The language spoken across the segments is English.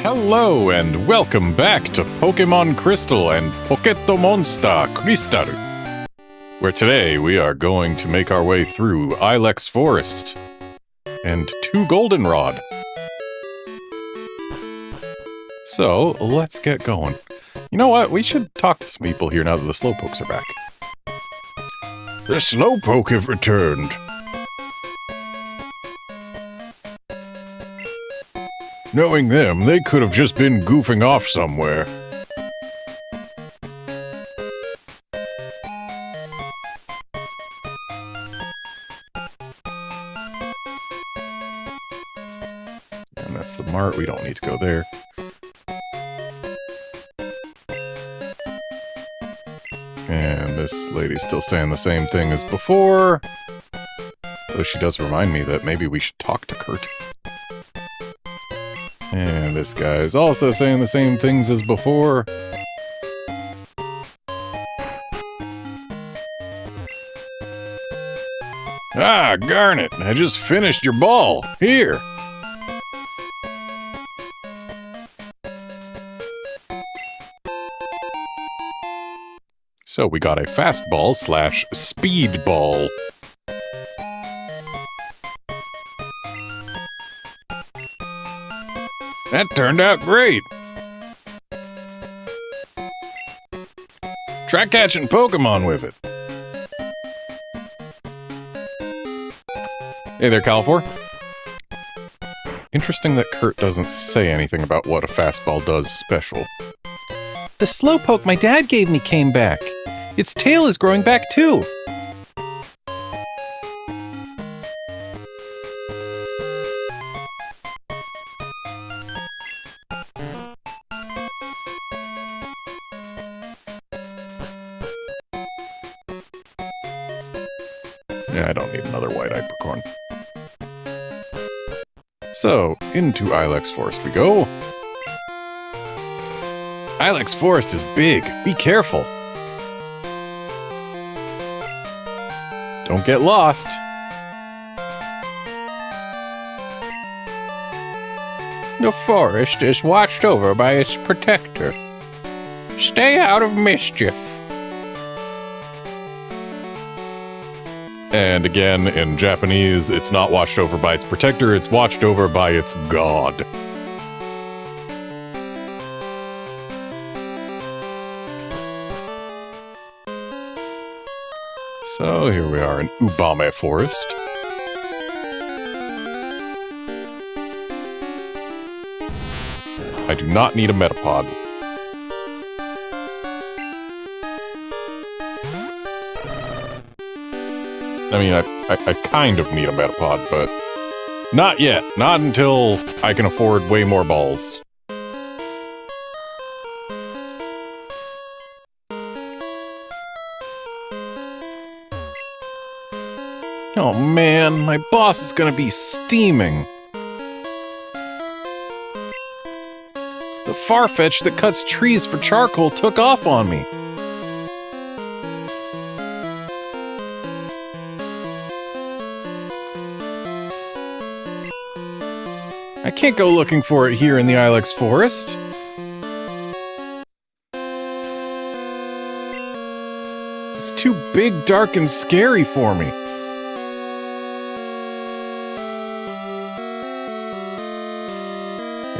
Hello and welcome back to Pokémon Crystal and Pokémon Monster Crystal, where today we are going to make our way through Ilex Forest and 2 Goldenrod. So, let's get going. You know what? We should talk to some people here now that the Slowpokes are back. The Slowpoke have returned. Knowing them, they could have just been goofing off somewhere. And that's the mart, we don't need to go there. And this lady's still saying the same thing as before. Though she does remind me that maybe we should talk to Kurt. And this guy is also saying the same things as before. Ah, Garnet, I just finished your ball. Here. So we got a fastball / speedball. That turned out great! Try catching Pokemon with it. Hey there, Calfor. Interesting that Kurt doesn't say anything about what a fastball does special. The Slowpoke my dad gave me came back. Its tail is growing back too. Yeah, I don't need another white Hypercorn. So, into Ilex Forest we go. Ilex Forest is big. Be careful. Don't get lost. The forest is watched over by its protector. Stay out of mischief. And again, in Japanese, it's not watched over by its protector, it's watched over by its god. So here we are in Ubame Forest. I do not need a Metapod. I mean, I kind of need a Metapod, but not yet. Not until I can afford way more balls. Oh man, my boss is gonna be steaming. The Farfetch that cuts trees for charcoal took off on me. I can't go looking for it here in the Ilex Forest. It's too big, dark, and scary for me.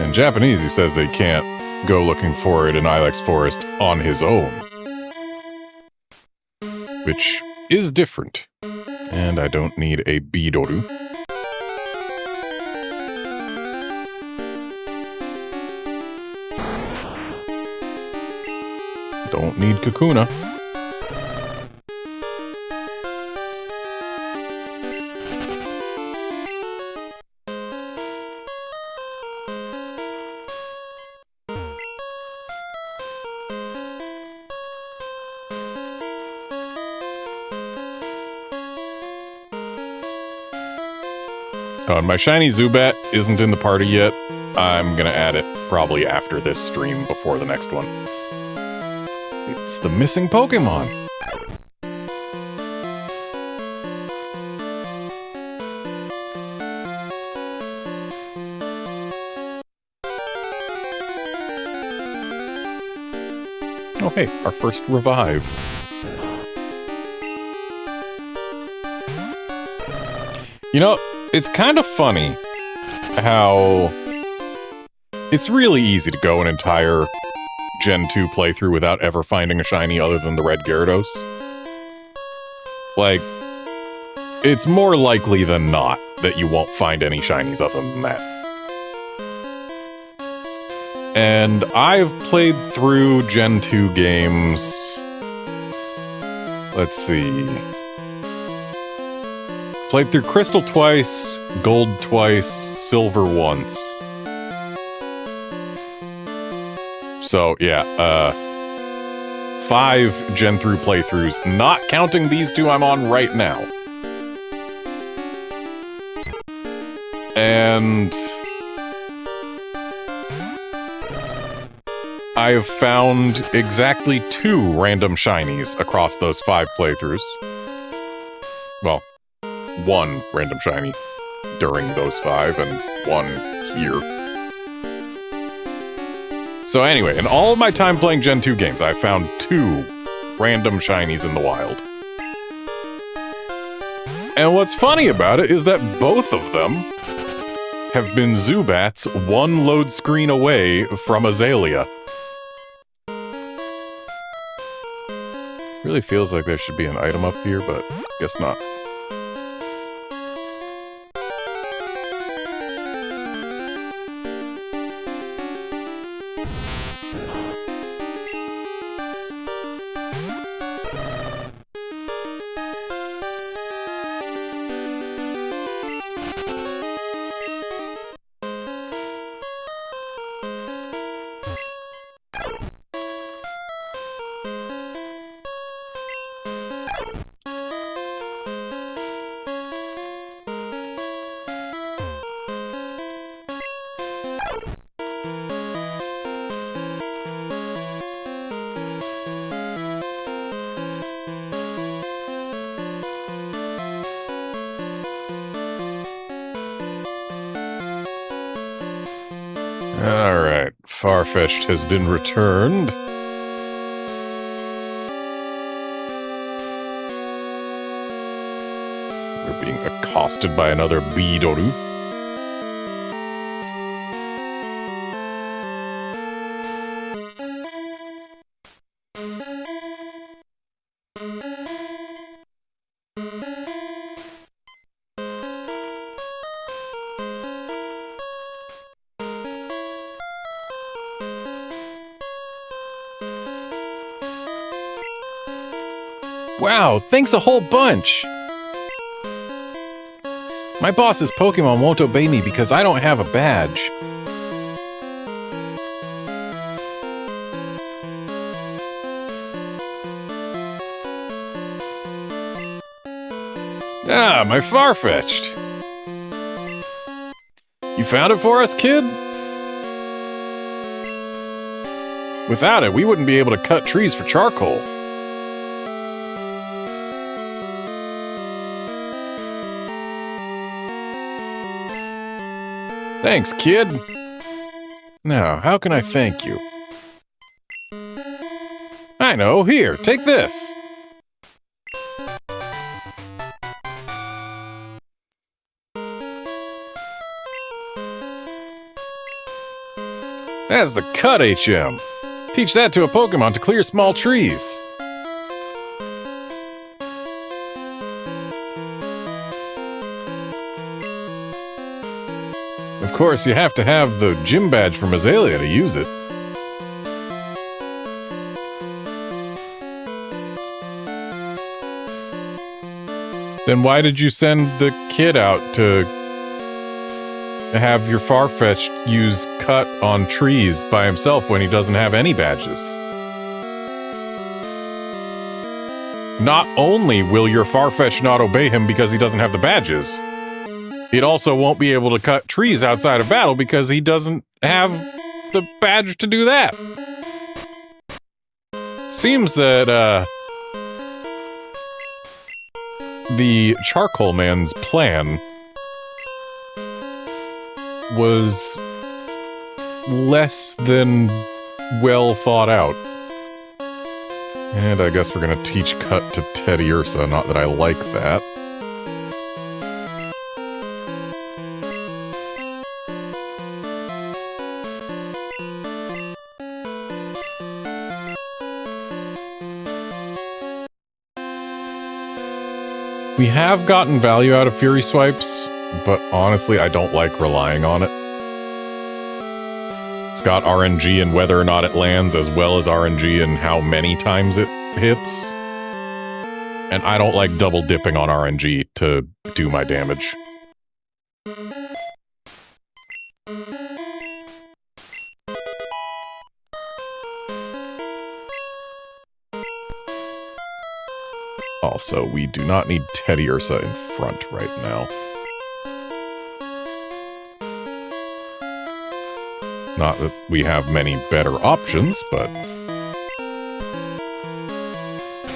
In Japanese, he says they can't go looking for it in Ilex Forest on his own. Which is different. And I don't need a Bidoru. Don't need Kakuna. Oh, and my shiny Zubat isn't in the party yet. I'm gonna add it probably after this stream before the next one. It's the missing Pokemon. Oh, hey, our first revive. You know, it's kind of funny how it's really easy to go an entire Gen 2 playthrough without ever finding a shiny other than the red Gyarados. Like, it's more likely than not that you won't find any shinies other than that. And I've played through Gen 2 games. Let's see. Played through Crystal twice, Gold twice, Silver once. So, yeah, 5 Gen 3 playthroughs, not counting these 2 I'm on right now. And I have found exactly 2 random shinies across those 5 playthroughs. Well, 1 random shiny during those 5 and 1 here. So anyway, in all of my time playing Gen 2 games, I found 2 random shinies in the wild. And what's funny about it is that both of them have been Zubats 1 load screen away from Azalea. Really feels like there should be an item up here, but guess not. Alright, Farfetch'd has been returned. We're being accosted by another Bidoru. Wow, thanks a whole bunch! My boss's Pokemon won't obey me because I don't have a badge. Ah, my Farfetch'd! You found it for us, kid? Without it, we wouldn't be able to cut trees for charcoal. Thanks, kid. Now, how can I thank you? I know, here, take this. That's the cut HM. Teach that to a Pokemon to clear small trees. Of course, you have to have the gym badge from Azalea to use it. Then why did you send the kid out to have your Farfetch'd use cut on trees by himself when he doesn't have any badges? Not only will your Farfetch'd not obey him because he doesn't have the badges, it also won't be able to cut trees outside of battle because he doesn't have the badge to do that. Seems that, the Charcoal Man's plan was less than well thought out. And I guess we're gonna teach Cut to Teddiursa, not that I like that. We have gotten value out of Fury Swipes, but honestly, I don't like relying on it. It's got RNG in whether or not it lands, as well as RNG in how many times it hits. And I don't like double dipping on RNG to do my damage. Also, we do not need Teddiursa in front right now. Not that we have many better options, but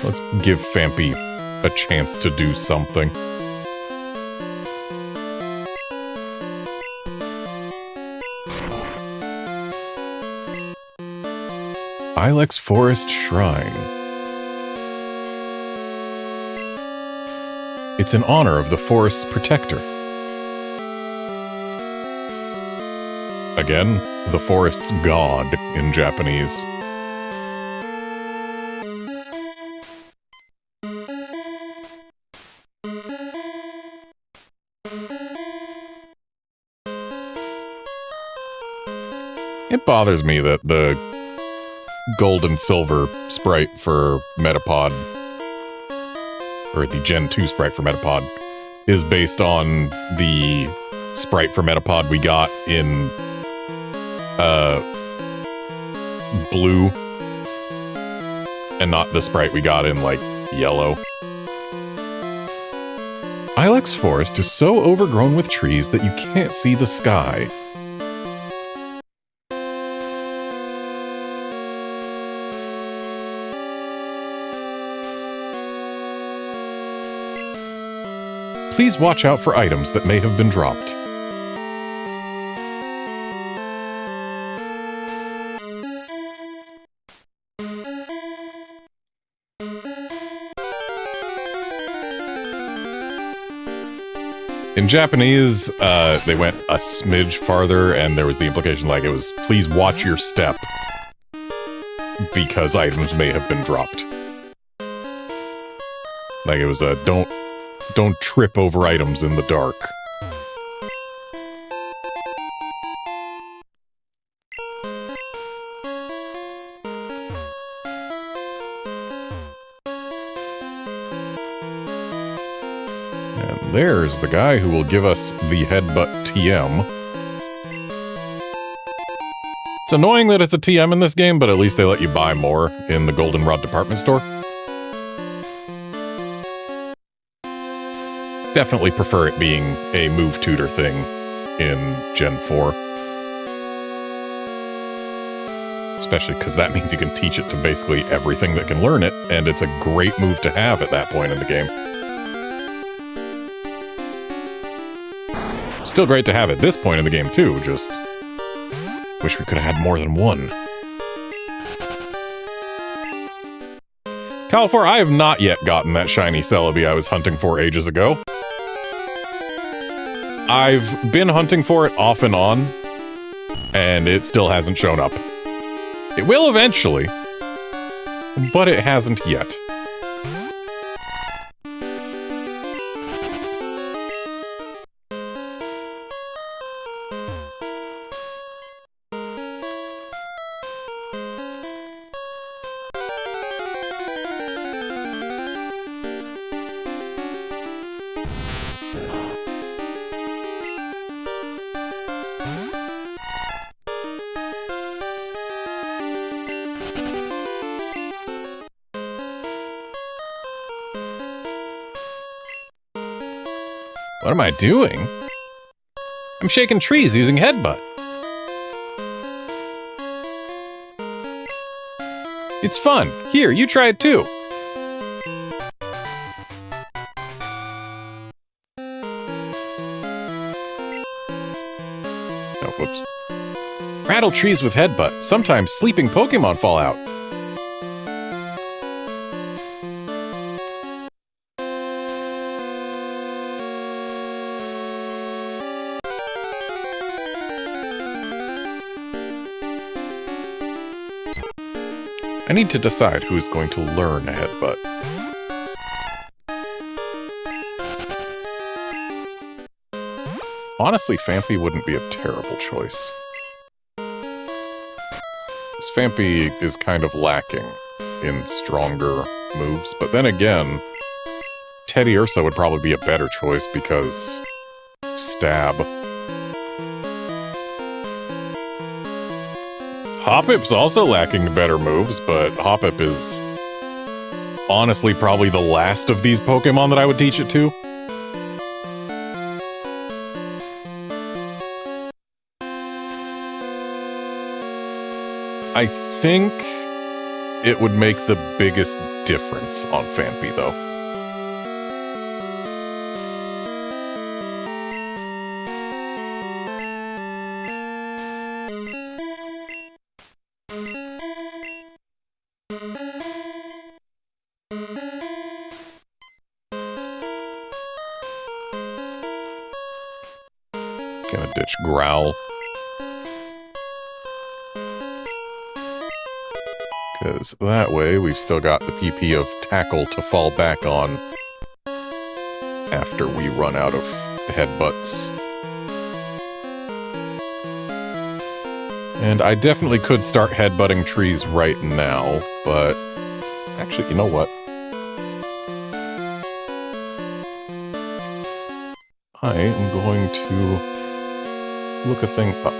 let's give Fampy a chance to do something. Ilex Forest Shrine. It's in honor of the forest's protector. Again, the forest's god in Japanese. It bothers me that the gold and silver sprite for Metapod, or the Gen 2 sprite for Metapod, is based on the sprite for Metapod we got in blue, and not the sprite we got in, like, yellow. Ilex Forest is so overgrown with trees that you can't see the sky. Please watch out for items that may have been dropped. In Japanese, they went a smidge farther, and there was the implication like it was, please watch your step, because items may have been dropped. Like it was a, don't trip over items in the dark. And there's the guy who will give us the Headbutt TM. It's annoying that it's a TM in this game, but at least they let you buy more in the Goldenrod department store. Definitely prefer it being a move tutor thing in Gen 4. Especially because that means you can teach it to basically everything that can learn it, and it's a great move to have at that point in the game. Still great to have at this point in the game too, just wish we could have had more than one. Califor, I have not yet gotten that shiny Celebi I was hunting for ages ago. I've been hunting for it off and on, and it still hasn't shown up. It will eventually, but it hasn't yet. What am I doing? I'm shaking trees using Headbutt. It's fun. Here, you try it too. Oh, whoops. Rattle trees with Headbutt. Sometimes sleeping Pokemon fall out. I need to decide who's going to learn a headbutt. Honestly, Phanpy wouldn't be a terrible choice. This Phanpy is kind of lacking in stronger moves, but then again, Teddy Ursa would probably be a better choice because stab. Hoppip's also lacking better moves, but Hoppip is honestly probably the last of these Pokemon that I would teach it to. I think it would make the biggest difference on Phanpy, though. Gonna ditch Growl. Because that way we've still got the PP of Tackle to fall back on after we run out of headbutts. And I definitely could start headbutting trees right now, but actually, you know what? I am going to look a thing up.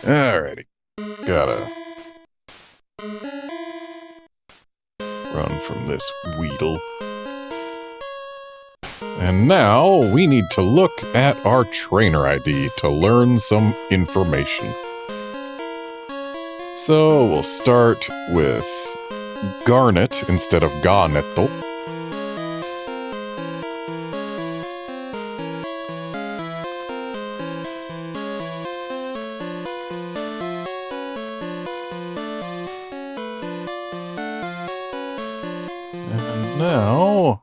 Alrighty. Gotta run from this Weedle. And now we need to look at our trainer ID to learn some information. So we'll start with Garnet instead of Garnetto. And now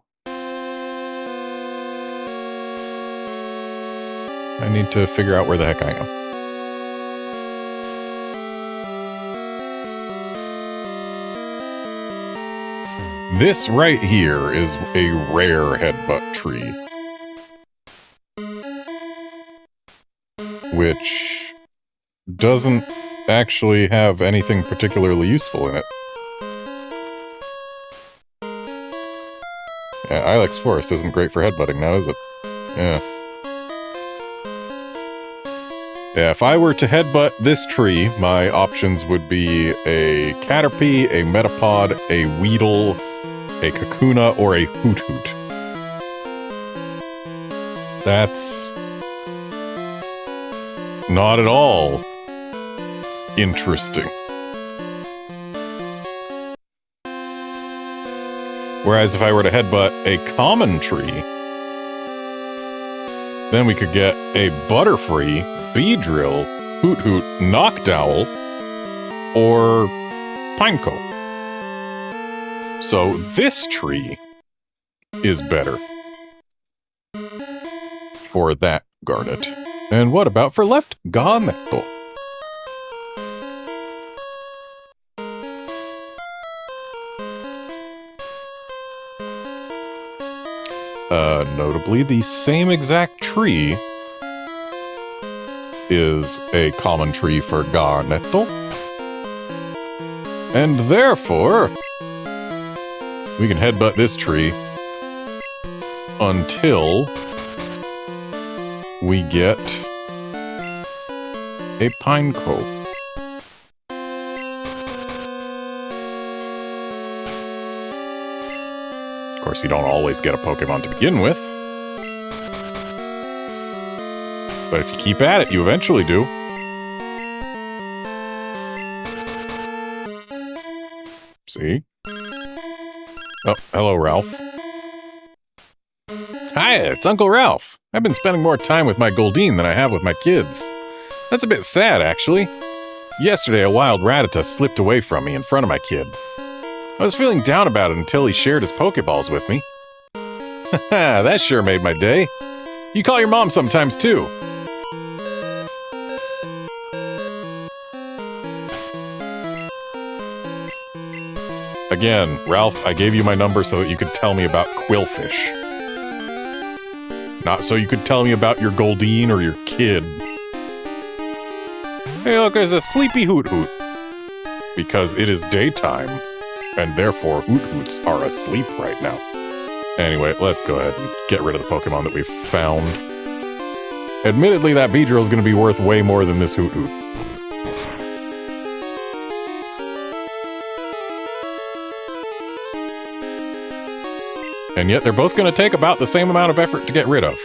I need to figure out where the heck I am. This right here is a rare headbutt tree, which doesn't actually have anything particularly useful in it. Yeah, Ilex Forest isn't great for headbutting now, is it? Yeah. Yeah, if I were to headbutt this tree, my options would be a Caterpie, a Metapod, a Weedle, a Kakuna, or a Hoot Hoot. That's not at all interesting. Whereas if I were to headbutt a common tree, then we could get a Butterfree, Beedrill, Hoot Hoot, Noctowl, or Pineco. So this tree is better for that Garnet. And what about for left Garnetto? Notably, the same exact tree is a common tree for Garnetto. And therefore, we can headbutt this tree until we get a Pineco. Of course, you don't always get a Pokemon to begin with. But if you keep at it, you eventually do. See? Oh, hello, Ralph. Hi, it's Uncle Ralph. I've been spending more time with my Goldeen than I have with my kids. That's a bit sad, actually. Yesterday, a wild Rattata slipped away from me in front of my kid. I was feeling down about it until he shared his Pokeballs with me. Haha, that sure made my day. You call your mom sometimes, too. Again, Ralph, I gave you my number so that you could tell me about Quillfish. Not so you could tell me about your Goldeen or your kid. Hey, look, there's a sleepy Hoot Hoot. Because it is daytime, and therefore Hoot Hoots are asleep right now. Anyway, let's go ahead and get rid of the Pokemon that we've found. Admittedly, that Beedrill is going to be worth way more than this Hoot Hoot. And yet they're both going to take about the same amount of effort to get rid of.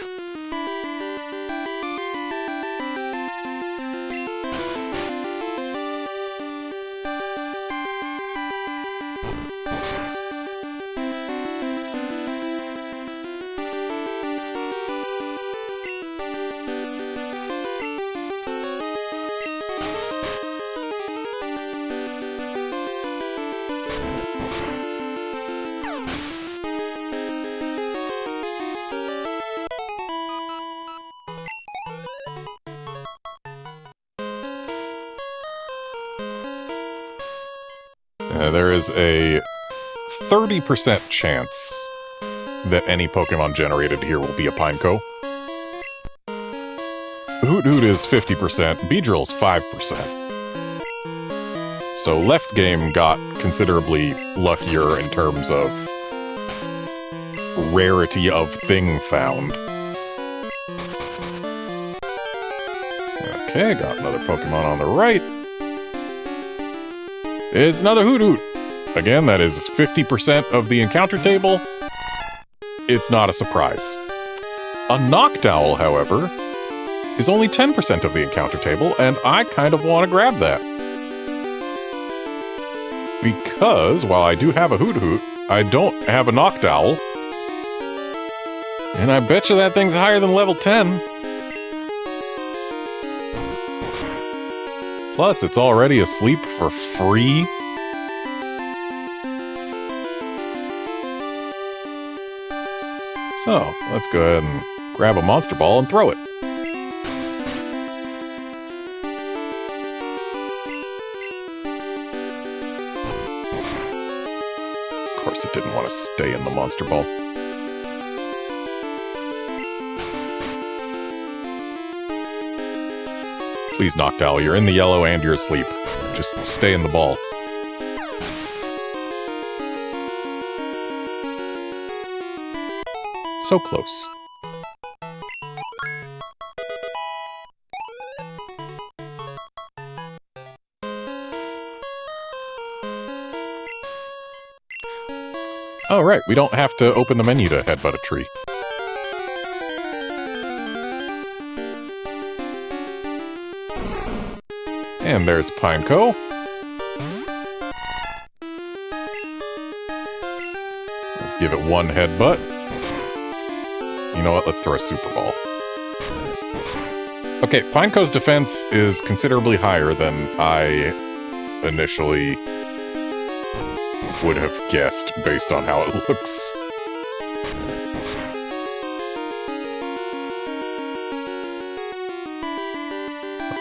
There is a 30% chance that any Pokemon generated here will be a Pineco. Hoot Hoot is 50%, Beedrill's 5%. So left game got considerably luckier in terms of rarity of thing found. Okay, got another Pokemon on the right. It's another Hoot Hoot. Again, that is 50% of the encounter table. It's not a surprise. A Noctowl, however, is only 10% of the encounter table, and I kind of want to grab that. Because, while I do have a Hoot Hoot, I don't have a Noctowl. And I bet you that thing's higher than level 10. Plus, it's already asleep for free. So, let's go ahead and grab a Monster Ball and throw it. Of course, it didn't want to stay in the Monster Ball. Please, Noctowl, you're in the yellow and you're asleep. Just stay in the ball. So close. Oh, right, we don't have to open the menu to headbutt a tree. And there's Pineco. Let's give it one headbutt. You know what? Let's throw a Super Ball. Okay, Pineco's defense is considerably higher than I initially would have guessed based on how it looks.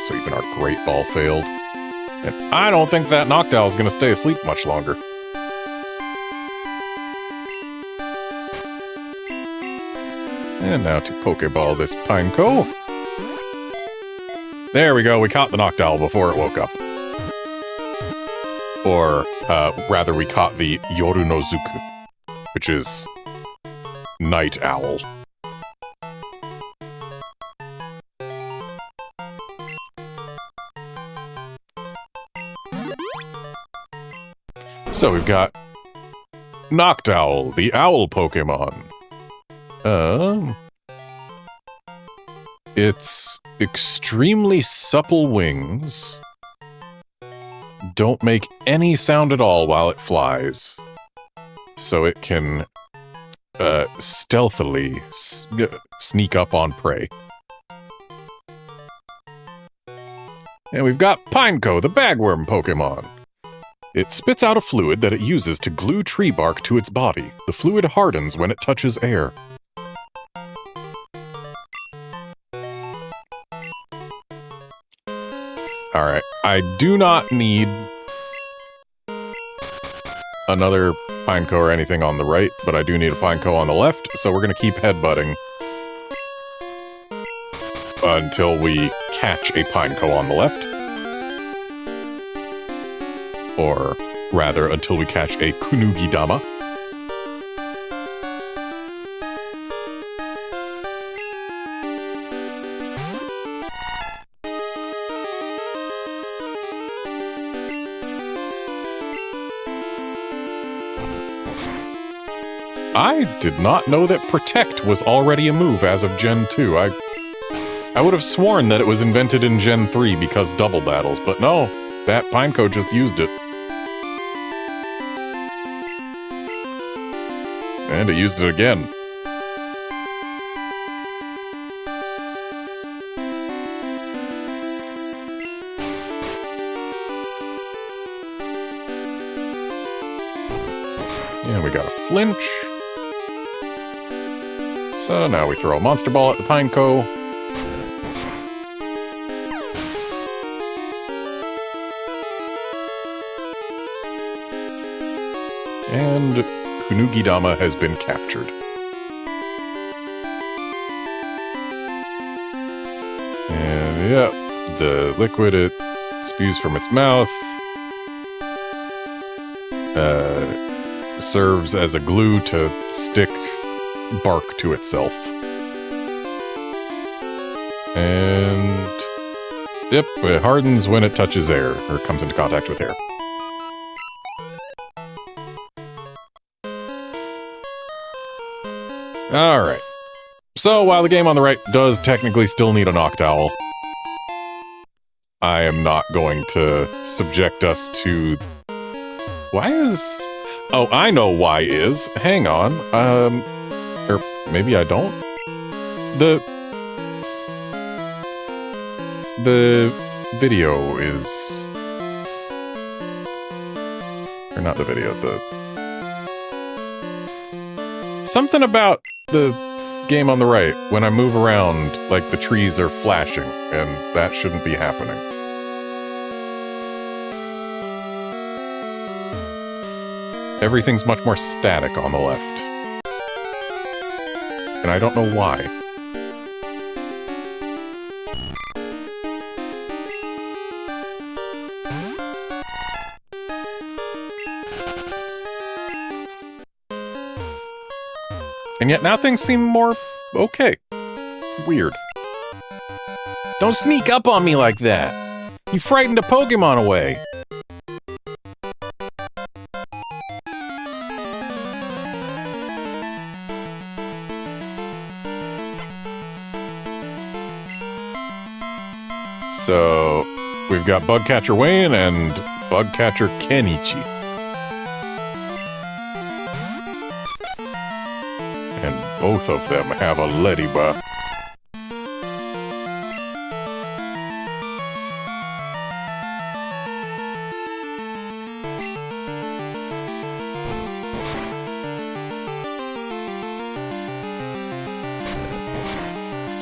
So even our Great Ball failed. And I don't think that Noctowl is going to stay asleep much longer. And now to Pokeball this Pineco. There we go, we caught the Noctowl before it woke up. Or, rather, we caught the Yorunozuku, which is Night Owl. So we've got Noctowl, the owl Pokemon. Its extremely supple wings don't make any sound at all while it flies. So it can stealthily sneak up on prey. And we've got Pineco, the bagworm Pokemon. It spits out a fluid that it uses to glue tree bark to its body. The fluid hardens when it touches air. Alright, I do not need another Pineco or anything on the right, but I do need a Pineco on the left, so we're going to keep headbutting until we catch a Pineco on the left. Or, rather, until we catch a Kunugidama. I did not know that Protect was already a move as of Gen 2. I would have sworn that it was invented in Gen 3 because double battles, but no, that Pineco just used it. And it used it again. And we got a flinch. So now we throw a Monster Ball at the Pineco. And Kunugidama has been captured. And yep, the liquid it spews from its mouth serves as a glue to stick bark to itself. And yep, it hardens when it touches air, or comes into contact with air. Alright. So, while the game on the right does technically still need a Noctowl, I am not going to subject us to... Why is... Oh, I know why is. Hang on. Or maybe I don't? The video is... Or not the video, something about the game on the right, when I move around, like the trees are flashing, and that shouldn't be happening. Everything's much more static on the left. And I don't know why. And yet now things seem more okay. Weird. Don't sneak up on me like that! You frightened a Pokemon away! So, we've got Bugcatcher Wayne and Bugcatcher Kenichi. And both of them have a Ladybug.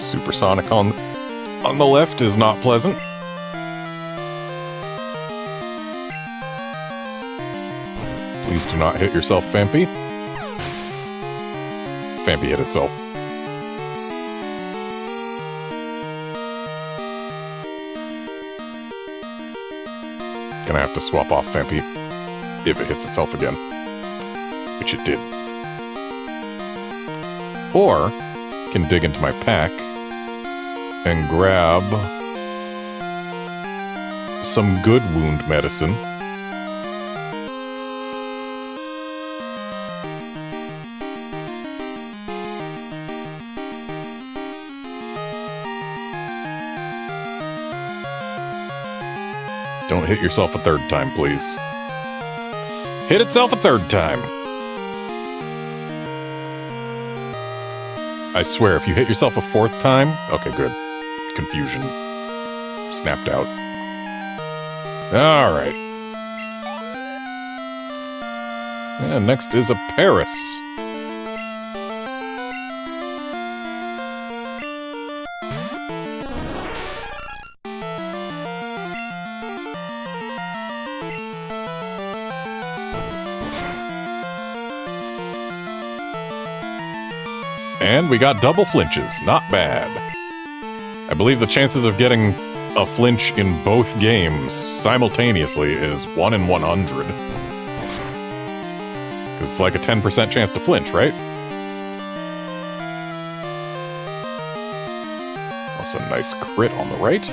Supersonic on the left is not pleasant. Please do not hit yourself, Phanpy. Phanpy hit itself. Gonna have to swap off Phanpy if it hits itself again. Which it did. Or, can dig into my pack and grab some good wound medicine. Don't hit yourself a third time, please. Hit itself a third time. I swear, if you hit yourself a fourth time... Okay, good. Confusion. Snapped out. Alright. And next is a Paris. And we got double flinches. Not bad. I believe the chances of getting a flinch in both games simultaneously is 1 in 100. Because it's like a 10% chance to flinch, right? Also, nice crit on the right.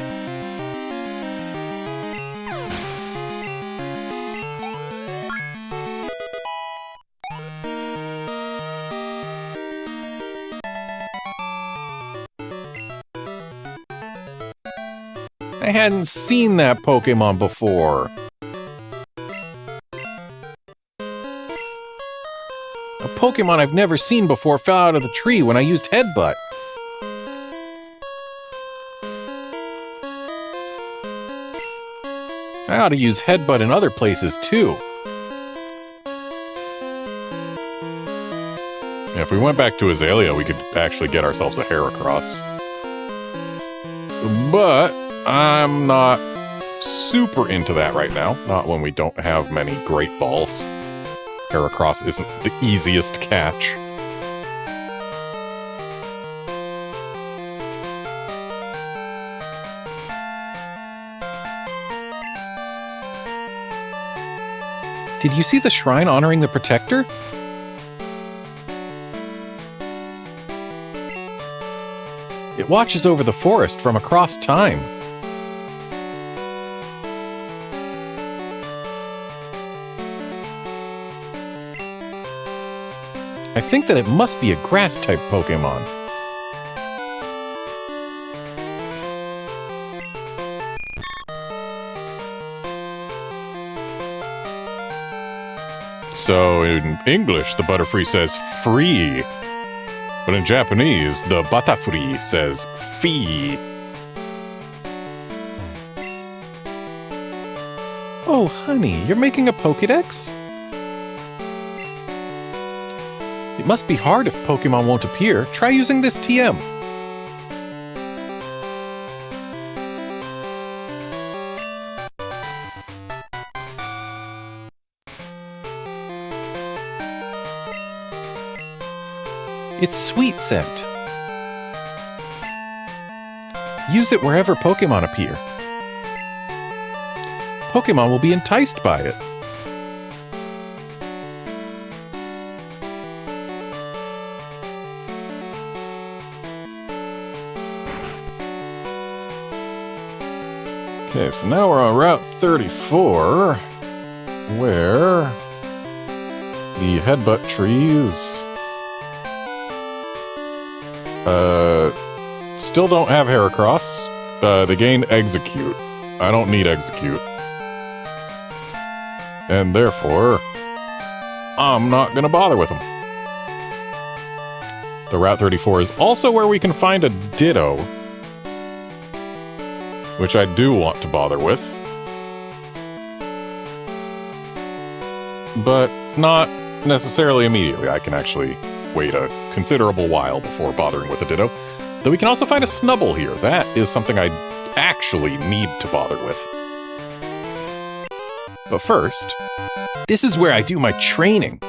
I hadn't seen that Pokemon before. A Pokemon I've never seen before fell out of the tree when I used Headbutt. I ought to use Headbutt in other places too. Yeah, if we went back to Azalea, we could actually get ourselves a Heracross. But I'm not super into that right now. Not when we don't have many Great Balls. Heracross isn't the easiest catch. Did you see the shrine honoring the Protector? It watches over the forest from across time. I think that it must be a grass-type Pokemon. So, in English, the Butterfree says free. But in Japanese, the Batafree says fee. Oh, honey, you're making a Pokédex? It must be hard if Pokemon won't appear. Try using this TM. It's Sweet Scent. Use it wherever Pokemon appear. Pokemon will be enticed by it. Okay, so now we're on Route 34, where the Headbutt trees still don't have Heracross. They gain Execute. I don't need Execute. And therefore, I'm not going to bother with them. The Route 34 is also where we can find a Ditto, which I do want to bother with. But not necessarily immediately. I can actually wait a considerable while before bothering with a Ditto. Though we can also find a Snubbull here. That is something I actually need to bother with. But first, this is where I do my training.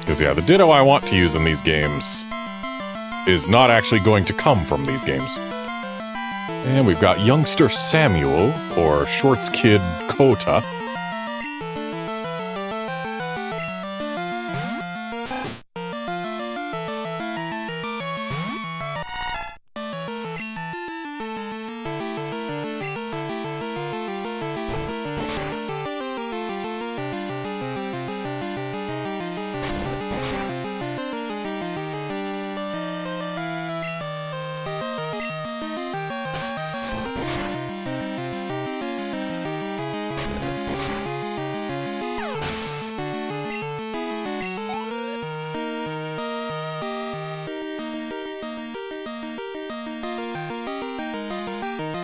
Because yeah, the Ditto I want to use in these games is not actually going to come from these games. And we've got youngster Samuel, or Shorts Kid Kota.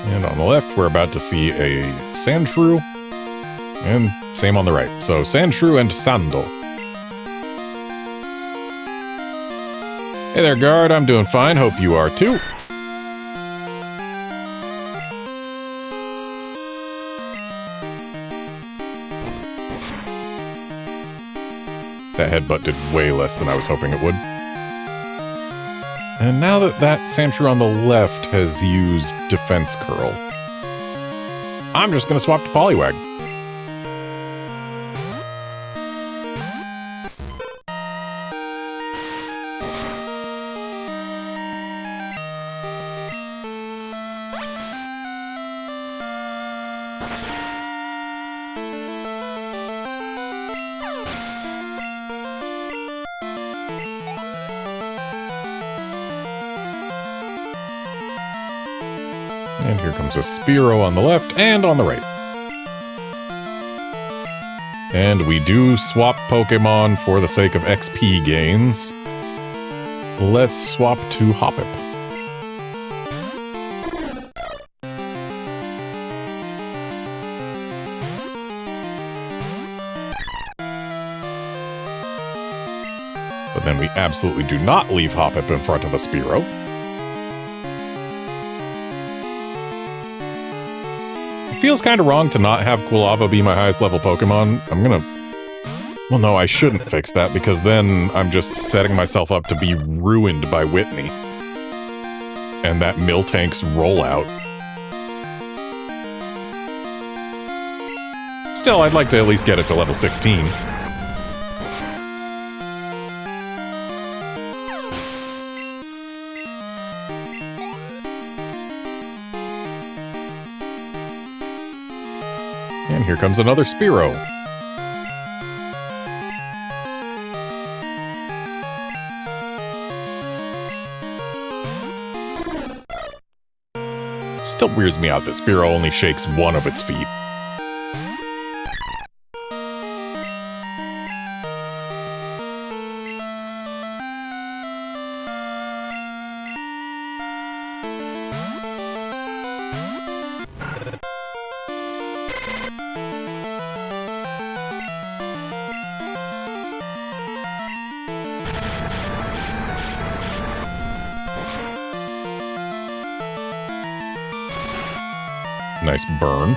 And on the left, we're about to see a Sandshrew. And same on the right. So Sandshrew and Sandal. Hey there, guard. I'm doing fine. Hope you are too. That headbutt did way less than I was hoping it would. And now that Sandshrew on the left has used Defense Curl, I'm just going to swap to Poliwag. And here comes a Spearow on the left and on the right. And we do swap Pokemon for the sake of XP gains. Let's swap to Hoppip. But then we absolutely do not leave Hoppip in front of a Spearow. Feels kind of wrong to not have Quilava be my highest level Pokemon. I'm gonna... Well, no, I shouldn't fix that, because then I'm just setting myself up to be ruined by Whitney. And that Miltank's rollout. Still, I'd like to at least get it to level 16. And here comes another Spearow. Still weirds me out that Spearow only shakes one of its feet. Nice burn.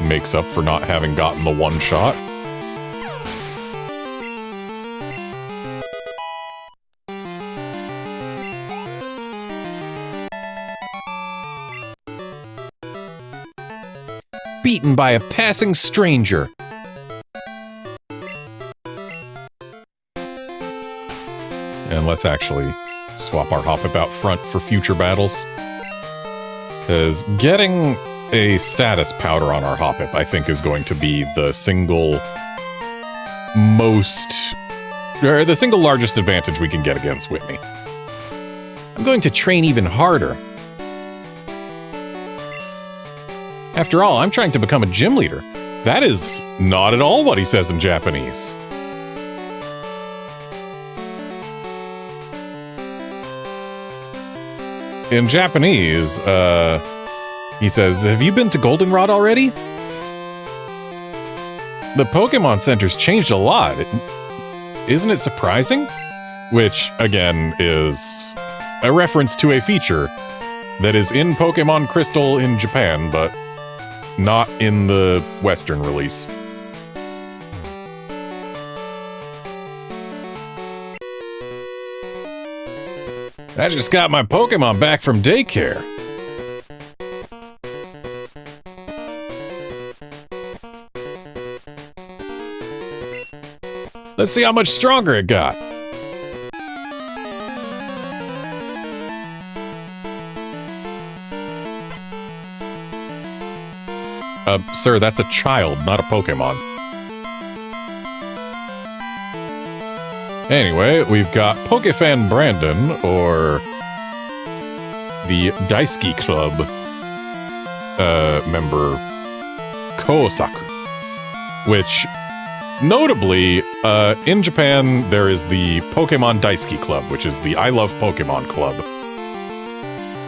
Makes up for not having gotten the one shot. Beaten by a passing stranger. And let's actually swap our Hoppip out front for future battles. Because getting a status powder on our Hoppip, I think, is going to be the single largest advantage we can get against Whitney. I'm going to train even harder. After all, I'm trying to become a gym leader. That is not at all what he says in Japanese. In Japanese, he says, "Have you been to Goldenrod already? The Pokemon Center's changed a lot. Isn't it surprising?" Which, again, is a reference to a feature that is in Pokemon Crystal in Japan, but not in the Western release. I just got my Pokemon back from daycare. Let's see how much stronger it got. Sir, that's a child, not a Pokemon. Anyway, we've got Pokefan Brandon, or the Daisuke Club member Koosaku, which, notably, in Japan, there is the Pokemon Daisuke Club, which is the I Love Pokemon Club.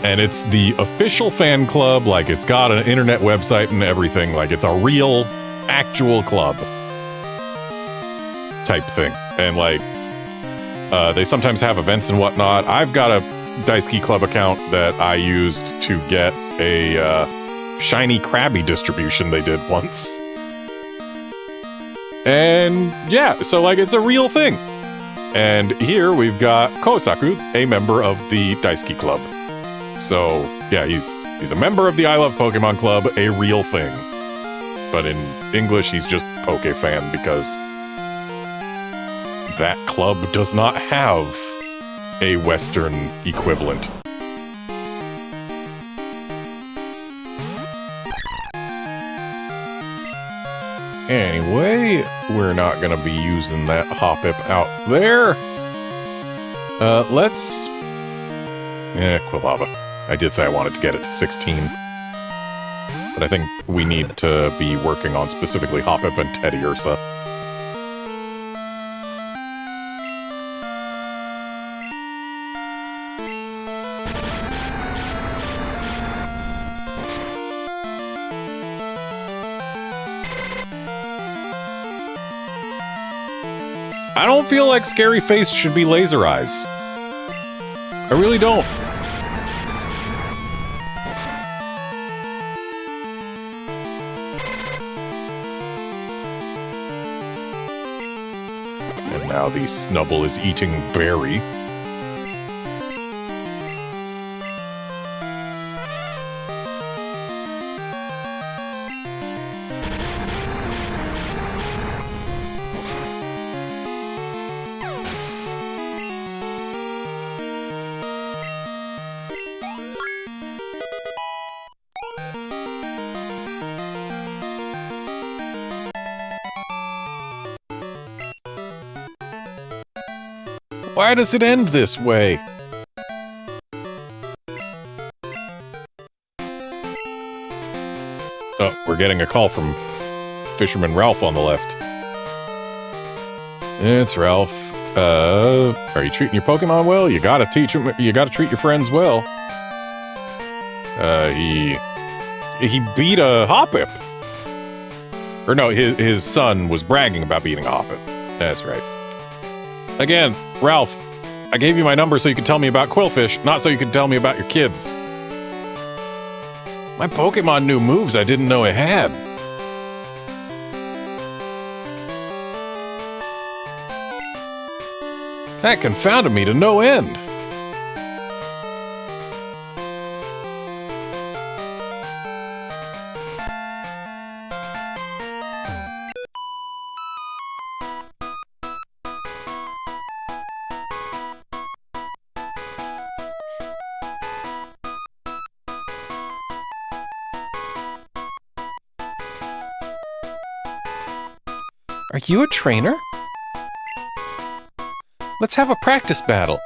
And it's the official fan club, like it's got an internet website and everything, like it's a real, actual club type thing. And like, they sometimes have events and whatnot. I've got a Daisuke Club account that I used to get a Shiny Krabby distribution they did once. And yeah, so like it's a real thing. And here we've got Kosaku, a member of the Daisuke Club. So yeah, he's a member of the I Love Pokemon Club, a real thing. But in English, he's just Poke Fan because that club does not have a Western equivalent. Anyway, we're not gonna be using that Hoppip out there. Let's... Quilava. I did say I wanted to get it to 16. But I think we need to be working on specifically Hoppip and Teddy Ursa. I don't feel like Scary Face should be Laser Eyes. I really don't. And now the Snubble is eating berry. Why does it end this way? Oh, we're getting a call from Fisherman Ralph on the left. It's Ralph. Are you treating your Pokemon well? You gotta teach them. You gotta treat your friends well. He beat a Hoppip. Or no, his son was bragging about beating a Hoppip. That's right. Again, Ralph, I gave you my number so you could tell me about Quillfish, not so you could tell me about your kids. My Pokemon knew moves I didn't know it had. That confounded me to no end. Are you a trainer? Let's have a practice battle.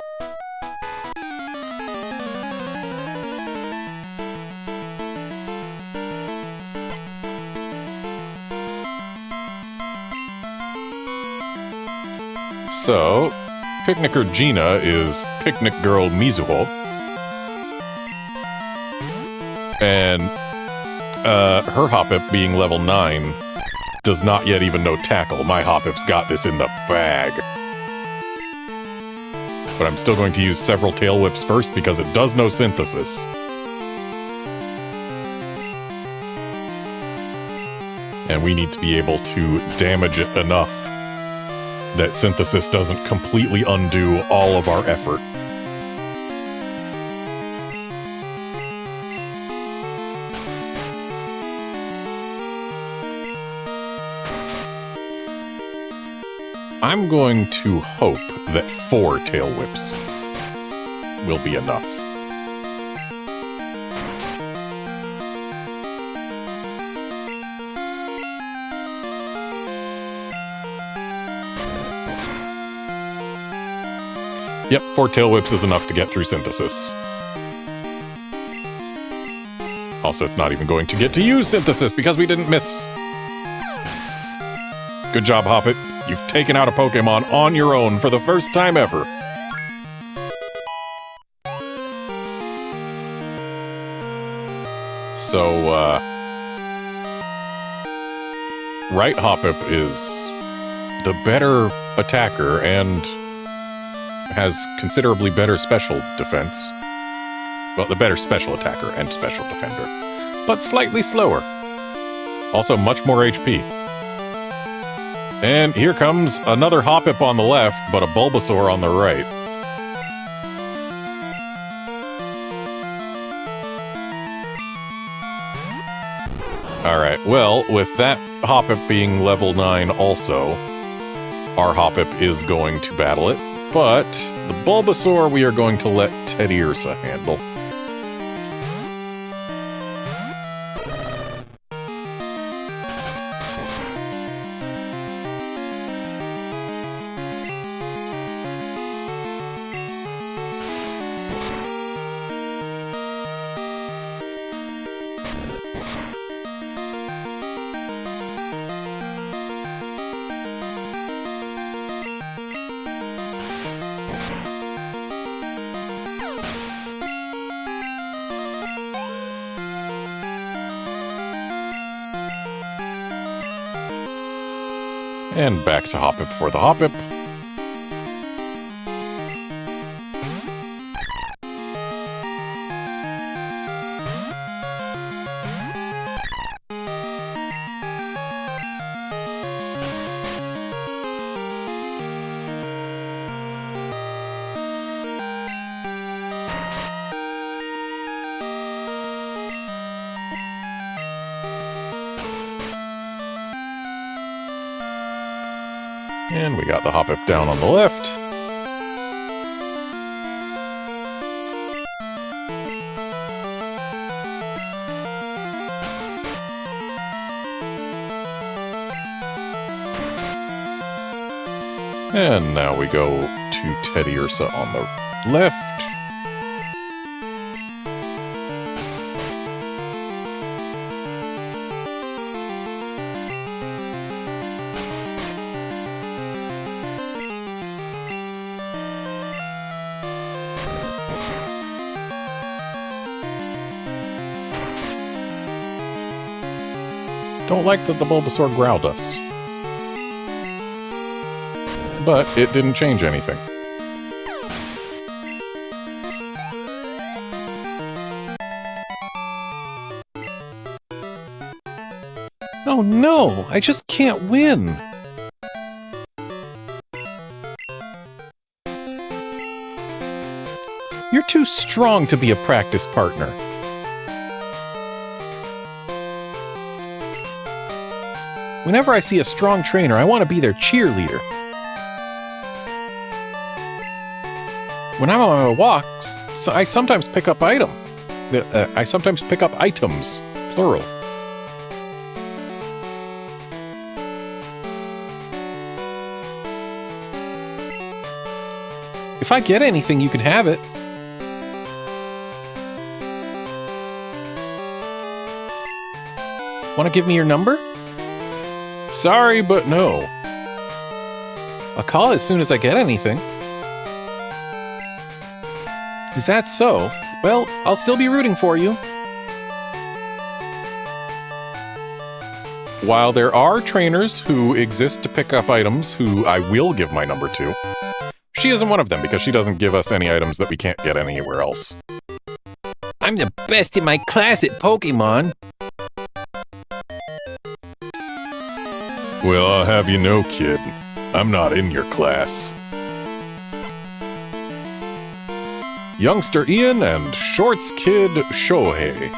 So, Picnicker Gina is Picnic Girl Mizuho. And her Hoppip being level 9 does not yet even know Tackle. My Hoppip's got this in the bag. But I'm still going to use several Tail Whips first because it does know Synthesis. And we need to be able to damage it enough that Synthesis doesn't completely undo all of our effort. I'm going to hope that 4 Tail Whips will be enough. Yep, 4 Tail Whips is enough to get through Synthesis. Also, it's not even going to get to use Synthesis because we didn't miss. Good job, Hoppip. You've taken out a Pokemon on your own for the first time ever. So, Right Hoppip is the better attacker and has considerably better special defense. Well, the better special attacker and special defender, but slightly slower. Also much more HP. And here comes another Hoppip on the left, but a Bulbasaur on the right. Alright, well, with that Hoppip being level 9 also, our Hoppip is going to battle it, but the Bulbasaur we are going to let Teddiursa handle. And back to Hoppip for the Hoppip. And we got the Hoppip down on the left. And now we go to Teddiursa on the left. Don't like that the Bulbasaur growled us. But it didn't change anything. Oh no! I just can't win! You're too strong to be a practice partner. Whenever I see a strong trainer, I want to be their cheerleader. When I'm on my walks, I sometimes pick up items, plural. If I get anything, you can have it. Want to give me your number? Sorry, but no. I'll call as soon as I get anything. Is that so? Well, I'll still be rooting for you. While there are trainers who exist to pick up items who I will give my number to, she isn't one of them because she doesn't give us any items that we can't get anywhere else. I'm the best in my class at Pokemon. Well, I'll have you know, kid, I'm not in your class. Youngster Ian and Shorts Kid Shohei.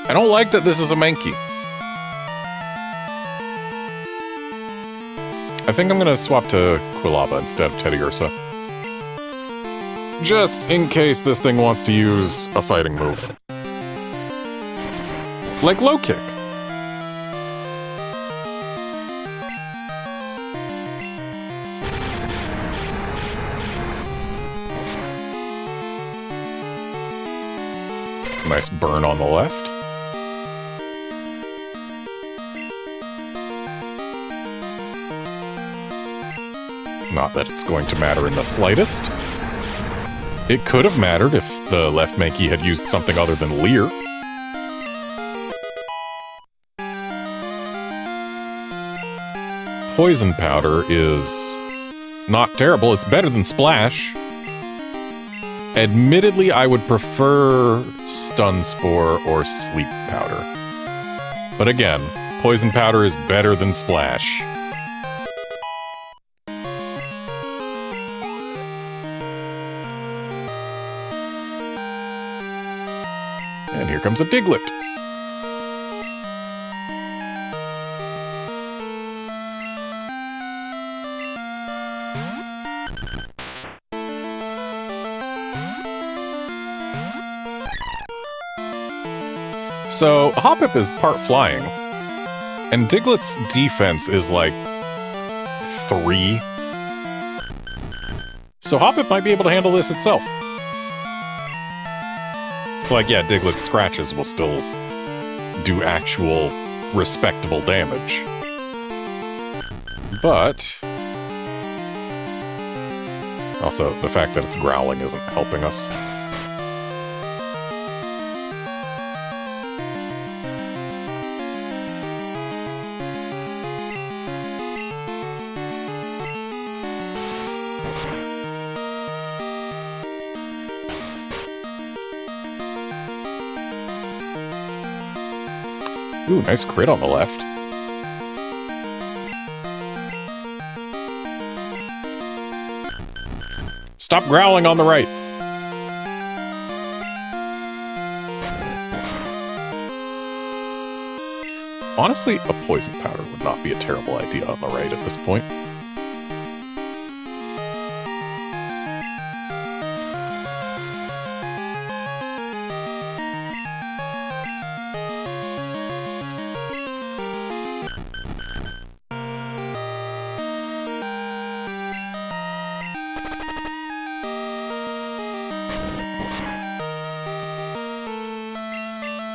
I don't like that this is a Mankey. I think I'm gonna swap to Quilava instead of Teddiursa. Just in case this thing wants to use a fighting move. Like low kick. Nice burn on the left. Not that it's going to matter in the slightest. It could have mattered if the left Mankey had used something other than Leer. Poison Powder is not terrible. It's better than Splash. Admittedly, I would prefer Stun Spore or Sleep Powder. But again, Poison Powder is better than Splash. And here comes a Diglett. So, Hoppip is part flying, and Diglett's defense is like 3. So Hoppip might be able to handle this itself. Like, yeah, Diglett's scratches will still do actual, respectable damage. But also, the fact that it's growling isn't helping us. Ooh, nice crit on the left. Stop growling on the right. Honestly, a Poison Powder would not be a terrible idea on the right at this point.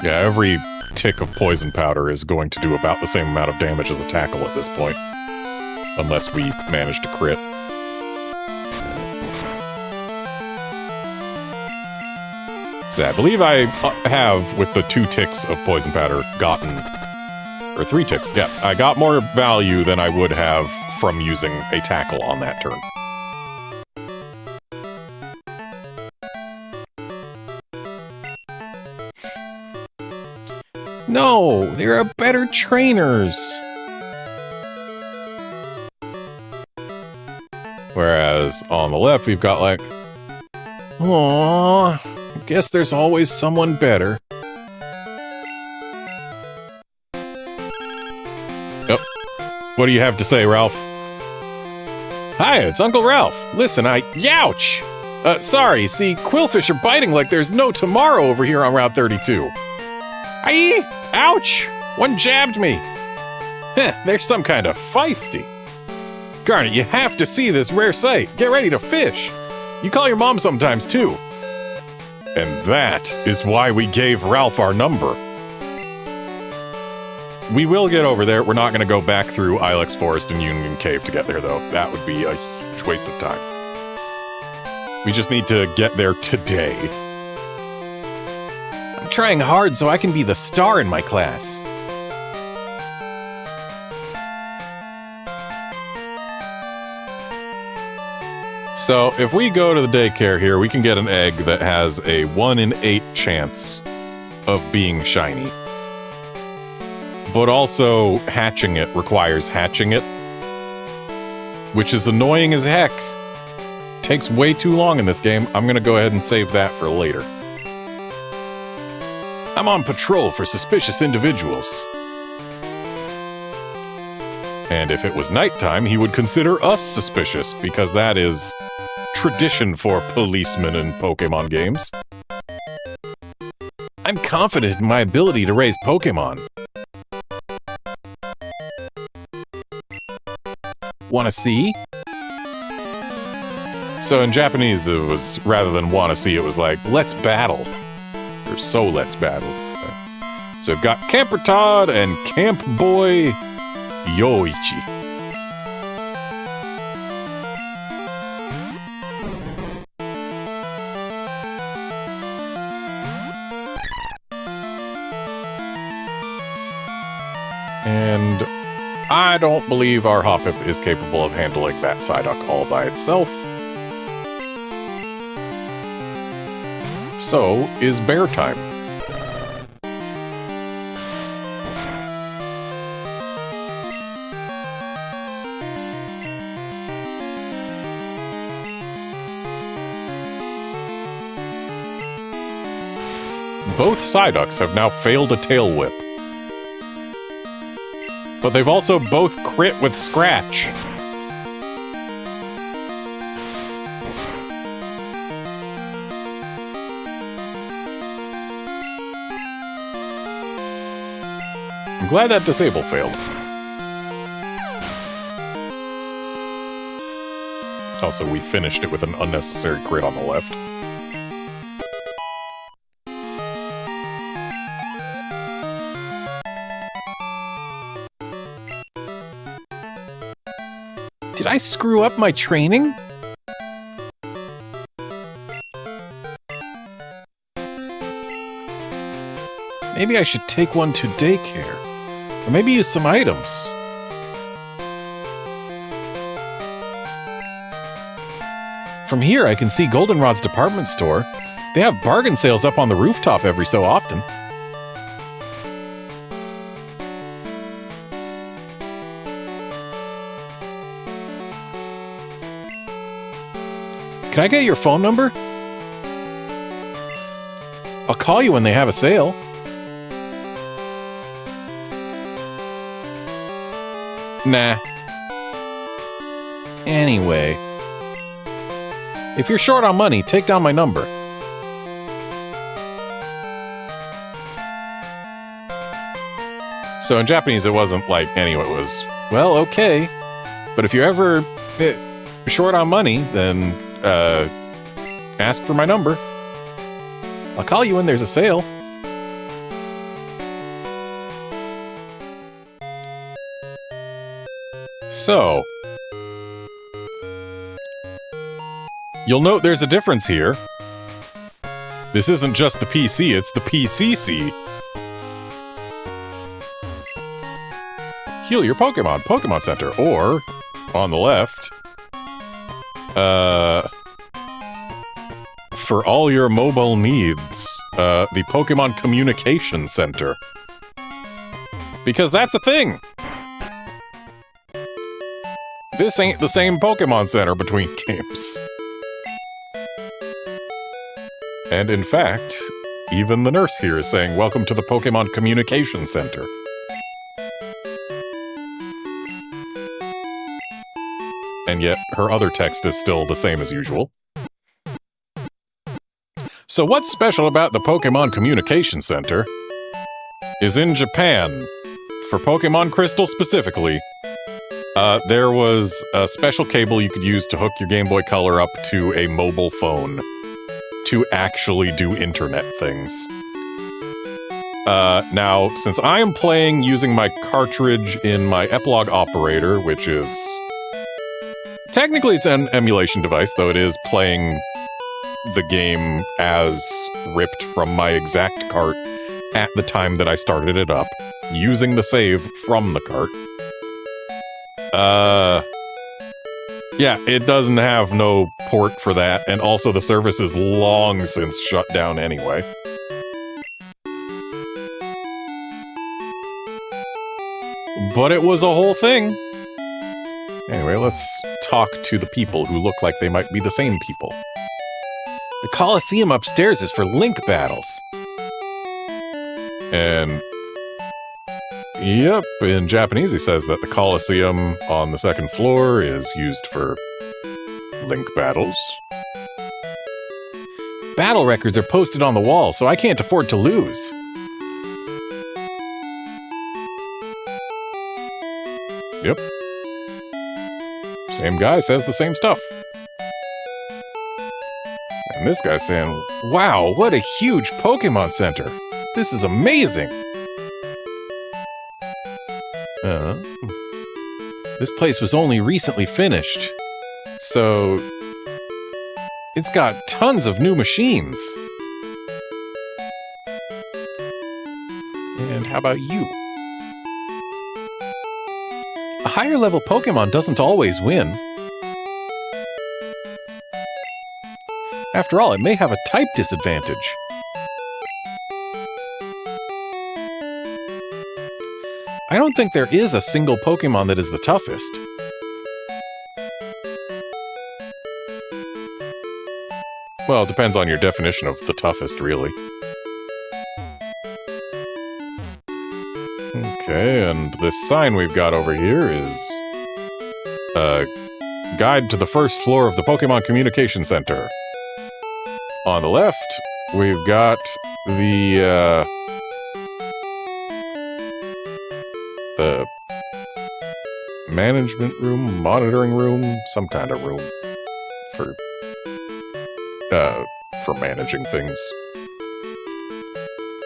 Yeah, every tick of Poison Powder is going to do about the same amount of damage as a Tackle at this point. Unless we manage to crit. So I believe I have, with the 2 ticks of Poison Powder, gotten... Or 3 ticks, yeah. I got more value than I would have from using a Tackle on that turn. No, there are better trainers. Whereas on the left, we've got like, aww, I guess there's always someone better. Oh, what do you have to say, Ralph? Hi, it's Uncle Ralph. Listen, youch! Sorry, see, quillfish are biting like there's no tomorrow over here on Route 32. Aye! Ouch! One jabbed me! Heh, they're some kind of feisty. Garnet, you have to see this rare sight. Get ready to fish. You call your mom sometimes, too. And that is why we gave Ralph our number. We will get over there. We're not going to go back through Ilex Forest and Union Cave to get there, though. That would be a huge waste of time. We just need to get there today. I'm trying hard so I can be the star in my class. So, if we go to the daycare here, we can get an egg that has a 1 in 8 chance of being shiny. But also, hatching it requires hatching it, which is annoying as heck. Takes way too long in this game. I'm gonna go ahead and save that for later. I'm on patrol for suspicious individuals. And if it was nighttime, he would consider us suspicious, because that is tradition for policemen in Pokemon games. I'm confident in my ability to raise Pokemon. Wanna see? So in Japanese, it was, rather than wanna see, it was like, let's battle. Or so let's battle. So we've got Camper Todd and Camp Boy Yoichi. And I don't believe our Hoppip is capable of handling that Psyduck all by itself. So is bear time. Both Psyducks have now failed a Tail Whip. But they've also both crit with Scratch. I'm glad that Disable failed. Also, we finished it with an unnecessary crit on the left. Did I screw up my training? Maybe I should take one to daycare. Or maybe use some items. From here, I can see Goldenrod's department store. They have bargain sales up on the rooftop every so often. Can I get your phone number? I'll call you when they have a sale. Nah. Anyway. If you're short on money, take down my number. So in Japanese, it wasn't like anyway, it was, well, okay. But if you're ever short on money, then ask for my number. I'll call you when there's a sale. So, you'll note there's a difference here. This isn't just the PC, it's the PCC. Heal your Pokemon, Pokemon Center, or, on the left, for all your mobile needs, the Pokemon Communication Center. Because that's a thing! This ain't the same Pokemon Center between games. And in fact, even the nurse here is saying, welcome to the Pokemon Communication Center. And yet, her other text is still the same as usual. So what's special about the Pokemon Communication Center is in Japan, for Pokemon Crystal specifically, there was a special cable you could use to hook your Game Boy Color up to a mobile phone to actually do internet things. Now, since I am playing using my cartridge in my Epilogue Operator, which is... technically it's an emulation device, though it is playing the game as ripped from my exact cart at the time that I started it up, using the save from the cart. Yeah, it doesn't have no port for that, and also the service is long since shut down anyway. But it was a whole thing. Anyway, let's talk to the people who look like they might be the same people. The Coliseum upstairs is for Link battles. And... yep, in Japanese he says that the Coliseum on the second floor is used for Link battles. Battle records are posted on the wall, so I can't afford to lose. Yep. Same guy says the same stuff. And this guy's saying, wow, what a huge Pokemon Center. This is amazing. This place was only recently finished. So, it's got tons of new machines. And how about you? A higher level Pokemon doesn't always win. After all, it may have a type disadvantage. I don't think there is a single Pokemon that is the toughest. Well, it depends on your definition of the toughest, really. Okay, and this sign we've got over here is a guide to the first floor of the Pokemon Communication Center. On the left, we've got the management room, monitoring room, some kind of room for managing things.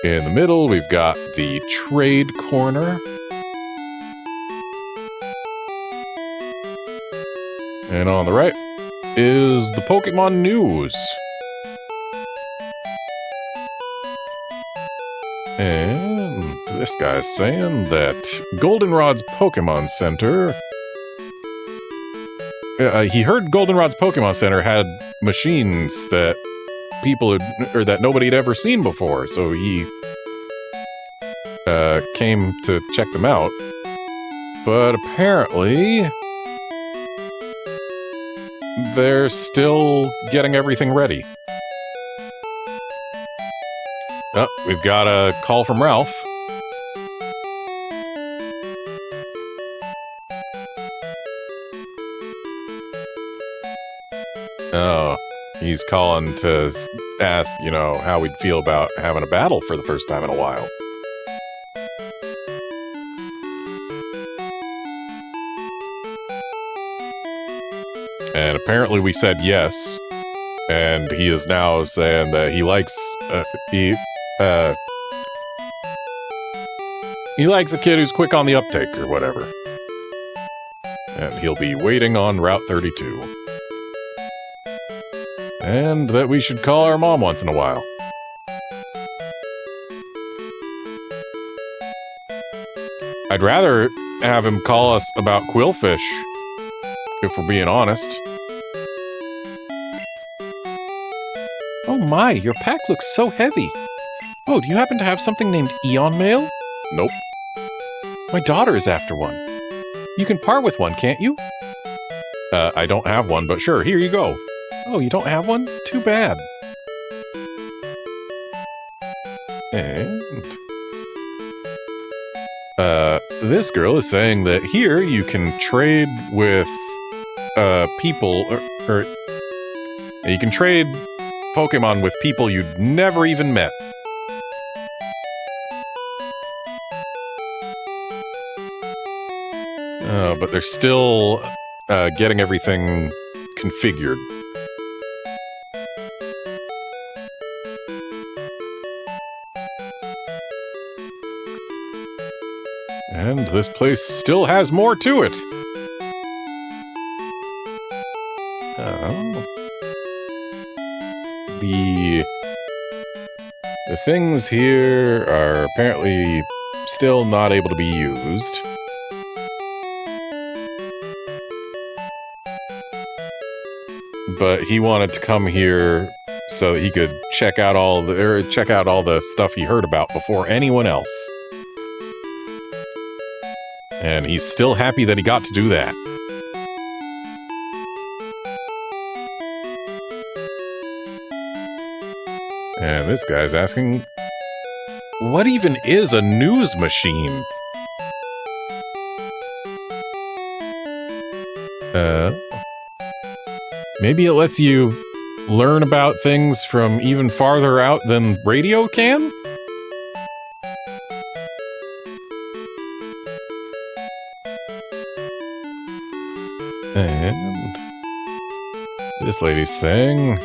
In the middle, we've got the trade corner. And on the right is the Pokemon news. And this guy's saying that Goldenrod's Pokemon Center... he heard Goldenrod's Pokemon Center had machines that that nobody had ever seen before, so he came to check them out. But apparently they're still getting everything ready. Oh, we've got a call from Ralph. Oh, he's calling to ask, how we'd feel about having a battle for the first time in a while. And apparently we said yes. And he is now saying that he likes, he likes a kid who's quick on the uptake or whatever. And he'll be waiting on Route 32. And that we should call our mom once in a while. I'd rather have him call us about Quillfish, if we're being honest. Oh my, your pack looks so heavy. Oh, do you happen to have something named Eon Mail? Nope. My daughter is after one. You can part with one, can't you? I don't have one, but sure, here you go. Oh, you don't have one? Too bad. And... this girl is saying that here you can trade with, people, or you can trade Pokemon with people you'd never even met. But they're still, getting everything configured. And this place still has more to it. The things here are apparently still not able to be used. But he wanted to come here so that he could check out all the stuff he heard about before anyone else. And he's still happy that he got to do that. And this guy's asking, what even is a news machine? Maybe it lets you learn about things from even farther out than radio can? And this lady's saying,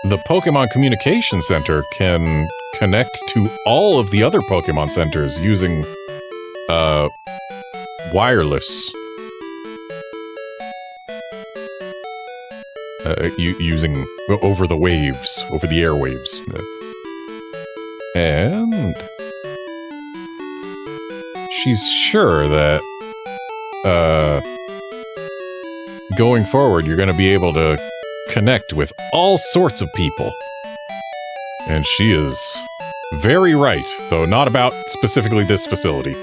the Pokemon Communication Center can connect to all of the other Pokemon centers using wireless. Using over the waves, over the airwaves. And she's sure that going forward, you're going to be able to connect with all sorts of people. And she is very right, though not about specifically this facility.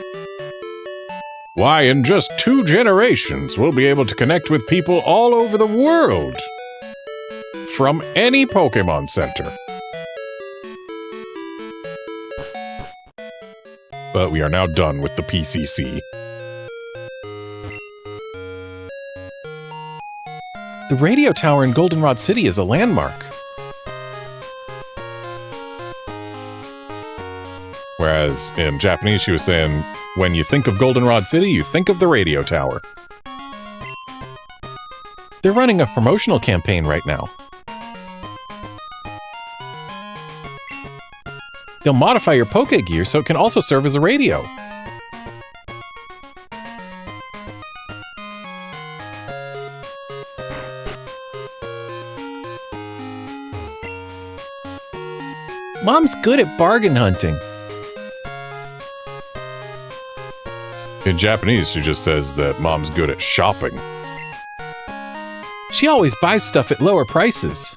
Why, in just 2 generations, we'll be able to connect with people all over the world. From any Pokemon Center. But we are now done with the PCC. The radio tower in Goldenrod City is a landmark. Whereas in Japanese, she was saying, when you think of Goldenrod City, you think of the radio tower. They're running a promotional campaign right now. They'll modify your Pokegear so it can also serve as a radio. Mom's good at bargain hunting. In Japanese, she just says that Mom's good at shopping. She always buys stuff at lower prices.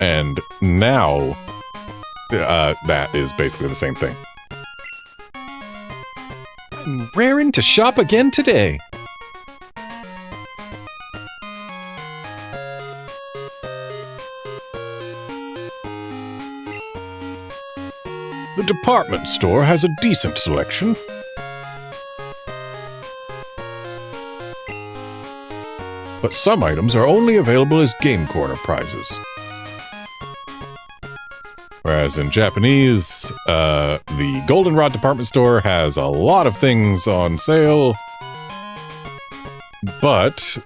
And now, that is basically the same thing. I'm raring to shop again today. The department store has a decent selection. But some items are only available as Game Corner prizes. Whereas in Japanese, the Goldenrod department store has a lot of things on sale. But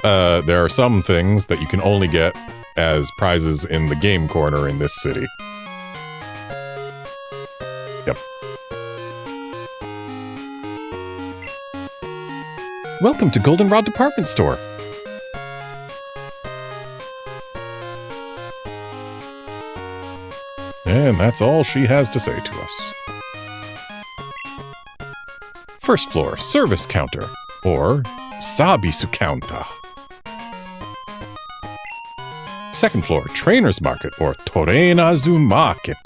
there are some things that you can only get as prizes in the Game Corner in this city. Yep. Welcome to Goldenrod Department Store. And that's all she has to say to us. First floor, service counter, or Sabisu counter. Second floor, trainer's market, or Torenazu market.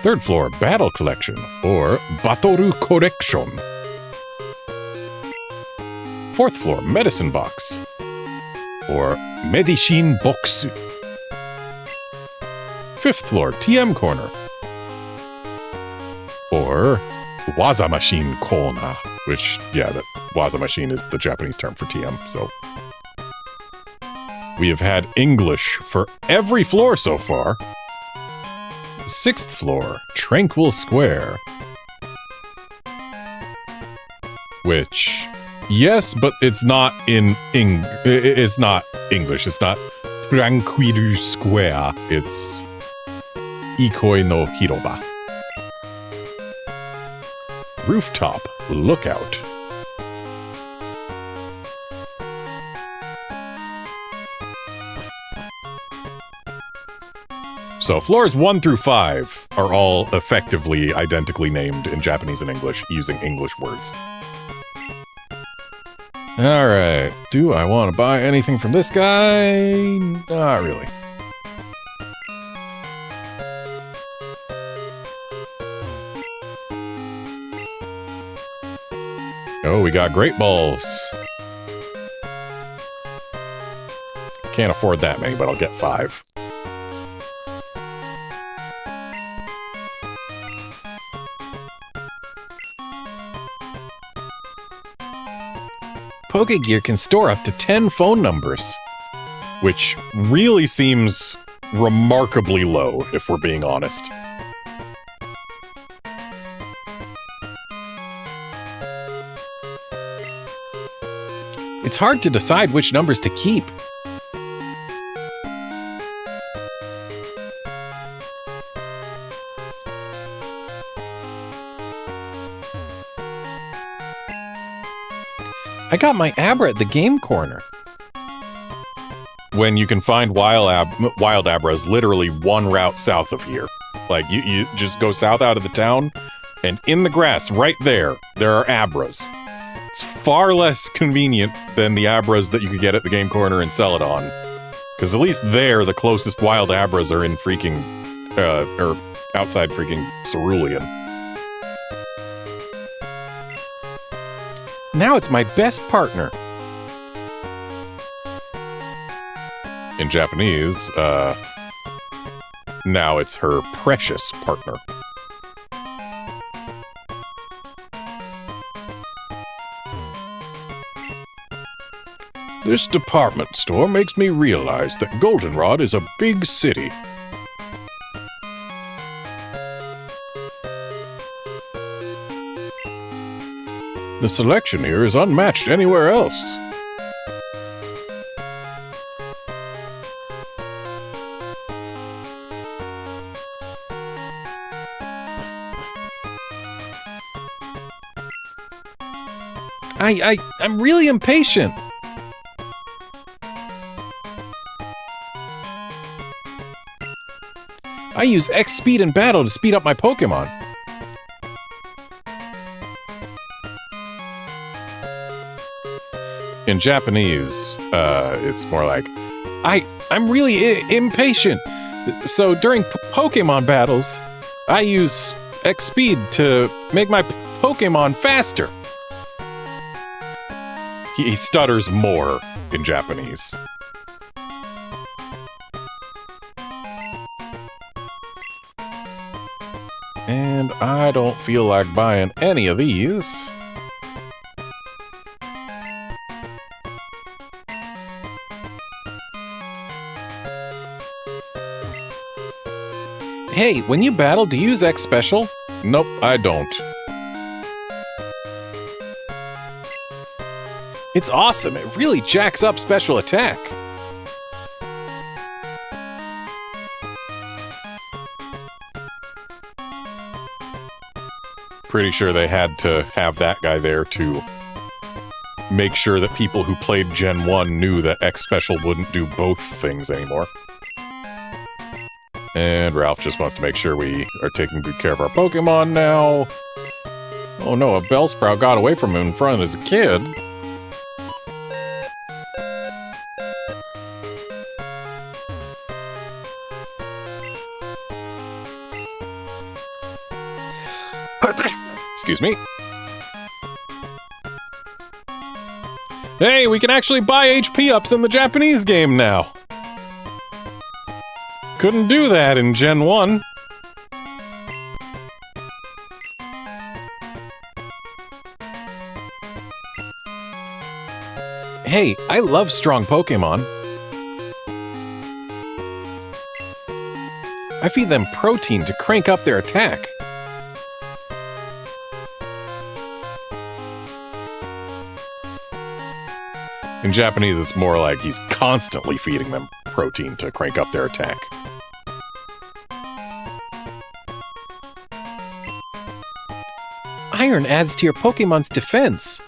Third floor, battle collection, or Batoru collection. Fourth floor, medicine box, or Medicine box. Fifth floor, TM corner, or Waza machine corner, which, yeah, that Waza machine is the Japanese term for TM, so. We have had English for every floor so far. Sixth floor, Tranquil Square. Which, yes, but it's not it's not English. It's not Tranquil Square. It's Ikoi no Hiroba. Rooftop Lookout. So floors 1 through 5 are all effectively identically named in Japanese and English using English words. Alright, do I want to buy anything from this guy? Not really. Oh, we got Great Balls. Can't afford that many, but I'll get 5. Pokegear can store up to 10 phone numbers, which really seems remarkably low, if we're being honest. It's hard to decide which numbers to keep. I got my Abra at the Game Corner. when you can find wild abras literally one route south of here. Like, you just go south out of the town, and in the grass, right there are abras. It's far less convenient than the abras that you could get at the Game Corner and sell it on. Because at least there, the closest wild abras are in freaking, or outside freaking Cerulean. Now it's my best partner. In Japanese, now it's her precious partner. This department store makes me realize that Goldenrod is a big city. The selection here is unmatched anywhere else. I'm really impatient. I use X speed in battle to speed up my Pokemon. In Japanese, it's more like, I'm really impatient. So during Pokemon battles, I use X speed to make my Pokemon faster. He stutters more in Japanese. And I don't feel like buying any of these. Hey, when you battle, do you use X Special? Nope, I don't. It's awesome. It really jacks up special attack. Pretty sure they had to have that guy there to make sure that people who played Gen 1 knew that X Special wouldn't do both things anymore. And Ralph just wants to make sure we are taking good care of our Pokemon now. Oh no, a Bellsprout got away from him in front as a kid. Excuse me. Hey, we can actually buy HP ups in the Japanese game now. Couldn't do that in Gen 1. Hey, I love strong Pokemon. I feed them protein to crank up their attack. In Japanese, it's more like he's constantly feeding them protein to crank up their attack. Iron adds to your Pokemon's defense.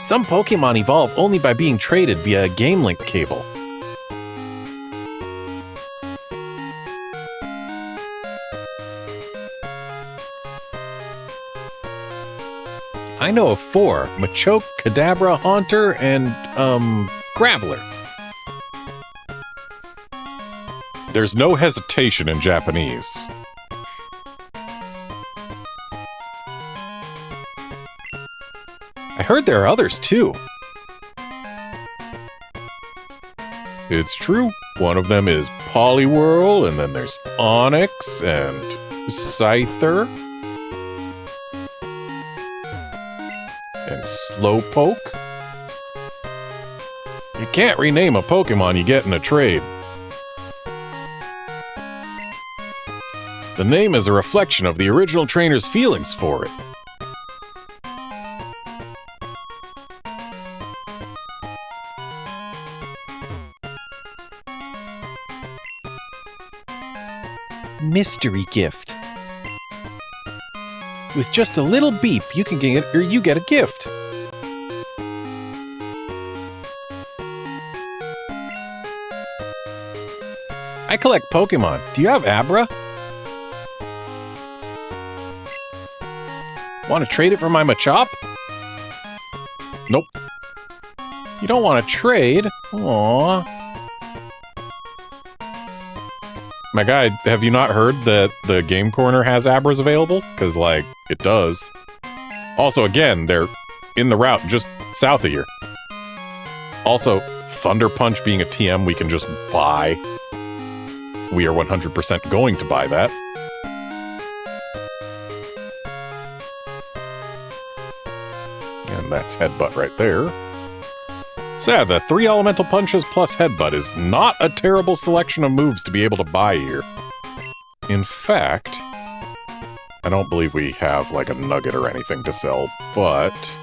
Some Pokemon evolve only by being traded via a Game Link cable. I know of 4: Machoke, Kadabra, Haunter, and, Graveler. There's no hesitation in Japanese. I heard there are others, too. It's true. One of them is Poliwhirl, and then there's Onix, and Scyther. And Slowpoke. You can't rename a Pokemon you get in a trade. The name is a reflection of the original trainer's feelings for it. Mystery gift. With just a little beep, you can get a gift. I collect Pokemon. Do you have Abra? Want to trade it for my Machop? Nope. You don't want to trade? Aww. My guy, have you not heard that the Game Corner has Abras available? Because, like, it does. Also, again, they're in the route just south of here. Also, Thunder Punch being a TM we can just buy. We are 100% going to buy that. And that's Headbutt right there. So yeah, the 3 Elemental Punches plus Headbutt is not a terrible selection of moves to be able to buy here. In fact, I don't believe we have, like, a nugget or anything to sell, but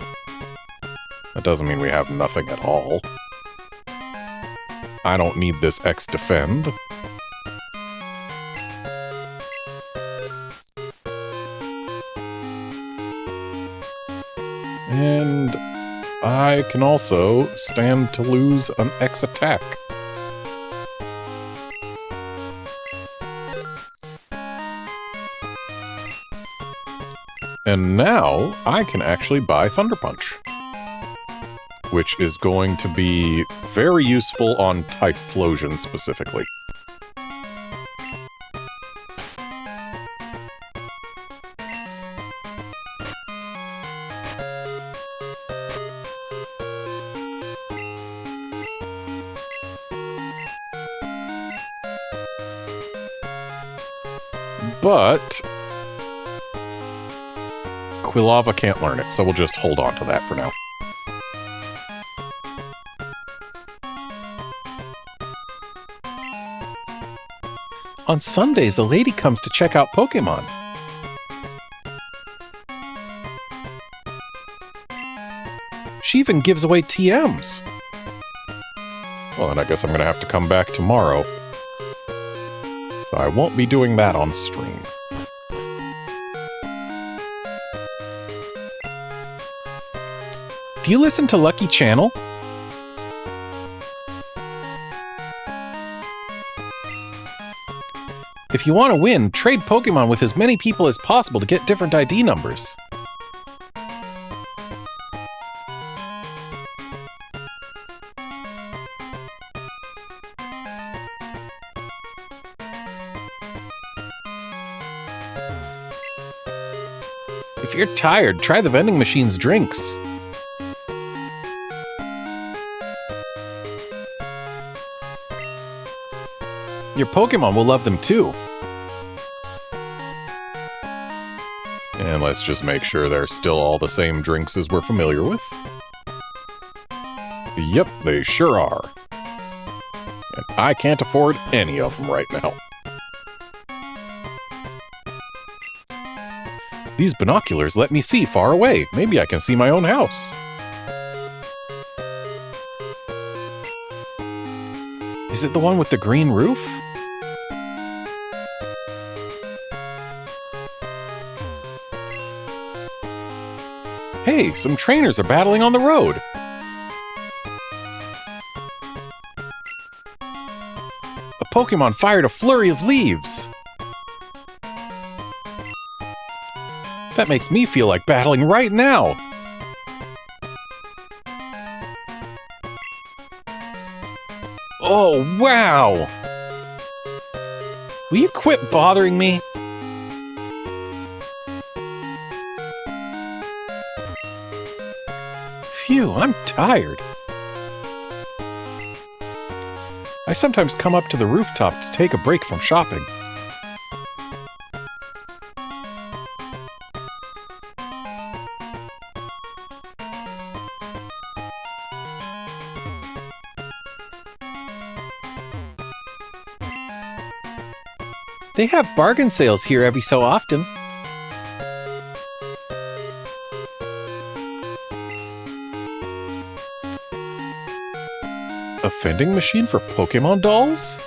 that doesn't mean we have nothing at all. I don't need this X Defend. And I can also stand to lose an X attack. And now I can actually buy Thunder Punch, which is going to be very useful on Typhlosion specifically. But Quilava can't learn it, so we'll just hold on to that for now. On Sundays, a lady comes to check out Pokemon. She even gives away TMs. Well, then I guess I'm going to have to come back tomorrow. I won't be doing that on stream. Do you listen to Lucky Channel? If you want to win, trade Pokemon with as many people as possible to get different ID numbers. If you're tired, try the vending machine's drinks. Your Pokemon will love them too. And let's just make sure they're still all the same drinks as we're familiar with. Yep, they sure are. And I can't afford any of them right now. These binoculars let me see far away. Maybe I can see my own house. Is it the one with the green roof? Hey, some trainers are battling on the road. A Pokemon fired a flurry of leaves. That makes me feel like battling right now. Oh, wow! Will you quit bothering me? Phew, I'm tired. I sometimes come up to the rooftop to take a break from shopping. They have bargain sales here every so often. A vending machine for Pokemon dolls?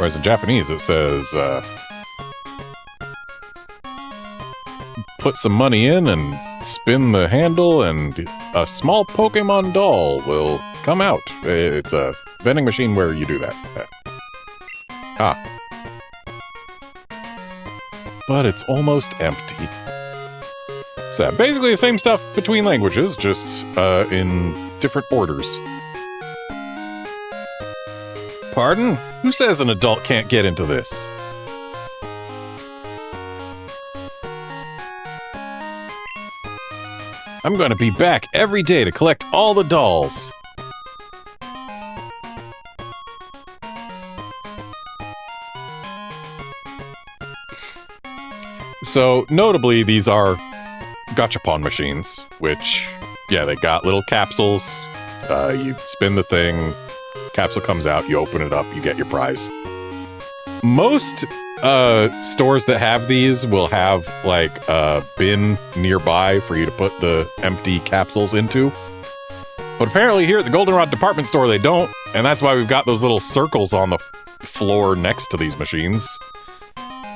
Whereas in Japanese it says, put some money in and spin the handle and a small Pokemon doll will come out. It's a vending machine where you do that. But it's almost empty. So basically the same stuff between languages, just in different orders. Pardon? Who says an adult can't get into this? I'm gonna be back every day to collect all the dolls. So, notably, these are gachapon machines, which, yeah, they got little capsules. You spin the thing, capsule comes out, you open it up, you get your prize. Most stores that have these will have, like, a bin nearby for you to put the empty capsules into. But apparently here at the Goldenrod department store, they don't, and that's why we've got those little circles on the floor next to these machines.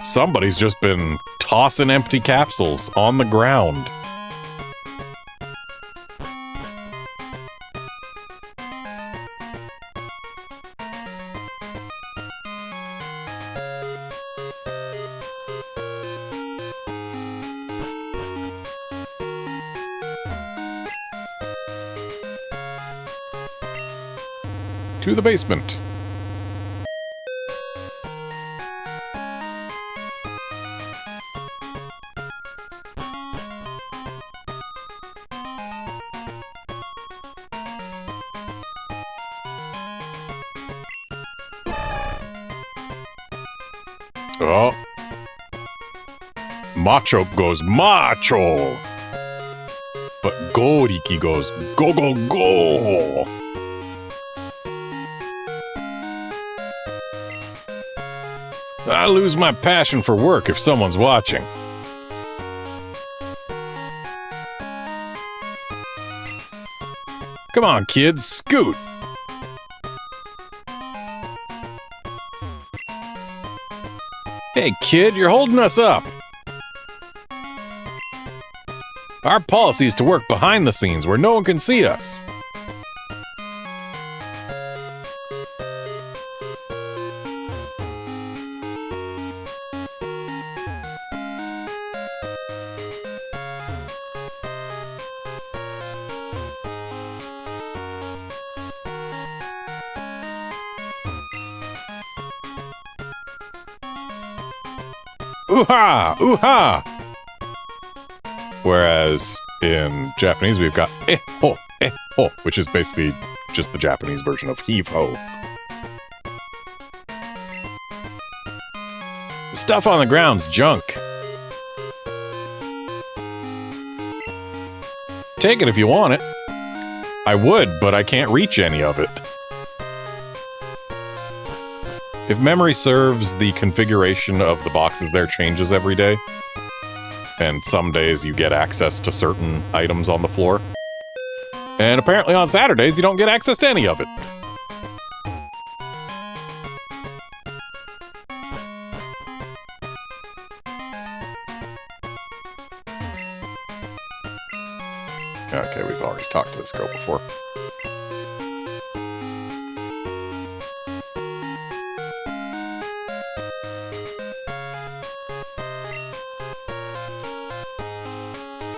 Somebody's just been tossing empty capsules on the ground. To the basement. Oh. Macho goes macho. But Goriki goes go go go. I lose my passion for work if someone's watching. Come on, kids, scoot! Hey, kid, you're holding us up! Our policy is to work behind the scenes where no one can see us. Ooh-ha! Ooh-ha! Whereas in Japanese we've got eh-ho, eh-ho, which is basically just the Japanese version of heave-ho. The stuff on the ground's junk. Take it if you want it. I would, but I can't reach any of it. If memory serves, the configuration of the boxes there changes every day. And some days you get access to certain items on the floor. And apparently on Saturdays you don't get access to any of it. Okay, we've already talked to this girl before.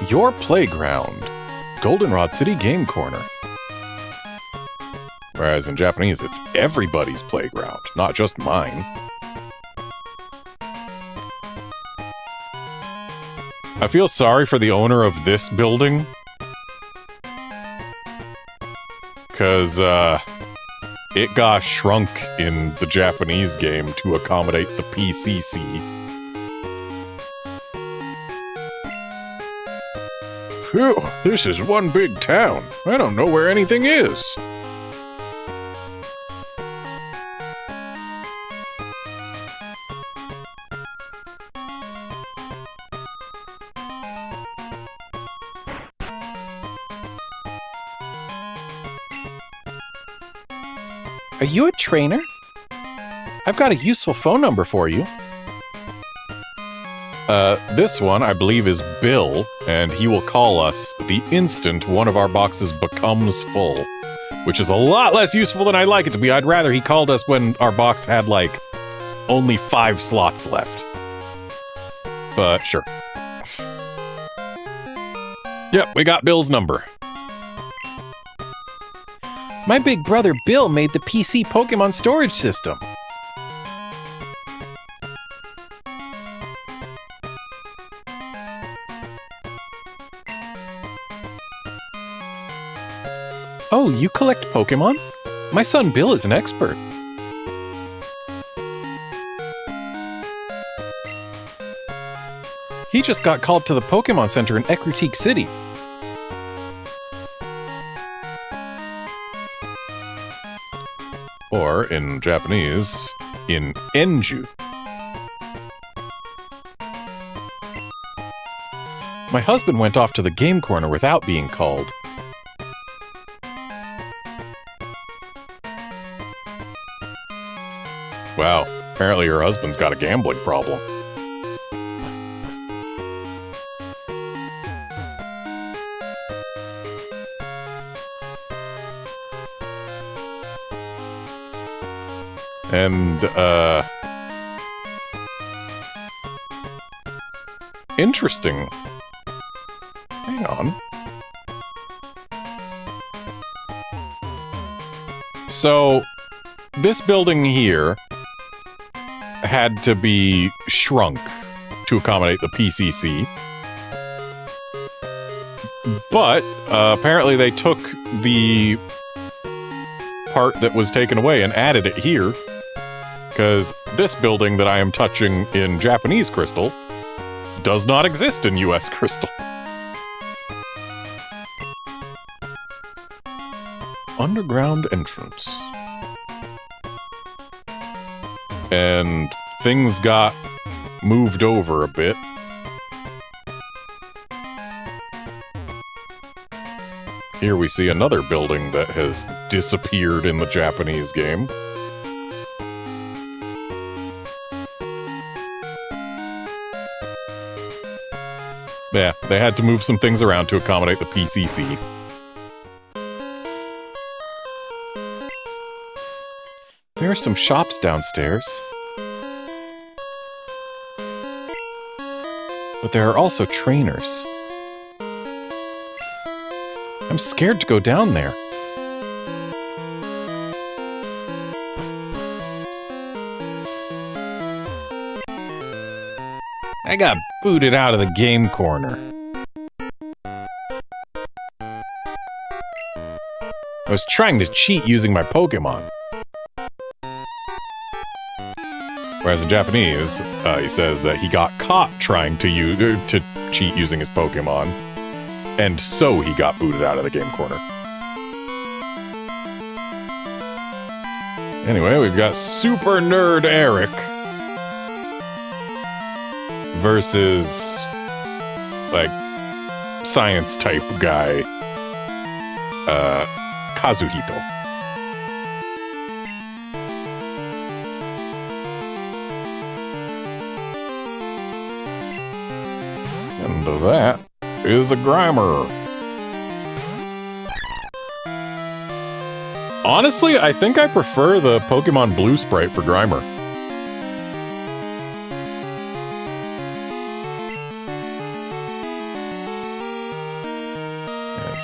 Your playground. Goldenrod City Game Corner. Whereas in Japanese, it's everybody's playground, not just mine. I feel sorry for the owner of this building. Because, it got shrunk in the Japanese game to accommodate the PCC. Phew, this is one big town. I don't know where anything is. Are you a trainer? I've got a useful phone number for you. This one, I believe, is Bill, and he will call us the instant one of our boxes becomes full, which is a lot less useful than I'd like it to be. I'd rather he called us when our box had, like, only 5 slots left. But sure. Yep, we got Bill's number. My big brother Bill made the PC Pokemon storage system. Oh, you collect Pokemon? My son Bill is an expert. He just got called to the Pokemon Center in Ecruteak City. Or, in Japanese, in Enju. My husband went off to the game corner without being called. Wow, apparently your husband's got a gambling problem. And, interesting. Hang on. So, this building here had to be shrunk to accommodate the PCC. But, apparently they took the part that was taken away and added it here. Because this building that I am touching in Japanese Crystal does not exist in US Crystal. Underground entrance. And things got moved over a bit. Here we see another building that has disappeared in the Japanese game. Yeah, they had to move some things around to accommodate the PCC. There are some shops downstairs. But there are also trainers. I'm scared to go down there. I got booted out of the game corner. I was trying to cheat using my Pokémon. Whereas in Japanese, he says that he got caught trying to cheat using his Pokemon, and so he got booted out of the game corner. Anyway, we've got Super Nerd Eric versus, like, science type guy, Kazuhito. And that is a Grimer. Honestly, I think I prefer the Pokemon Blue sprite for Grimer.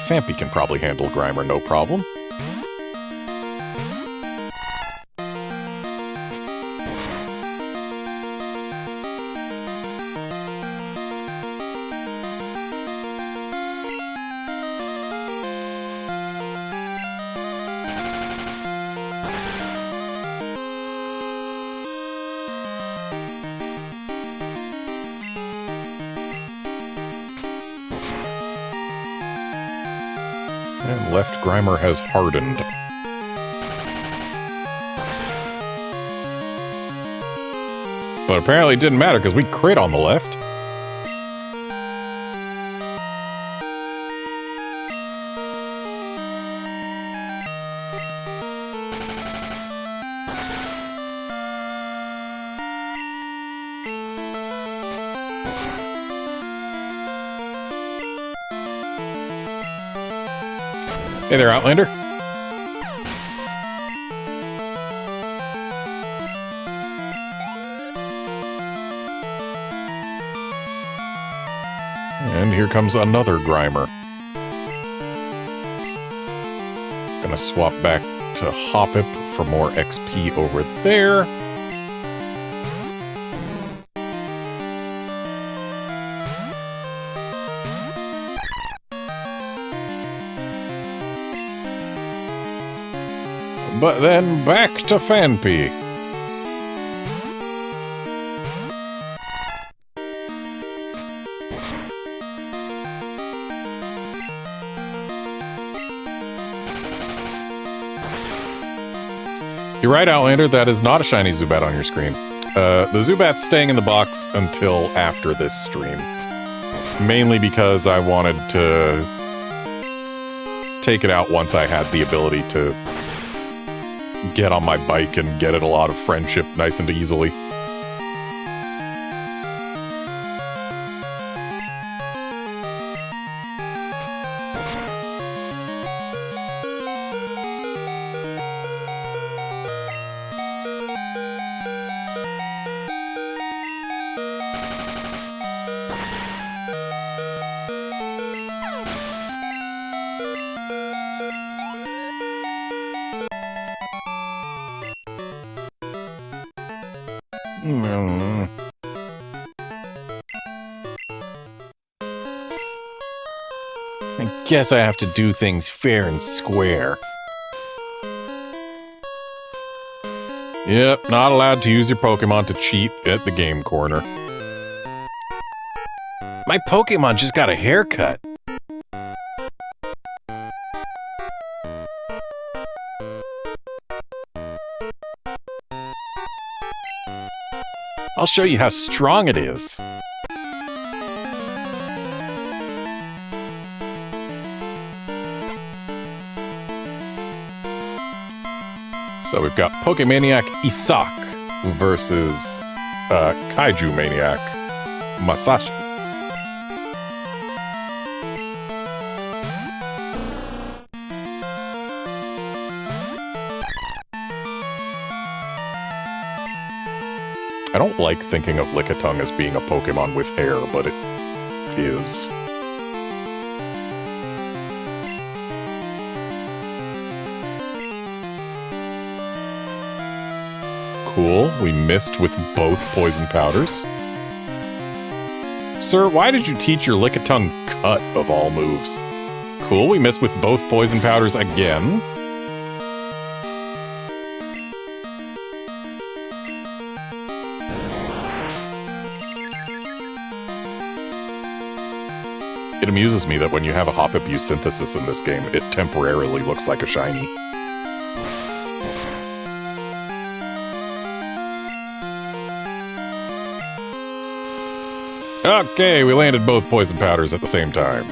Fampy can probably handle Grimer, no problem. And left Grimer has hardened. But apparently it didn't matter because we crit on the left. Hey there, Outlander. And here comes another Grimer. Gonna swap back to Hoppip for more XP over there. But then back to Fanpy. You're right, Outlander, that is not a shiny Zubat on your screen. The Zubat's staying in the box until after this stream. Mainly because I wanted to take it out once I had the ability to get on my bike and get it a lot of friendship nice and easily. I guess I have to do things fair and square. Yep, not allowed to use your Pokemon to cheat at the game corner. My Pokemon just got a haircut. I'll show you how strong it is. So we've got Pokemaniac Isak versus Kaiju Maniac Masashi. I don't like thinking of Lickitung as being a Pokemon with hair, but it is. Cool, we missed with both poison powders. Sir, why did you teach your Lickitung Cut of all moves? Cool, we missed with both poison powders again. It amuses me that when you have a Hoppip use Synthesis in this game, it temporarily looks like a shiny. Okay, we landed both poison powders at the same time.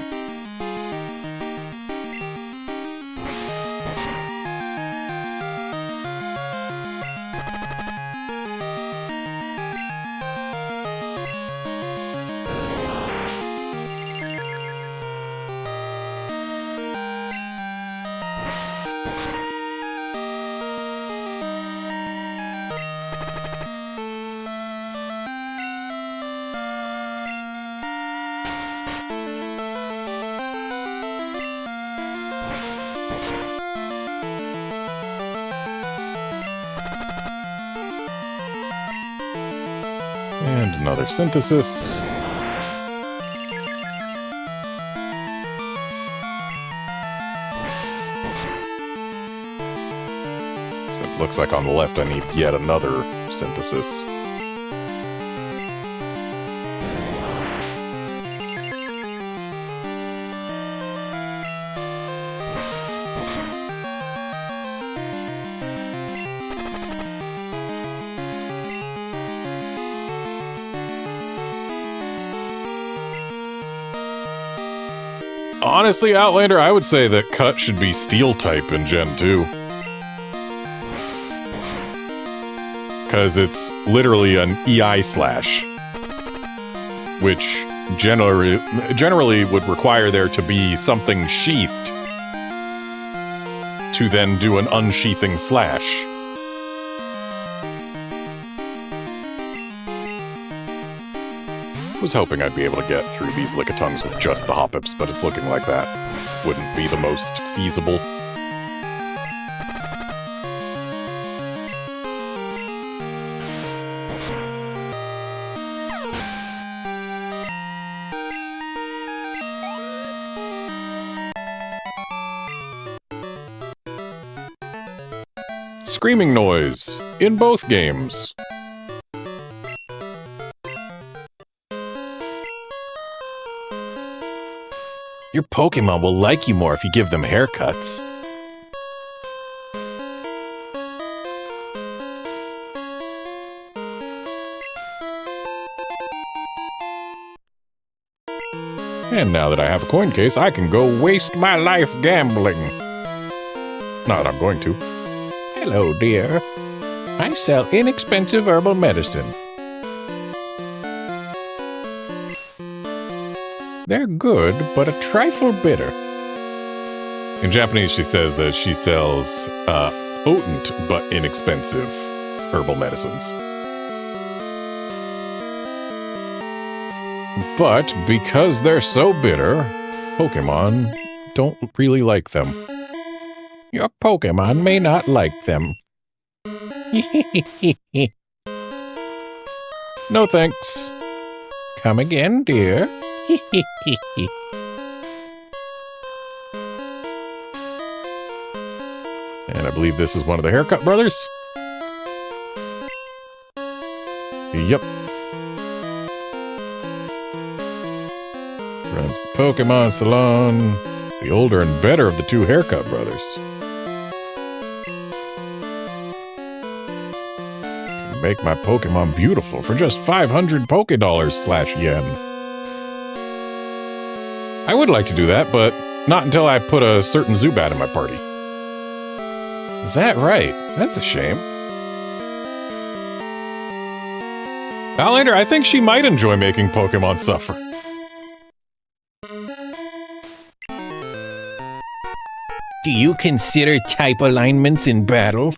And another Synthesis. So it looks like on the left I need yet another Synthesis. Honestly, Outlander, I would say that Cut should be Steel type in Gen 2. Because it's literally an EI slash. which generally would require there to be something sheathed to then do an unsheathing slash. Was hoping I'd be able to get through these Lickitungs with just the Hoppips, but it's looking like that wouldn't be the most feasible. Screaming noise in both games. Your Pokemon will like you more if you give them haircuts. And now that I have a coin case, I can go waste my life gambling. Not that I'm going to. Hello, dear. I sell inexpensive herbal medicine. They're good, but a trifle bitter. In Japanese, she says that she sells potent but inexpensive herbal medicines. But because they're so bitter, Pokemon don't really like them. Your Pokemon may not like them. No thanks. Come again, dear. And I believe this is one of the Haircut Brothers. Yep. Runs the Pokemon Salon. The older and better of the two Haircut Brothers. Can make my Pokemon beautiful for just 500 Pokédollars/yen. I would like to do that, but not until I put a certain Zubat in my party. Is that right? That's a shame. Valander, I think she might enjoy making Pokemon suffer. Do you consider type alignments in battle?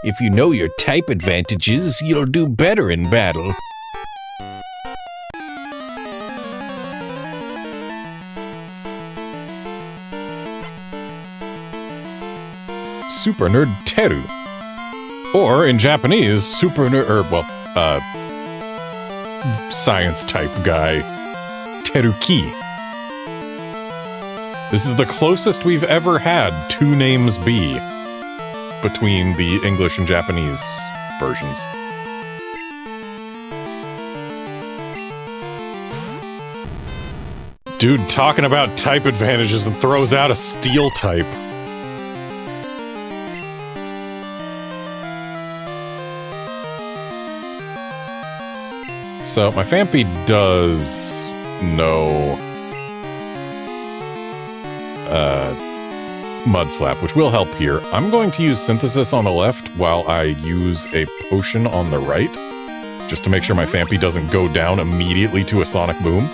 If you know your type advantages, you'll do better in battle. Super Nerd Teru. Or, in Japanese, Super Nerd... science type guy. Teruki. This is the closest we've ever had two names be between the English and Japanese versions. Dude talking about type advantages and throws out a steel type. So, my Phanpy does know Mud Slap, which will help here. I'm going to use Synthesis on the left while I use a potion on the right, just to make sure my Phanpy doesn't go down immediately to a Sonic Boom.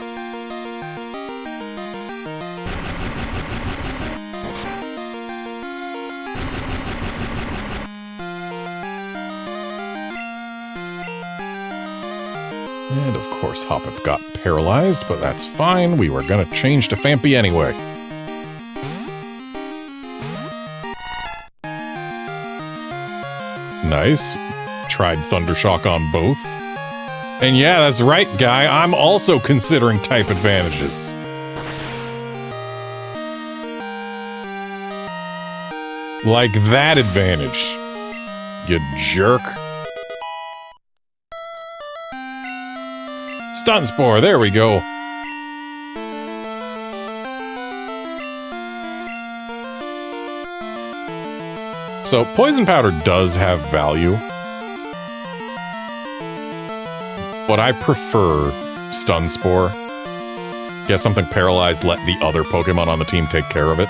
And of course, Hoppip got paralyzed, but that's fine. We were gonna change to Phanpy anyway. Nice. Tried Thundershock on both. And yeah, that's right, guy. I'm also considering type advantages. Like that advantage. You jerk. Stun Spore, there we go. So, Poison Powder does have value. But I prefer Stun Spore. Get something paralyzed, let the other Pokemon on the team take care of it.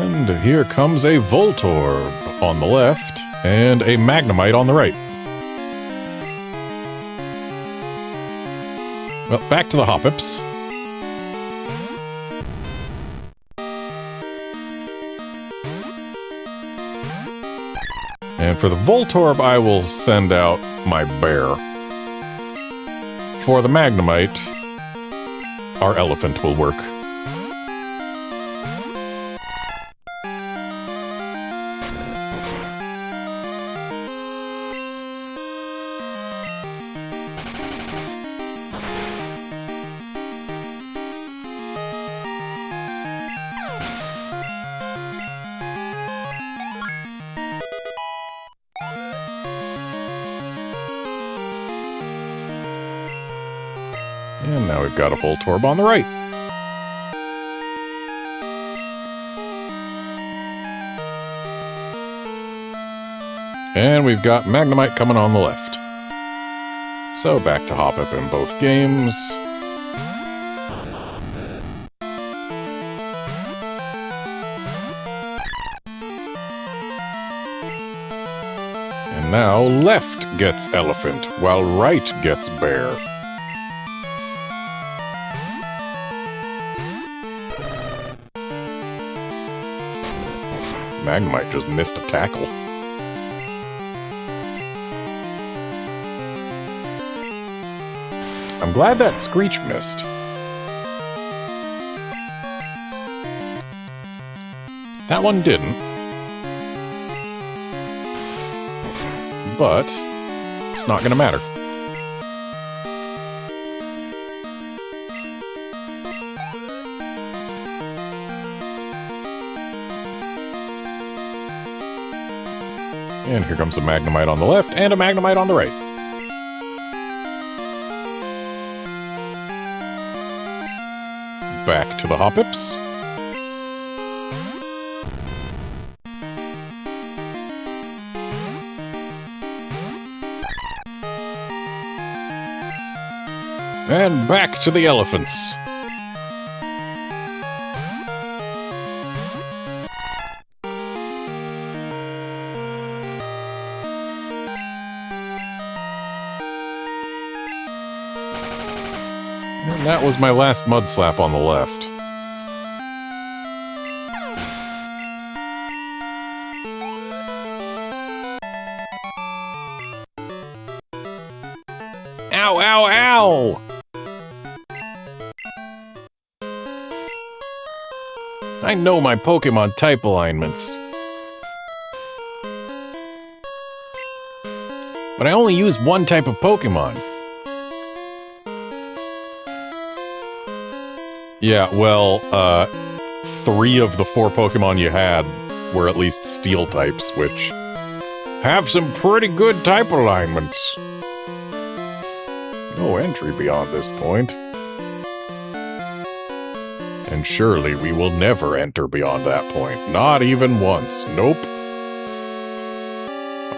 And here comes a Voltorb on the left and a Magnemite on the right. Well, back to the Hoppips. And for the Voltorb, I will send out my bear. For the Magnemite, our elephant will work. And now we've got a Voltorb on the right. And we've got Magnemite coming on the left. So back to Hoppip in both games. And now left gets elephant, while right gets bear. Magnemite just missed a tackle. I'm glad that Screech missed. That one didn't. But it's not gonna matter. And here comes a Magnemite on the left and a Magnemite on the right. Back to the Hoppips. And back to the elephants. And that was my last mud slap on the left. Ow, ow, ow! I know my Pokemon type alignments. But I only use one type of Pokemon. Yeah, well, 3 of the 4 Pokemon you had were at least Steel types, which have some pretty good type alignments. No entry beyond this point. And surely we will never enter beyond that point. Not even once. Nope.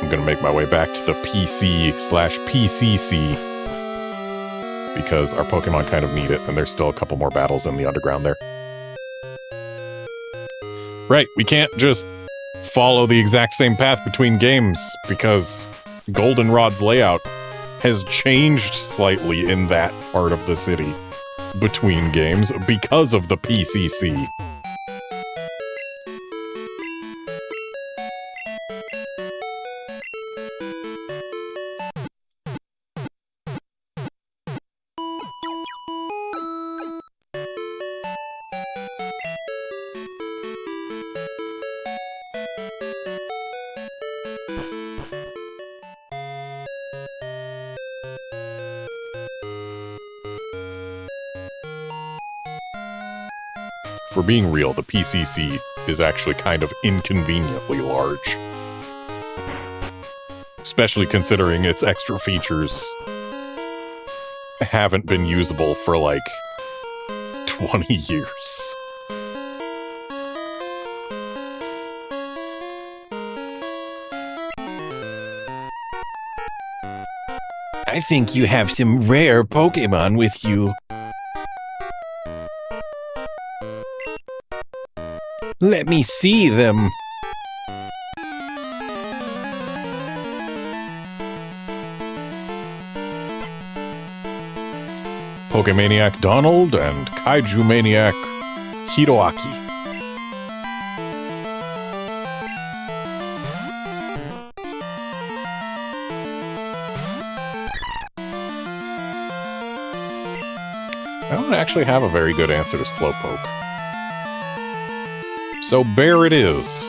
I'm gonna make my way back to the PC/PCC. Because our Pokemon kind of need it, and there's still a couple more battles in the underground there. Right, we can't just follow the exact same path between games, because Goldenrod's layout has changed slightly in that part of the city between games because of the PCC. For being real, the PCC is actually kind of inconveniently large. Especially considering its extra features haven't been usable for like 20 years. I think you have some rare Pokemon with you. Let me see them. Pokemaniac Donald and Kaiju Maniac Hiroaki. I don't actually have a very good answer to Slowpoke. So Bear it is.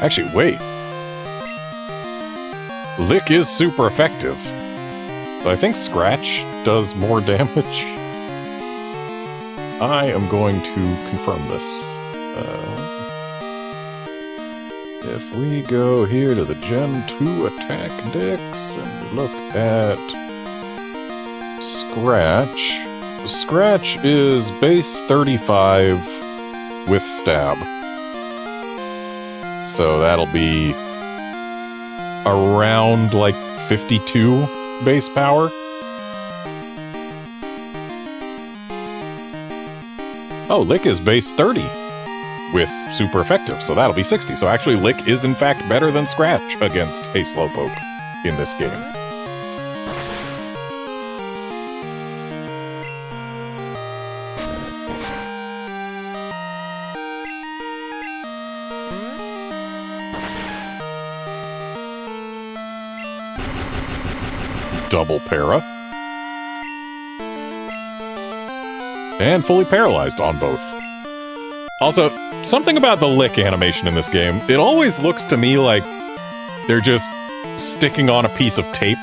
Actually, wait. Lick is super effective. But I think Scratch does more damage. I am going to confirm this. If we go here to the Gen 2 attack decks and we look at Scratch. Scratch is base 35 with stab. So that'll be around like 52 base power. Oh, Lick is base 30 with super effective, so that'll be 60. So actually Lick is in fact better than Scratch against a Slowpoke in this game. Double para. And fully paralyzed on both. Also, something about the Lick animation in this game, it always looks to me like they're just sticking on a piece of tape.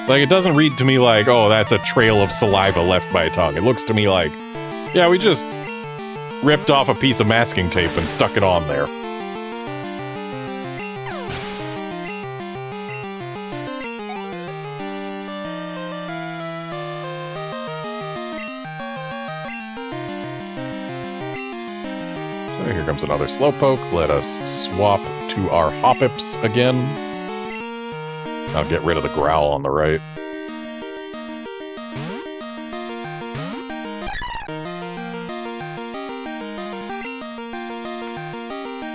Like, it doesn't read to me like, oh, that's a trail of saliva left by a tongue. It looks to me like, yeah, we just ripped off a piece of masking tape and stuck it on there. So here comes another Slowpoke. Let us swap to our Hoppips again. I'll get rid of the Growl on the right.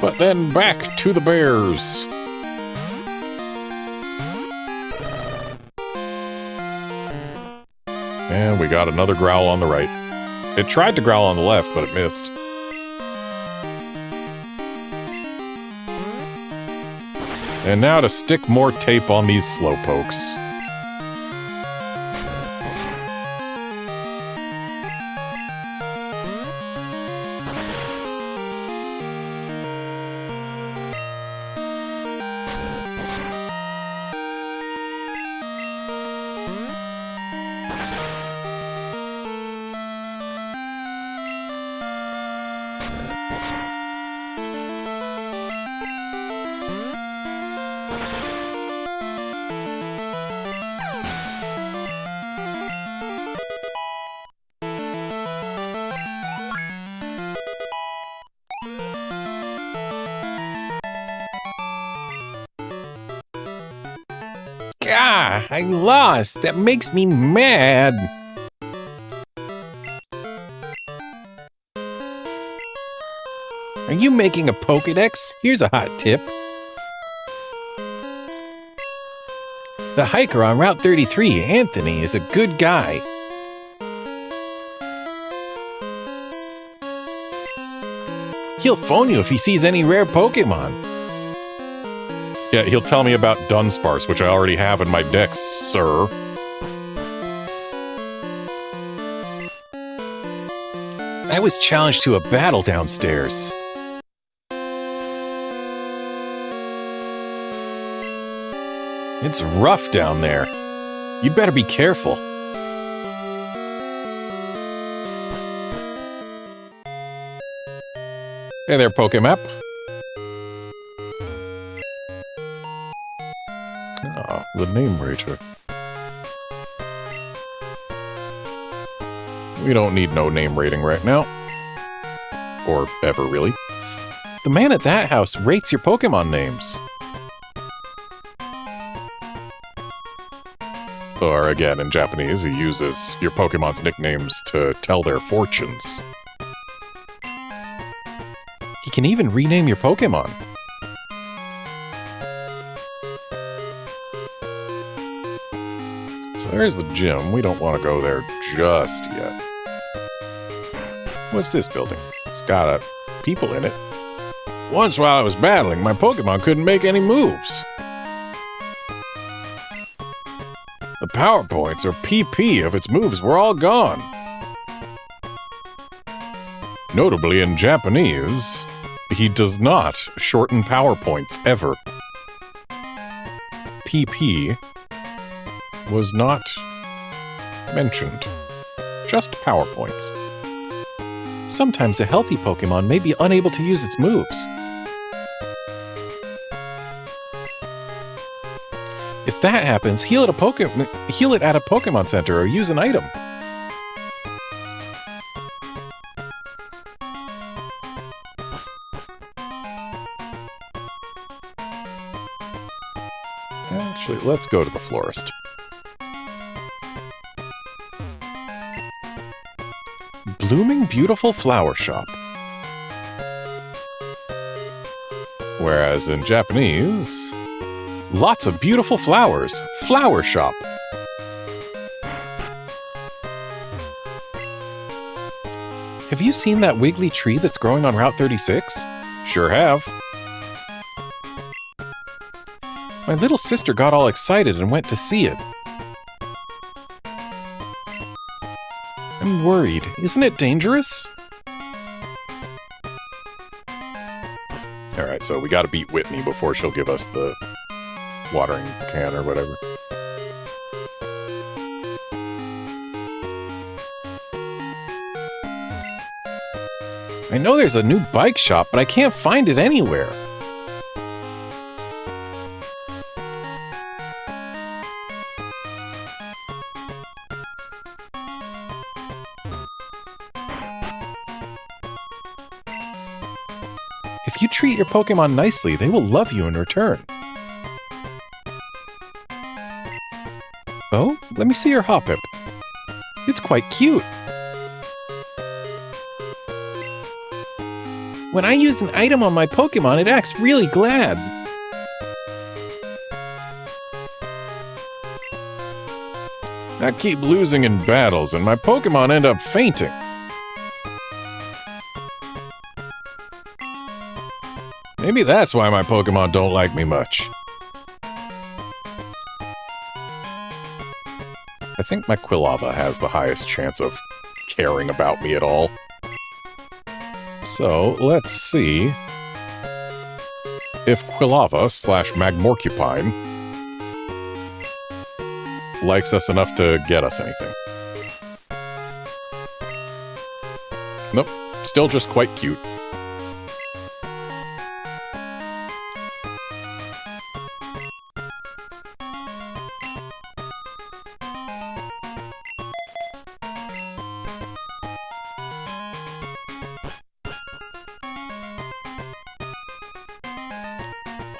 But then back to the Bears. And we got another Growl on the right. It tried to growl on the left, but it missed. And now to stick more tape on these Slowpokes. Ah, I lost. That makes me mad. Are you making a Pokédex? Here's a hot tip. The hiker on Route 33, Anthony, is a good guy. He'll phone you if he sees any rare Pokémon. Yeah, he'll tell me about Dunsparce, which I already have in my decks, sir. I was challenged to a battle downstairs. It's rough down there. You'd better be careful. Hey there, Pokemap. Ah, the name rater. We don't need no name rating right now. Or ever, really. The man at that house rates your Pokemon names. Or again, in Japanese, he uses your Pokemon's nicknames to tell their fortunes. He can even rename your Pokemon. So there's the gym. We don't want to go there just yet. What's this building? It's got people in it. Once while I was battling, my Pokemon couldn't make any moves. The power points, or PP, of its moves were all gone. Notably in Japanese, he does not shorten power points ever. PP was not mentioned. Just power points. Sometimes a healthy Pokemon may be unable to use its moves. If that happens, heal it at a Pokemon Center or use an item. Actually, let's go to the florist. Blooming Beautiful Flower Shop. Whereas in Japanese, lots of beautiful flowers, flower shop. Have you seen that wiggly tree that's growing on Route 36? Sure have. My little sister got all excited and went to see it. I'm worried. Isn't it dangerous? Alright, so we gotta beat Whitney before she'll give us the watering can or whatever. I know there's a new bike shop, but I can't find it anywhere. If you treat your Pokemon nicely, they will love you in return. Oh, let me see your Hoppip. It's quite cute. When I use an item on my Pokemon, it acts really glad. I keep losing in battles, and my Pokemon end up fainting. Maybe that's why my Pokemon don't like me much. I think my Quilava has the highest chance of caring about me at all. So, let's see if Quilava/Magmorcupine likes us enough to get us anything. Nope, still just quite cute.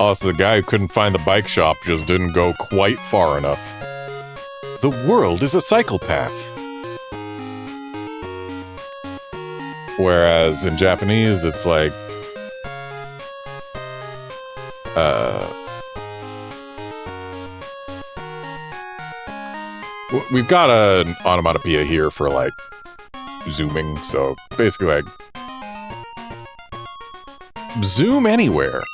Also, the guy who couldn't find the bike shop just didn't go quite far enough. The world is a cycle path. Whereas in Japanese, it's like... We've got an onomatopoeia here for, like, zooming, so basically, like... Zoom anywhere.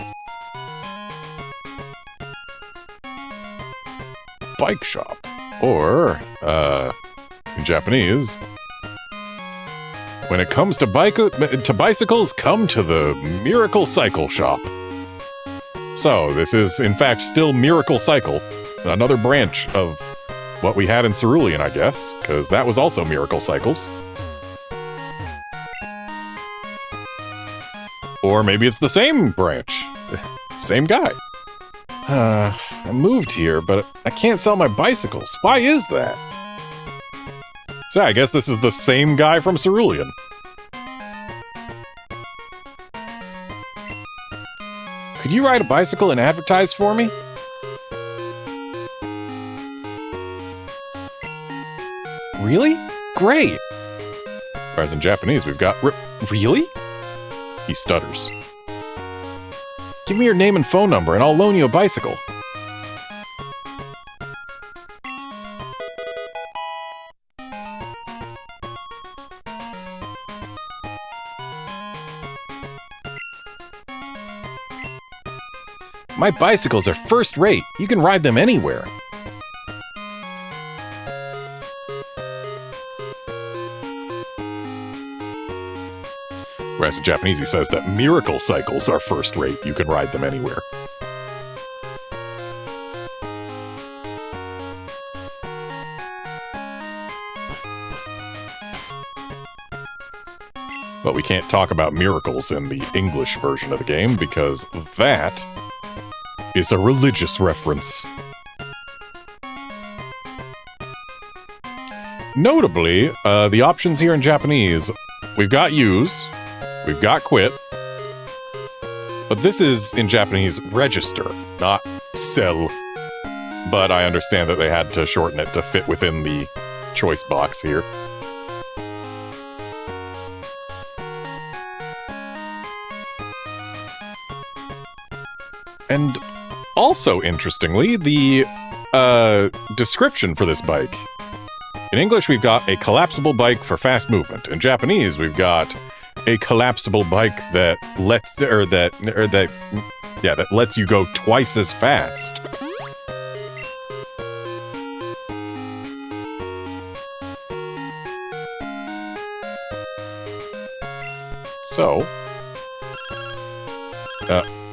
Bike shop. Or, in Japanese, when it comes to bicycles, come to the Miracle Cycle Shop. So, this is, in fact, still Miracle Cycle, another branch of what we had in Cerulean, I guess, because that was also Miracle Cycles. Or maybe it's the same branch. Same guy. I moved here, but I can't sell my bicycles. Why is that? So I guess this is the same guy from Cerulean. Could you ride a bicycle and advertise for me? Really? Great! Whereas in Japanese, we've got... Really? He stutters. Give me your name and phone number, and I'll loan you a bicycle. My bicycles are first rate. You can ride them anywhere. Whereas in Japanese, he says that miracle cycles are first rate. You can ride them anywhere. But we can't talk about miracles in the English version of the game because that is a religious reference. Notably, the options here in Japanese, we've got use, we've got quit, but this is, in Japanese, register, not sell. But I understand that they had to shorten it to fit within the choice box here. And also, interestingly, the description for this bike. In English, we've got a collapsible bike for fast movement. In Japanese, we've got a collapsible bike that lets you go twice as fast. So,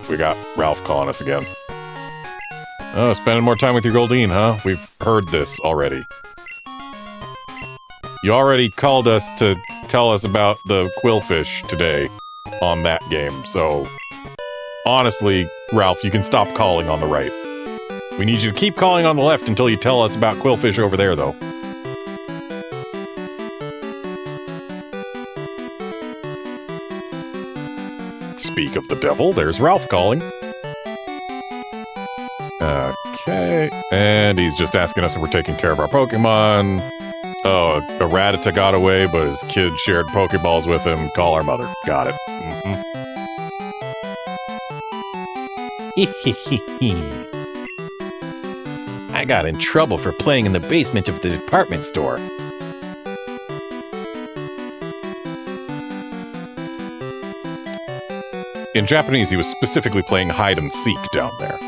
we got Ralph calling us again. Oh, spending more time with your Goldeen, huh? We've heard this already. You already called us to tell us about the Quillfish today on that game, so... Honestly, Ralph, you can stop calling on the right. We need you to keep calling on the left until you tell us about Quillfish over there, though. Speak of the devil, there's Ralph calling. Okay, and he's just asking us if we're taking care of our Pokemon. Oh, a Rattata got away, but his kid shared Pokeballs with him. Call our mother. Got it. I got in trouble for playing in the basement of the department store. In Japanese, he was specifically playing hide and seek down there.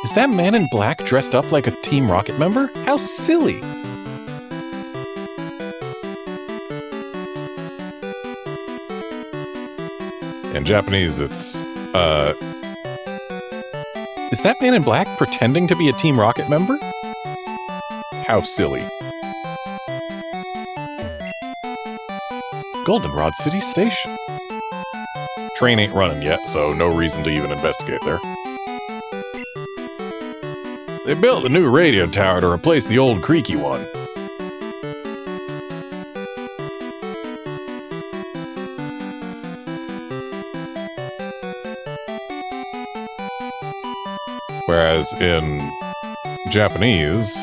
Is that man in black dressed up like a Team Rocket member? How silly! In Japanese, it's, Is that man in black pretending to be a Team Rocket member? How silly. Goldenrod City Station. Train ain't running yet, so no reason to even investigate there. They built a new radio tower to replace the old creaky one. Whereas in Japanese,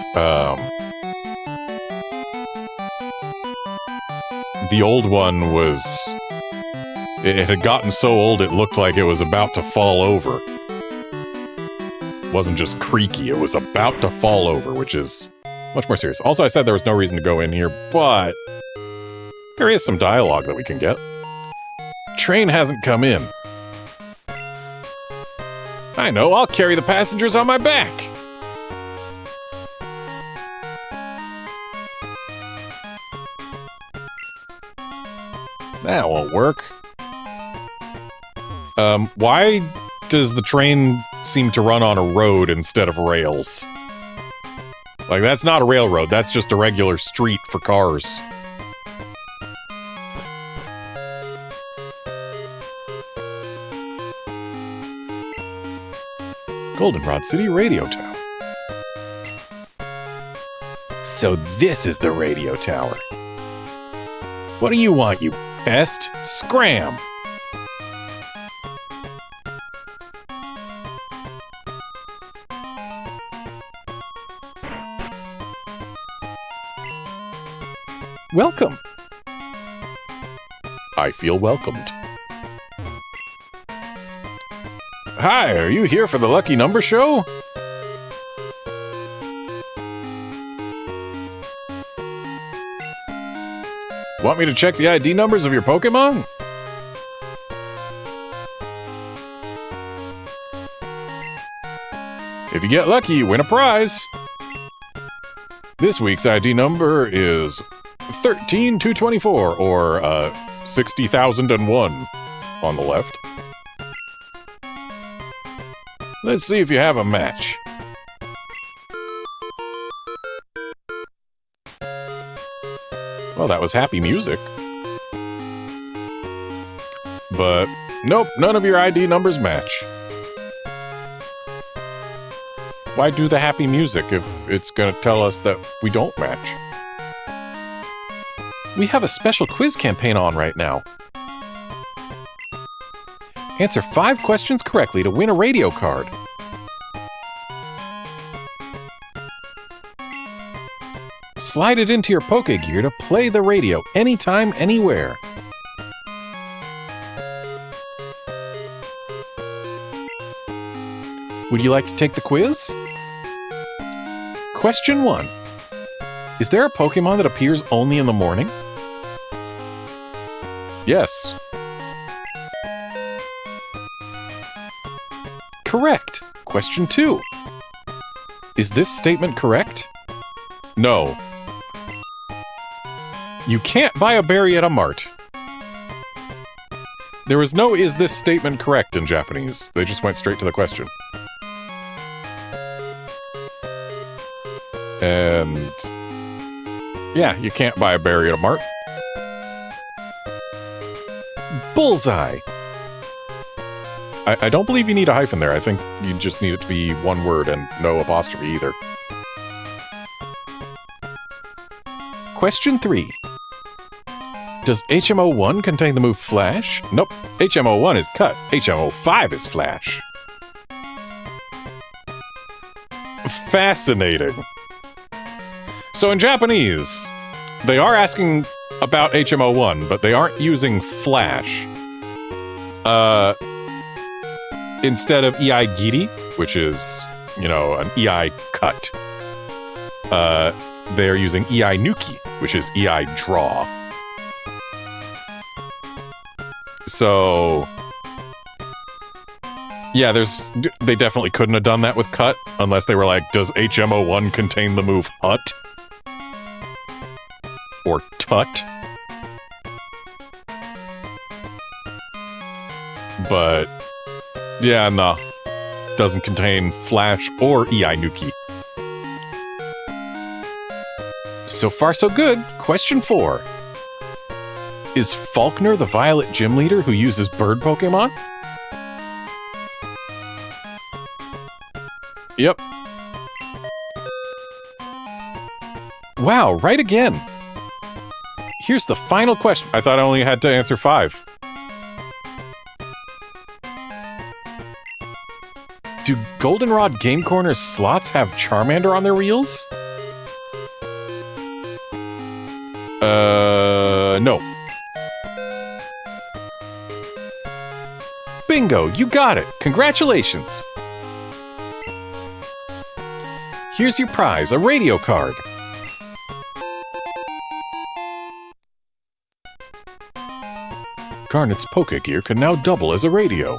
the old one was... It had gotten so old it looked like it was about to fall over. It wasn't just creaky, it was about to fall over, which is much more serious. Also, I said there was no reason to go in here, but there is some dialogue that we can get. Train hasn't come in. I know, I'll carry the passengers on my back. That won't work. Why does the train seem to run on a road instead of rails? Like, that's not a railroad, that's just a regular street for cars. Goldenrod City Radio Tower. So this is the radio tower. What do you want, you pest? Scram! Welcome. I feel welcomed. Hi, are you here for the Lucky Number Show? Want me to check the ID numbers of your Pokémon? If you get lucky, you win a prize. This week's ID number is 13224, or 60,001 on the left. Let's see if you have a match. Well, that was happy music. But nope, none of your ID numbers match. Why do the happy music if it's gonna tell us that we don't match? We have a special quiz campaign on right now. Answer 5 questions correctly to win a radio card. Slide it into your Pokégear to play the radio anytime, anywhere. Would you like to take the quiz? Question 1. Is there a Pokémon that appears only in the morning? Yes. Correct. Question 2. Is this statement correct? No. You can't buy a berry at a mart. There was no "is this statement correct" in Japanese. They just went straight to the question. And yeah, you can't buy a berry at a mart. Bullseye. I don't believe you need a hyphen there. I think you just need it to be one word and no apostrophe either. Question 3. Does HMO1 contain the move Flash? Nope. HMO1 is cut. HMO5 is Flash. Fascinating. So in Japanese, they are asking about HMO1, but they aren't using Flash. Instead of EI Giri, which is, you know, an EI cut, they're using EI Nuki, which is EI draw. So, yeah, they definitely couldn't have done that with cut, unless they were like, does HMO1 contain the move Hut? Or Tut? But, yeah, nah. Doesn't contain Flash or EI Nuki. So far, so good. Question 4. Is Faulkner the Violet Gym Leader who uses bird Pokemon? Yep. Wow, right again. Here's the final question. I thought I only had to answer 5. Do Goldenrod Game Corner's slots have Charmander on their reels? No. Bingo, you got it. Congratulations. Here's your prize, a radio card. Garnet's Pokégear can now double as a radio.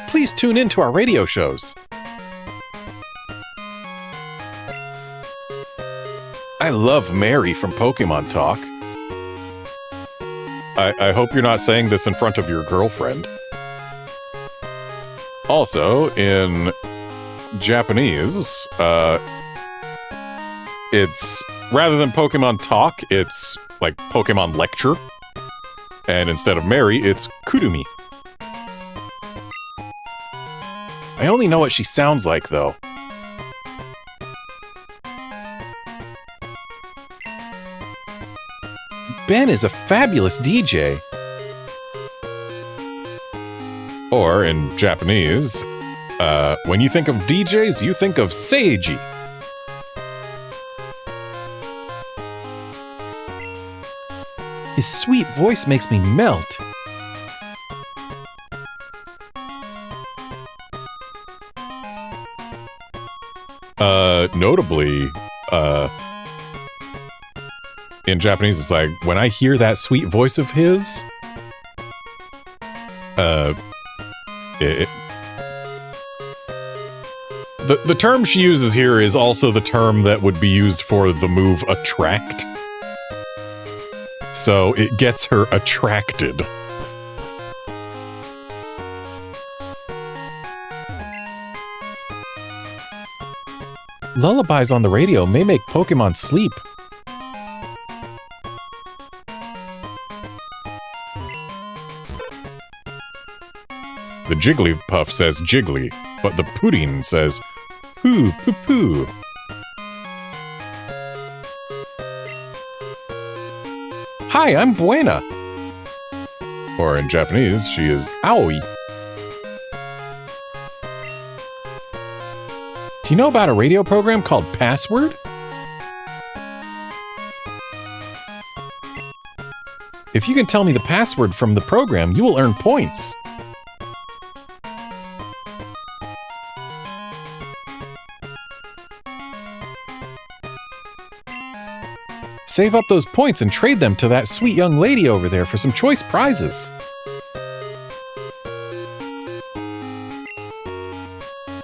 Please tune in to our radio shows. I love Mary from Pokemon Talk. I hope you're not saying this in front of your girlfriend. Also, in Japanese, it's, rather than Pokemon Talk, it's like Pokemon Lecture. And instead of Mary, it's Kurumi. I only know what she sounds like, though. Ben is a fabulous DJ. Or, in Japanese, when you think of DJs, you think of Seiji. His sweet voice makes me melt. Notably, in Japanese, it's like, when I hear that sweet voice of his, the term she uses here is also the term that would be used for the move attract. So it gets her attracted. Lullabies on the radio may make Pokemon sleep. The Jigglypuff says jiggly, but the pudding says poo poo poo. Hi, I'm Buena. Or in Japanese, she is Aoi. Do you know about a radio program called Password? If you can tell me the password from the program, you will earn points. Save up those points and trade them to that sweet young lady over there for some choice prizes.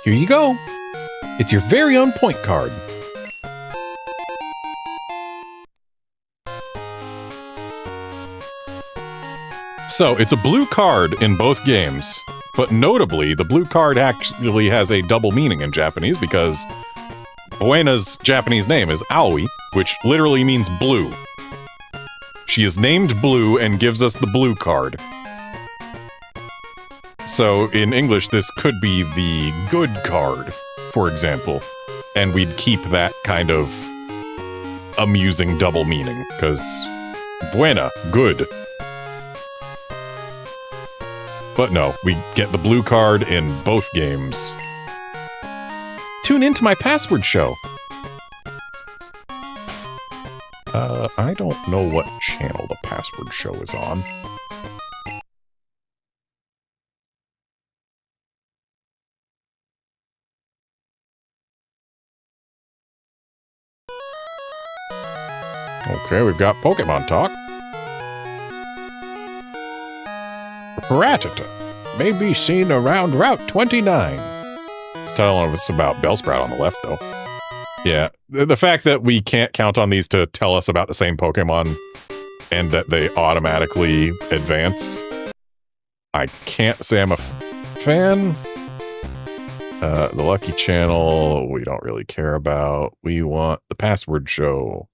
Here you go. It's your very own point card. So, it's a blue card in both games, but notably, the blue card actually has a double meaning in Japanese because Buena's Japanese name is Aoi, which literally means blue. She is named Blue and gives us the blue card. So, in English, this could be the good card, for example, and we'd keep that kind of amusing double meaning, because Buena, good. But no, we get the blue card in both games. Tune into my Password show. I don't know what channel the Password show is on. Okay, we've got Pokemon Talk. Rattata may be seen around Route 29. It's telling us about Bellsprout on the left, though. Yeah, the fact that we can't count on these to tell us about the same Pokemon and that they automatically advance, I can't say I'm a fan. The Lucky Channel, we don't really care about. We want the Password Show.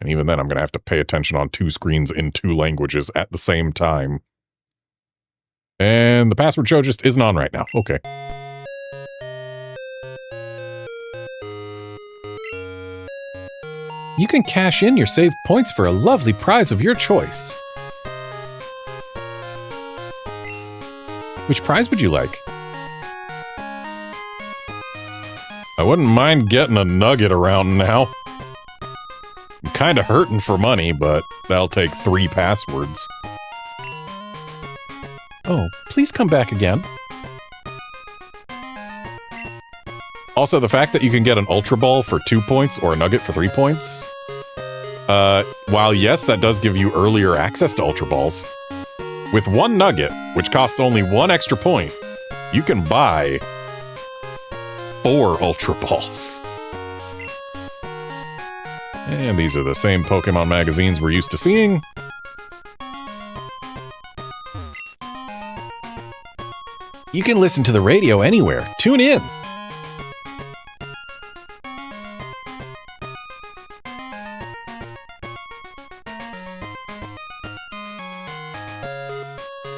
And even then, I'm going to have to pay attention on two screens in two languages at the same time. And the Password Show just isn't on right now. Okay. You can cash in your saved points for a lovely prize of your choice. Which prize would you like? I wouldn't mind getting a nugget around now. I'm kind of hurting for money, but that'll take 3 passwords. Oh, please come back again. Also, the fact that you can get an Ultra Ball for 2 points or a Nugget for 3 points. While yes, that does give you earlier access to Ultra Balls, with 1 Nugget, which costs only 1 extra point, you can buy 4 Ultra Balls. And these are the same Pokemon magazines we're used to seeing. You can listen to the radio anywhere. Tune in.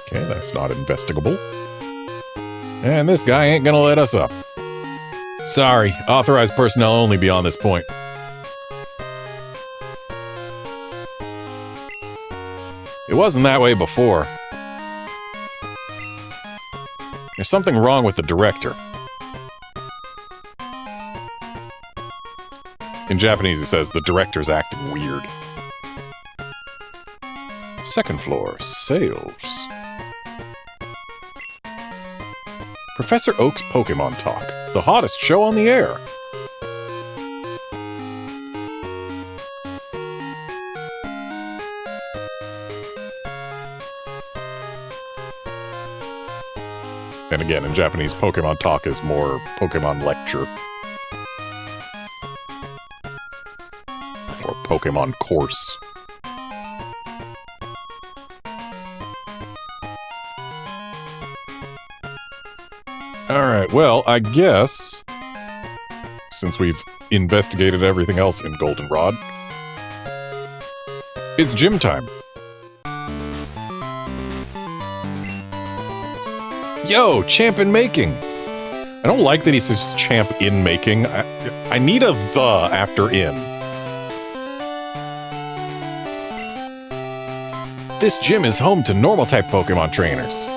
Okay, that's not investigable. And this guy ain't gonna let us up. Sorry, authorized personnel only beyond this point. It wasn't that way before. There's something wrong with the director. In Japanese, it says the director's acting weird. Second floor, sales. Professor Oak's Pokemon Talk, the hottest show on the air. And again, in Japanese, Pokemon Talk is more Pokemon Lecture. Or Pokemon Course. Alright, well, I guess, since we've investigated everything else in Goldenrod, it's gym time. Yo, champ in making! I don't like that he says champ in making. I need a the after in. This gym is home to normal-type Pokemon trainers.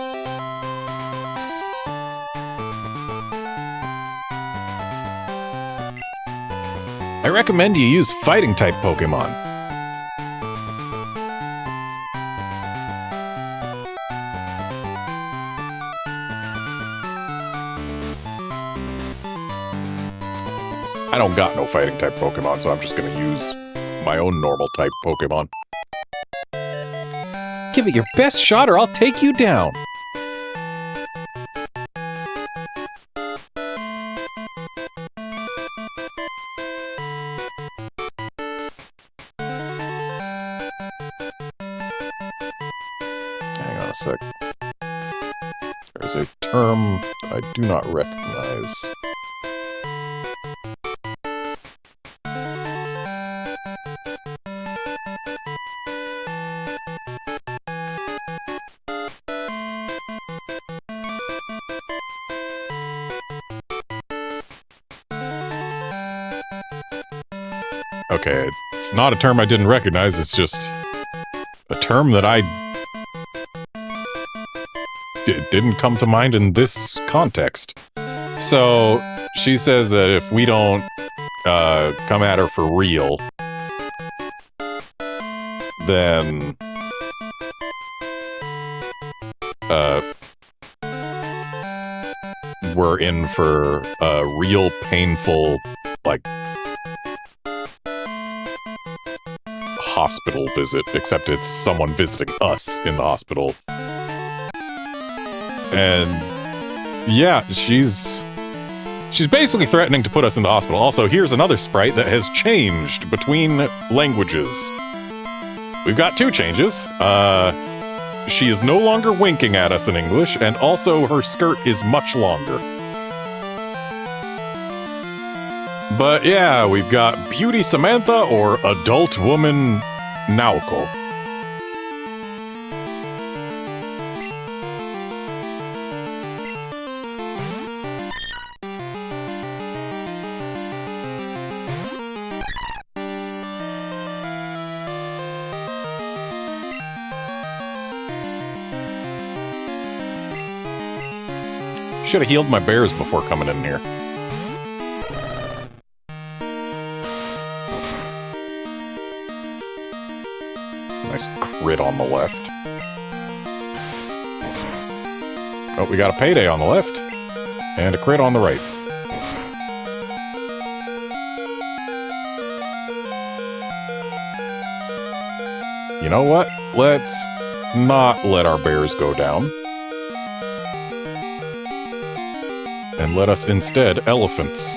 I recommend you use fighting-type Pokemon. I don't got no fighting-type Pokemon, so I'm just gonna use my own normal-type Pokemon. Give it your best shot or I'll take you down! Hang on a sec. There's a term I do not recognize. Okay, it's not a term I didn't recognize, it's just a term that I didn't come to mind in this context. So, she says that if we don't come at her for real, then we're in for a real painful, like, hospital visit, except it's someone visiting us in the hospital. And yeah, she's basically threatening to put us in the hospital. Also, here's another sprite that has changed between languages. We've got two changes. She is no longer winking at us in English, and also her skirt is much longer. But yeah, we've got Beauty Samantha or Adult Woman Naoko. Should have healed my bears before coming in here. Nice crit on the left. Oh, we got a payday on the left. And a crit on the right. You know what? Let's not let our bears go down. And let us instead elephants.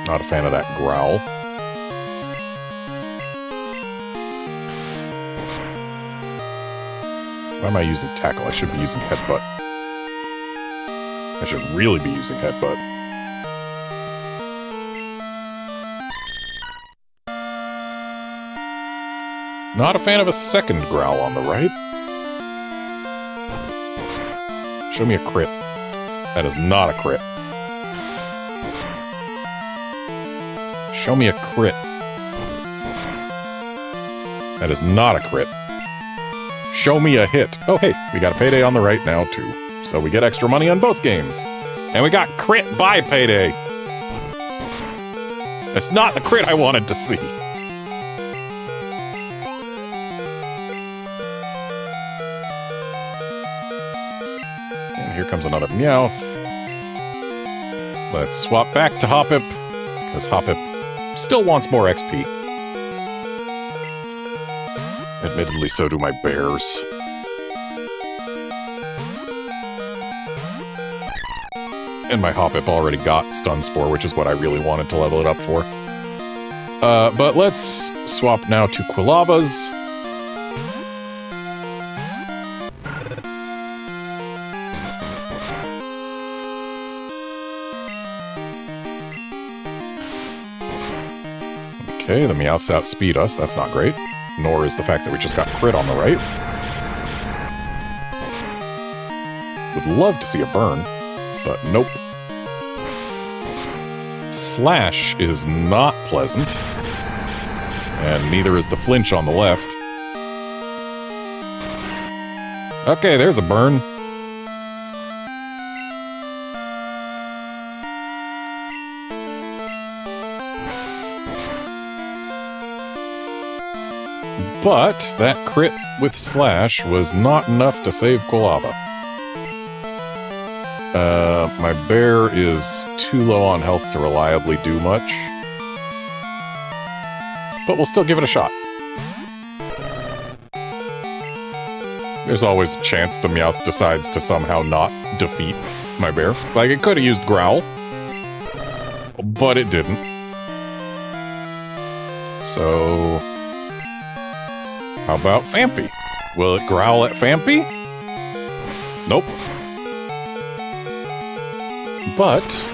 Not a fan of that growl. Why am I using tackle? I should be using headbutt. I should really be using headbutt. Not a fan of a second growl on the right. Show me a crit. That is not a crit. Show me a crit. That is not a crit. Show me a hit. Oh, hey, we got a payday on the right now, too. So we get extra money on both games. And we got crit by payday. That's not the crit I wanted to see. And here comes another Meowth. Let's swap back to Hoppip, because Hoppip still wants more XP. Admittedly, so do my bears. And my Hoppip already got Stun Spore, which is what I really wanted to level it up for. But let's swap now to Quilavas. Okay, the Meowths outspeed us. That's not great. Nor is the fact that we just got crit on the right. Would love to see a burn, but nope. Slash is not pleasant. And neither is the flinch on the left. Okay, there's a burn. But that crit with Slash was not enough to save Quilava. My bear is too low on health to reliably do much. But we'll still give it a shot. There's always a chance the Meowth decides to somehow not defeat my bear. Like, it could have used Growl, but it didn't. So, how about Phanpy? Will it growl at Phanpy? Nope. But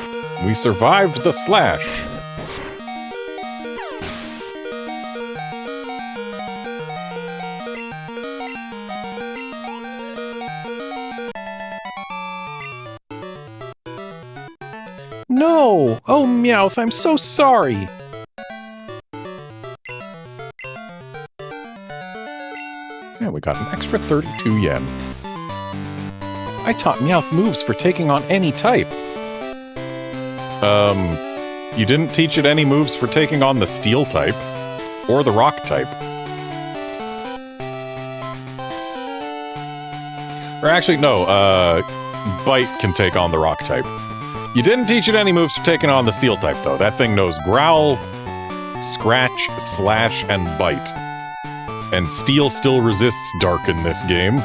we survived the Slash. No! Oh, Meowth, I'm so sorry! Yeah, we got an extra 32 yen. I taught Meowth moves for taking on any type. You didn't teach it any moves for taking on the Steel type, or the Rock type. Or actually, no, Bite can take on the Rock type. You didn't teach it any moves for taking on the Steel type, though. That thing knows Growl, Scratch, Slash, and Bite. And Steel still resists Dark in this game.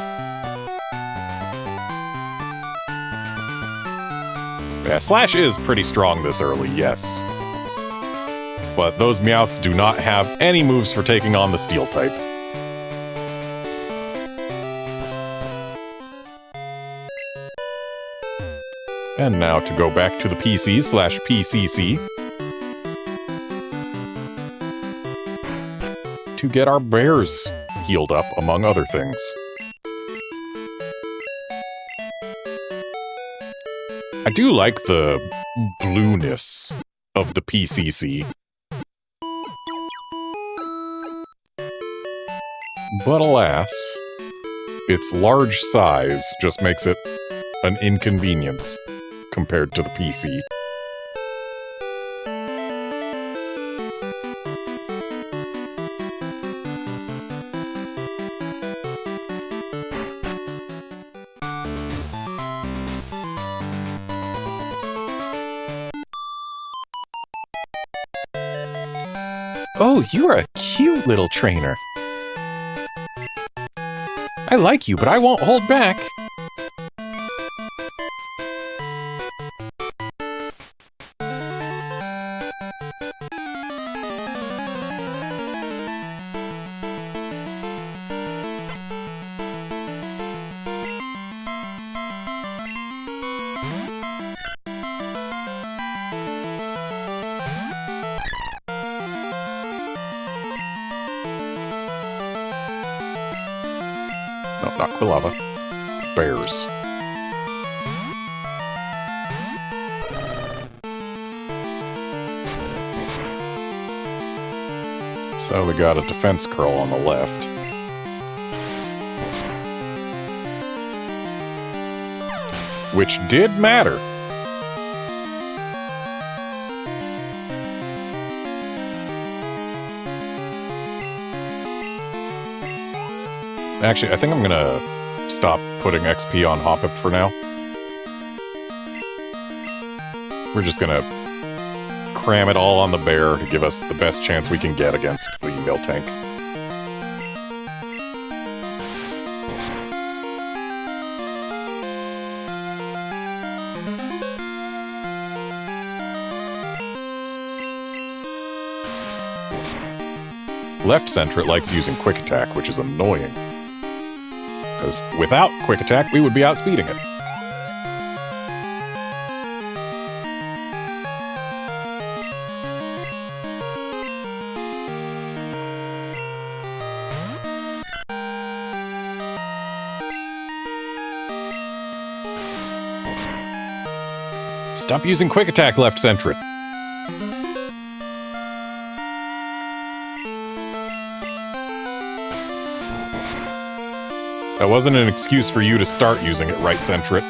Yeah, Slash is pretty strong this early, yes. But those Meowths do not have any moves for taking on the Steel type. And now to go back to the PC/PCC to get our bears healed up, among other things. I do like the blueness of the PCC. But alas, its large size just makes it an inconvenience compared to the PC. Oh, you're a cute little trainer. I like you, but I won't hold back. No, not Quilava. Bears. So we got a defense curl on the left. Which did matter. Actually, I think I'm gonna stop putting XP on Hoppip for now. We're just gonna cram it all on the bear to give us the best chance we can get against the Miltank. Left center, it likes using Quick Attack, which is annoying. Because without Quick Attack, we would be outspeeding it. Stop using Quick Attack, Left Centret. That wasn't an excuse for you to start using it, Right Centret.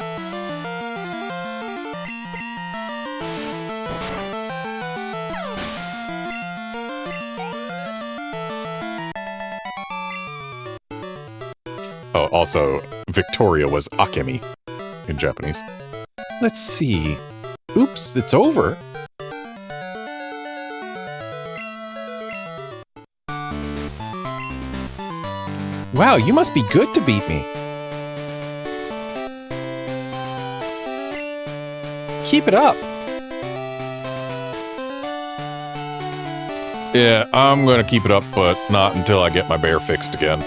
Oh, also, Victoria was Akemi in Japanese. Let's see. Oops, it's over. Wow, you must be good to beat me. Keep it up. Yeah, I'm gonna keep it up, but not until I get my bear fixed again.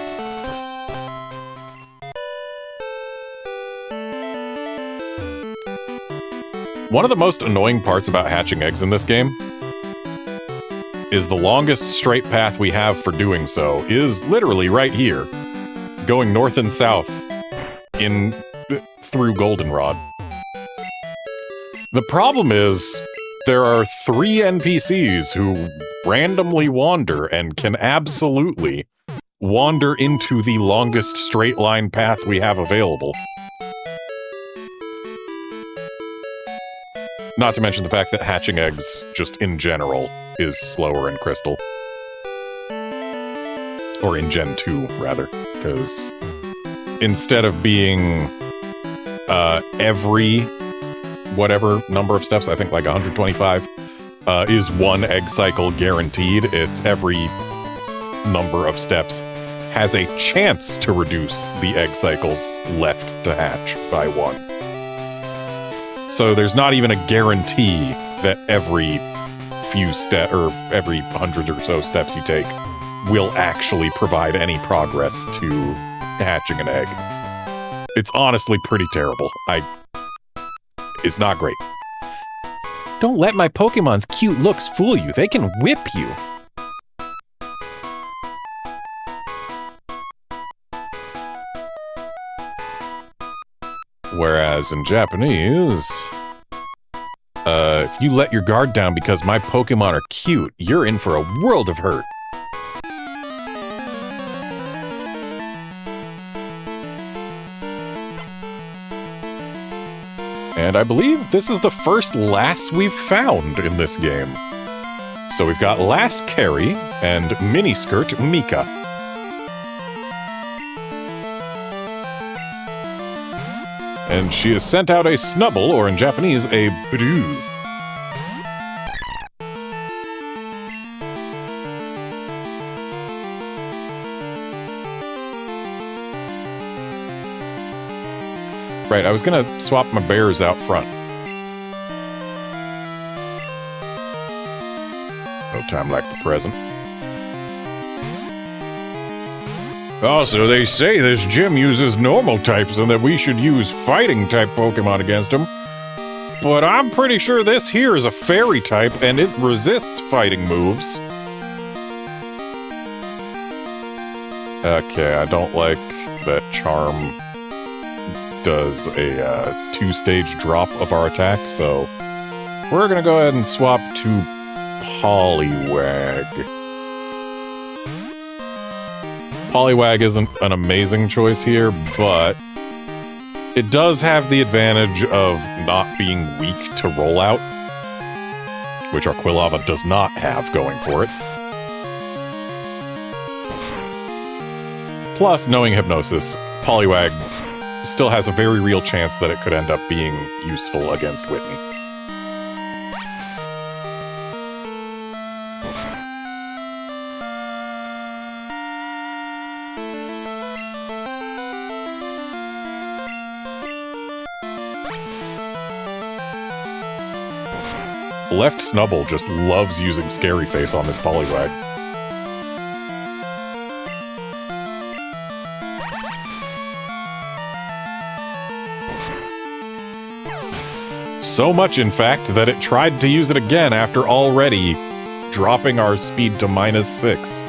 One of the most annoying parts about hatching eggs in this game is the longest straight path we have for doing so is literally right here, going north and south through Goldenrod. The problem is there are 3 NPCs who randomly wander and can absolutely wander into the longest straight line path we have available. Not to mention the fact that hatching eggs, just in general, is slower in Crystal. Or in Gen 2, rather. Because instead of being every whatever number of steps, I think like 125, is 1 egg cycle guaranteed. It's every number of steps has a chance to reduce the egg cycles left to hatch by 1. So there's not even a guarantee that every few or every 100 or so steps you take will actually provide any progress to hatching an egg. It's honestly pretty terrible. It's not great. Don't let my Pokemon's cute looks fool you. They can whip you. Whereas in Japanese, if you let your guard down because my Pokemon are cute, you're in for a world of hurt. And I believe this is the first lass we've found in this game. So we've got Lass Carrie and Miniskirt Mika. And she has sent out a Snubble, or in Japanese, a Bru. Right, I was gonna swap my bears out front. No time like the present. Also, they say this gym uses normal types and that we should use fighting type Pokemon against them. But I'm pretty sure this here is a fairy type and it resists fighting moves. Okay, I don't like that Charm does a 2-stage drop of our attack, so we're gonna go ahead and swap to Poliwag. Poliwag isn't an amazing choice here, but it does have the advantage of not being weak to rollout, which our Quilava does not have going for it. Plus, knowing Hypnosis, Poliwag still has a very real chance that it could end up being useful against Whitney. Left Snubble just loves using Scary Face on this Poliwag. So much, in fact, that it tried to use it again after already dropping our speed to -6.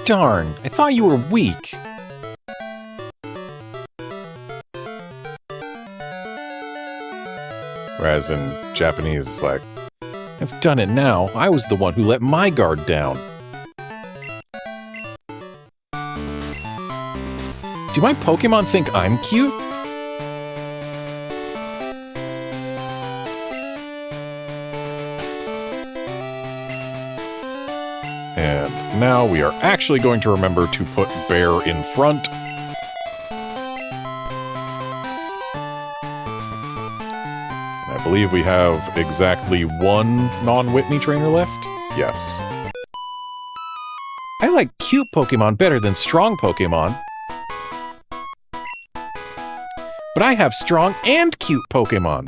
Darn, I thought you were weak. Whereas in Japanese, it's like, I've done it now. I was the one who let my guard down. Do my Pokemon think I'm cute? and now we are actually going to remember to put Bear in front. I believe we have exactly one non-Whitney trainer left. Yes. I like cute Pokemon better than strong Pokemon. But I have strong and cute Pokemon.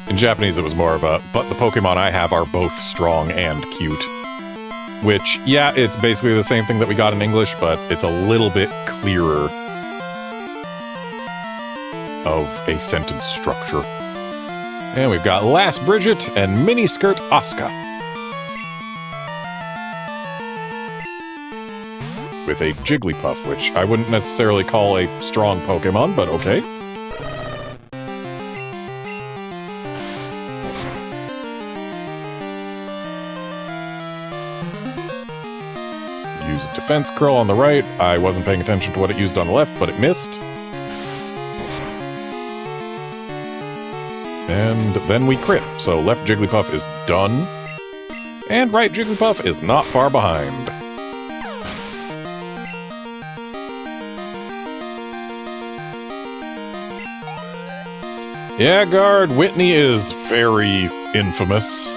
In Japanese, it was more of a, but the Pokemon I have are both strong and cute. Which, yeah, it's basically the same thing that we got in English, but it's a little bit clearer of a sentence structure. And we've got Lass Bridget and Miniskirt Asuka. With a Jigglypuff, which I wouldn't necessarily call a strong Pokemon, but okay. Used Defense Curl on the right. I wasn't paying attention to what it used on the left, but it missed. And then we crit, so left Jigglypuff is done. And right Jigglypuff is not far behind. Yeah, Guard, Whitney is very infamous.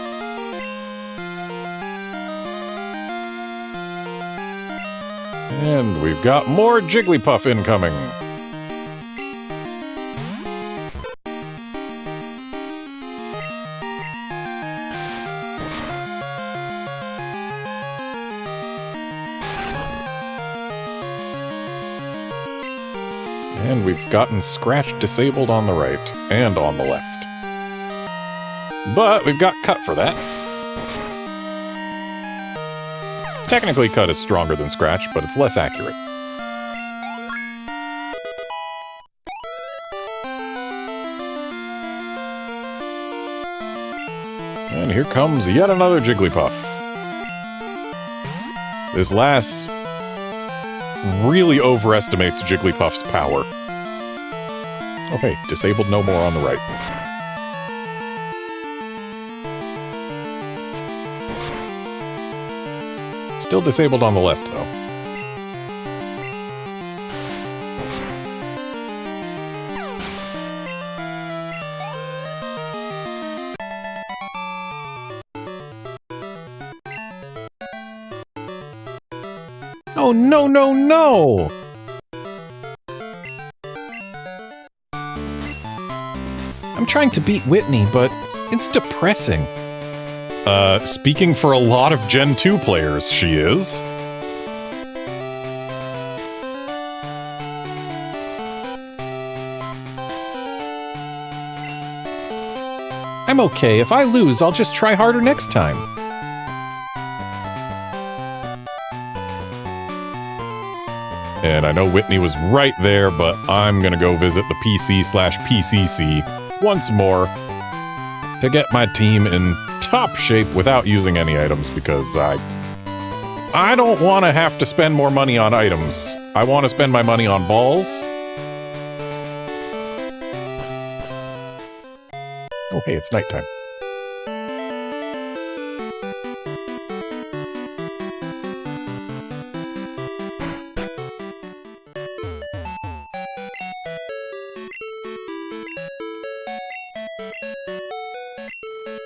And we've got more Jigglypuff incoming. And we've gotten Scratch disabled on the right and on the left. But we've got Cut for that. Technically, Cut is stronger than Scratch, but it's less accurate. And here comes yet another Jigglypuff. This Lass really overestimates Jigglypuff's power. Oh hey, disabled no more on the right. Still disabled on the left, though. Oh, no, no, no! I'm trying to beat Whitney, but it's depressing. Speaking for a lot of Gen 2 players, she is. I'm okay. If I lose, I'll just try harder next time. And I know Whitney was right there, but I'm gonna go visit the PC/PCC once more to get my team in top shape without using any items, because I don't want to have to spend more money on items. I want to spend my money on balls. Oh, hey, it's nighttime.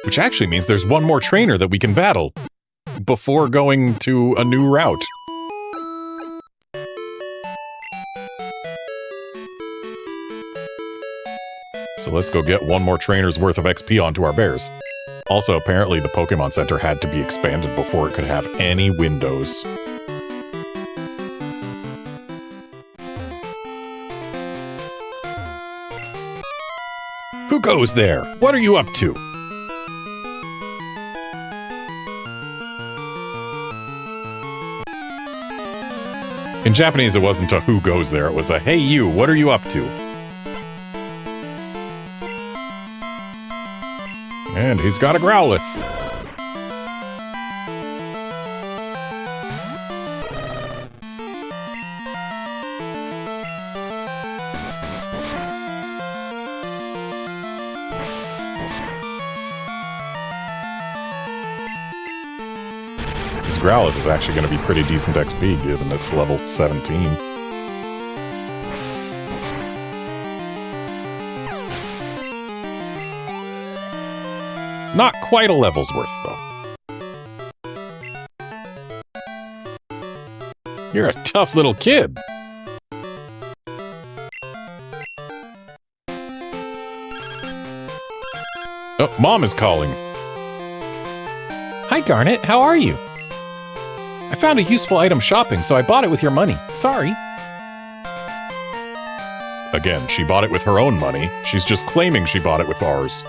Which actually means there's one more trainer that we can battle before going to a new route. So let's go get one more trainer's worth of XP onto our bears. Also, apparently the Pokemon Center had to be expanded before it could have any windows. Who goes there? What are you up to? In Japanese, it wasn't a who goes there, it was a hey you, what are you up to? And he's got a Growlithe. This Growlithe is actually going to be pretty decent XP, given it's level 17. Not quite a level's worth, though. You're a tough little kid. Oh, Mom is calling. Hi, Garnet. How are you? I found a useful item shopping, so I bought it with your money. Sorry. Again, she bought it with her own money. She's just claiming she bought it with ours.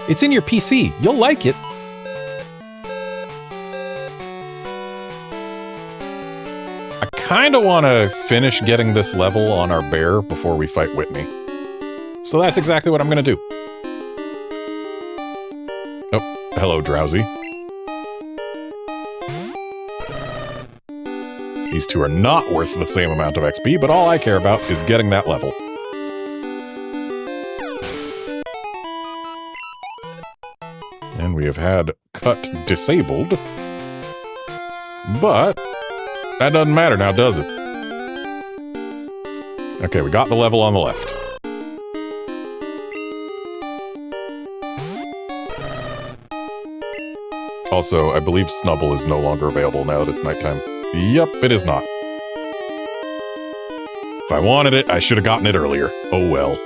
It's in your PC. You'll like it. I kind of want to finish getting this level on our bear before we fight Whitney. So that's exactly what I'm going to do. Oh, hello, Drowsy. These two are not worth the same amount of XP, but all I care about is getting that level. And we have had cut disabled. But that doesn't matter now, does it? Okay, we got the level on the left. Also, I believe Snubble is no longer available now that it's nighttime. Yep, it is not. If I wanted it, I should have gotten it earlier. Oh well.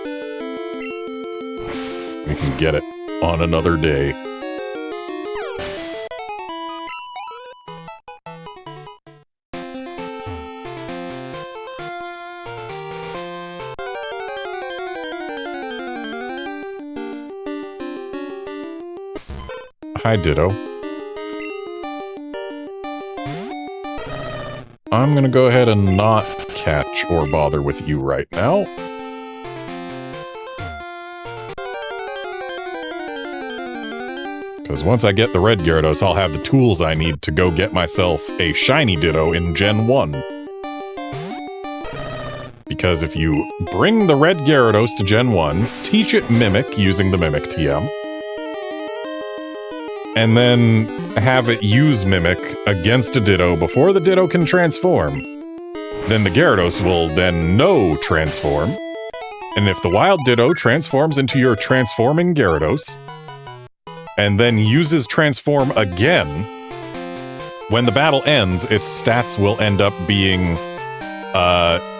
We can get it on another day. Hi, Ditto. I'm gonna go ahead and not catch or bother with you right now. Because once I get the red Gyarados, I'll have the tools I need to go get myself a shiny Ditto in Gen 1. Because if you bring the red Gyarados to Gen 1, teach it Mimic using the Mimic TM, and then have it use Mimic against a Ditto before the Ditto can transform, then the Gyarados will then know Transform, and if the wild Ditto transforms into your transforming Gyarados, and then uses Transform again, when the battle ends, its stats will end up being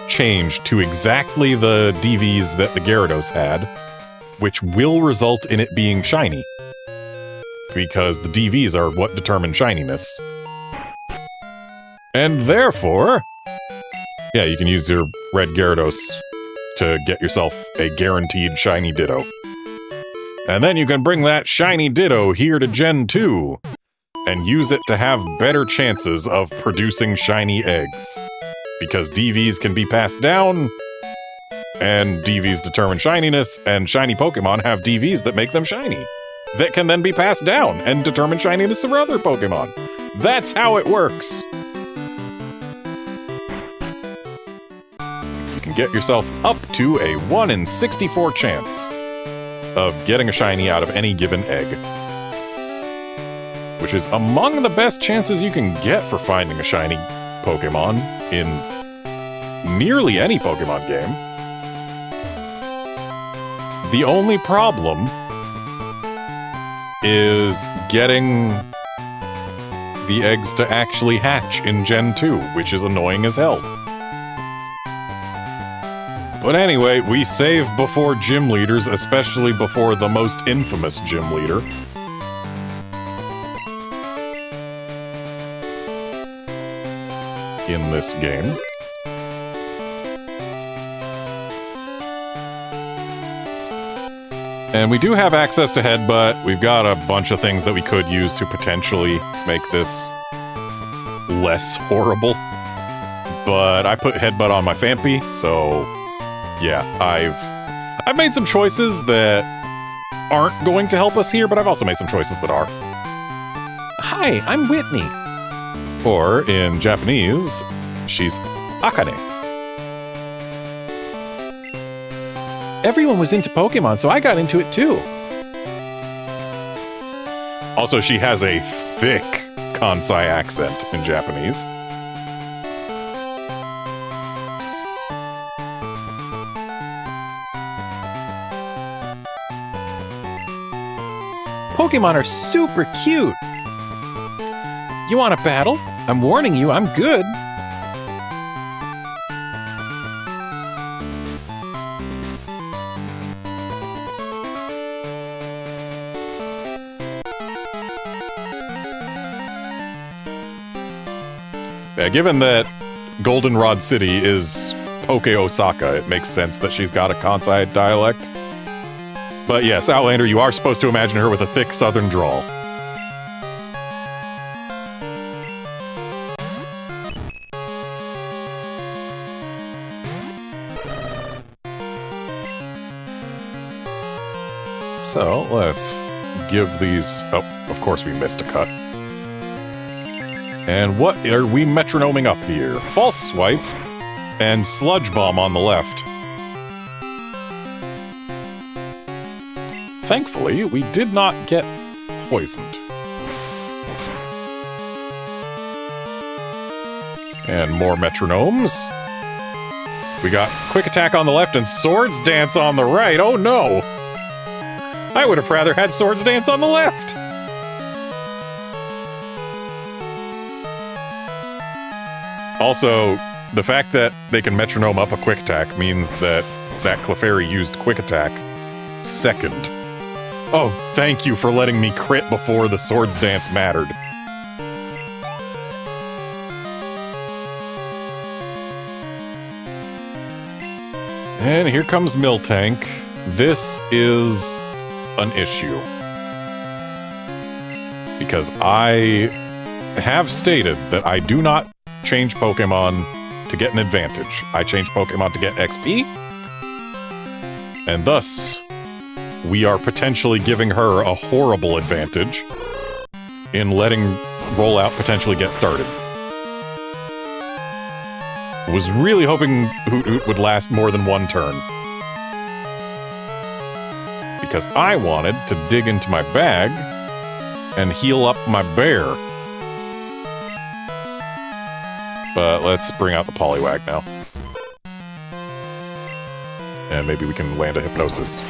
changed to exactly the DVs that the Gyarados had, which will result in it being shiny. Because the DVs are what determine shininess. And therefore, yeah, you can use your red Gyarados to get yourself a guaranteed shiny Ditto. And then you can bring that shiny Ditto here to Gen 2 and use it to have better chances of producing shiny eggs. Because DVs can be passed down, and DVs determine shininess, and shiny Pokemon have DVs that make them shiny, that can then be passed down and determine shininess of other Pokemon. That's how it works. You can get yourself up to a 1 in 64 chance of getting a shiny out of any given egg, which is among the best chances you can get for finding a shiny Pokemon in nearly any Pokemon game. The only problem is getting the eggs to actually hatch in Gen 2, which is annoying as hell. But anyway, we save before gym leaders, especially before the most infamous gym leader. In this game. And we do have access to Headbutt. We've got a bunch of things that we could use to potentially make this less horrible. But I put Headbutt on my Phanpy, so yeah, I've made some choices that aren't going to help us here, but I've also made some choices that are. Hi, I'm Whitney. Or in Japanese, she's Akane. Everyone was into Pokemon, so I got into it too. Also, she has a thick Kansai accent in Japanese. Pokemon are super cute. You want a battle? I'm warning you, I'm good. Yeah, given that Goldenrod City is Poke Osaka, it makes sense that she's got a Kansai dialect. But yes, Outlander, you are supposed to imagine her with a thick southern drawl. So, let's give these... Oh, of course we missed a cut. And what are we metronoming up here? False Swipe and Sludge Bomb on the left. Thankfully, we did not get poisoned. And more metronomes. We got Quick Attack on the left and Swords Dance on the right. Oh no! I would have rather had Swords Dance on the left! Also, the fact that they can metronome up a Quick Attack means that Clefairy used Quick Attack second. Oh, thank you for letting me crit before the Swords Dance mattered. And here comes Miltank. This is an issue. Because I have stated that I do not change Pokemon to get an advantage. I change Pokemon to get XP. And thus, we are potentially giving her a horrible advantage in letting Rollout potentially get started. Was really hoping Hoot Hoot would last more than one turn. Because I wanted to dig into my bag and heal up my bear. But let's bring out the Poliwag now. And maybe we can land a Hypnosis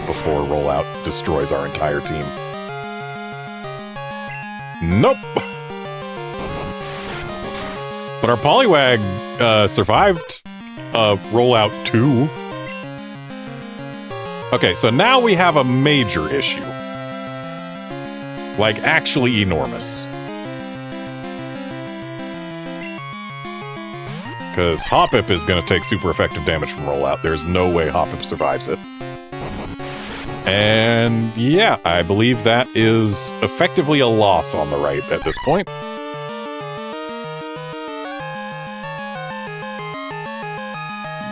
before Rollout destroys our entire team. Nope! But our Poliwag survived Rollout 2. Okay, so now we have a major issue. Like, actually enormous. Because Hoppip is going to take super effective damage from rollout. There's no way Hoppip survives it. And yeah, I believe that is effectively a loss on the right at this point.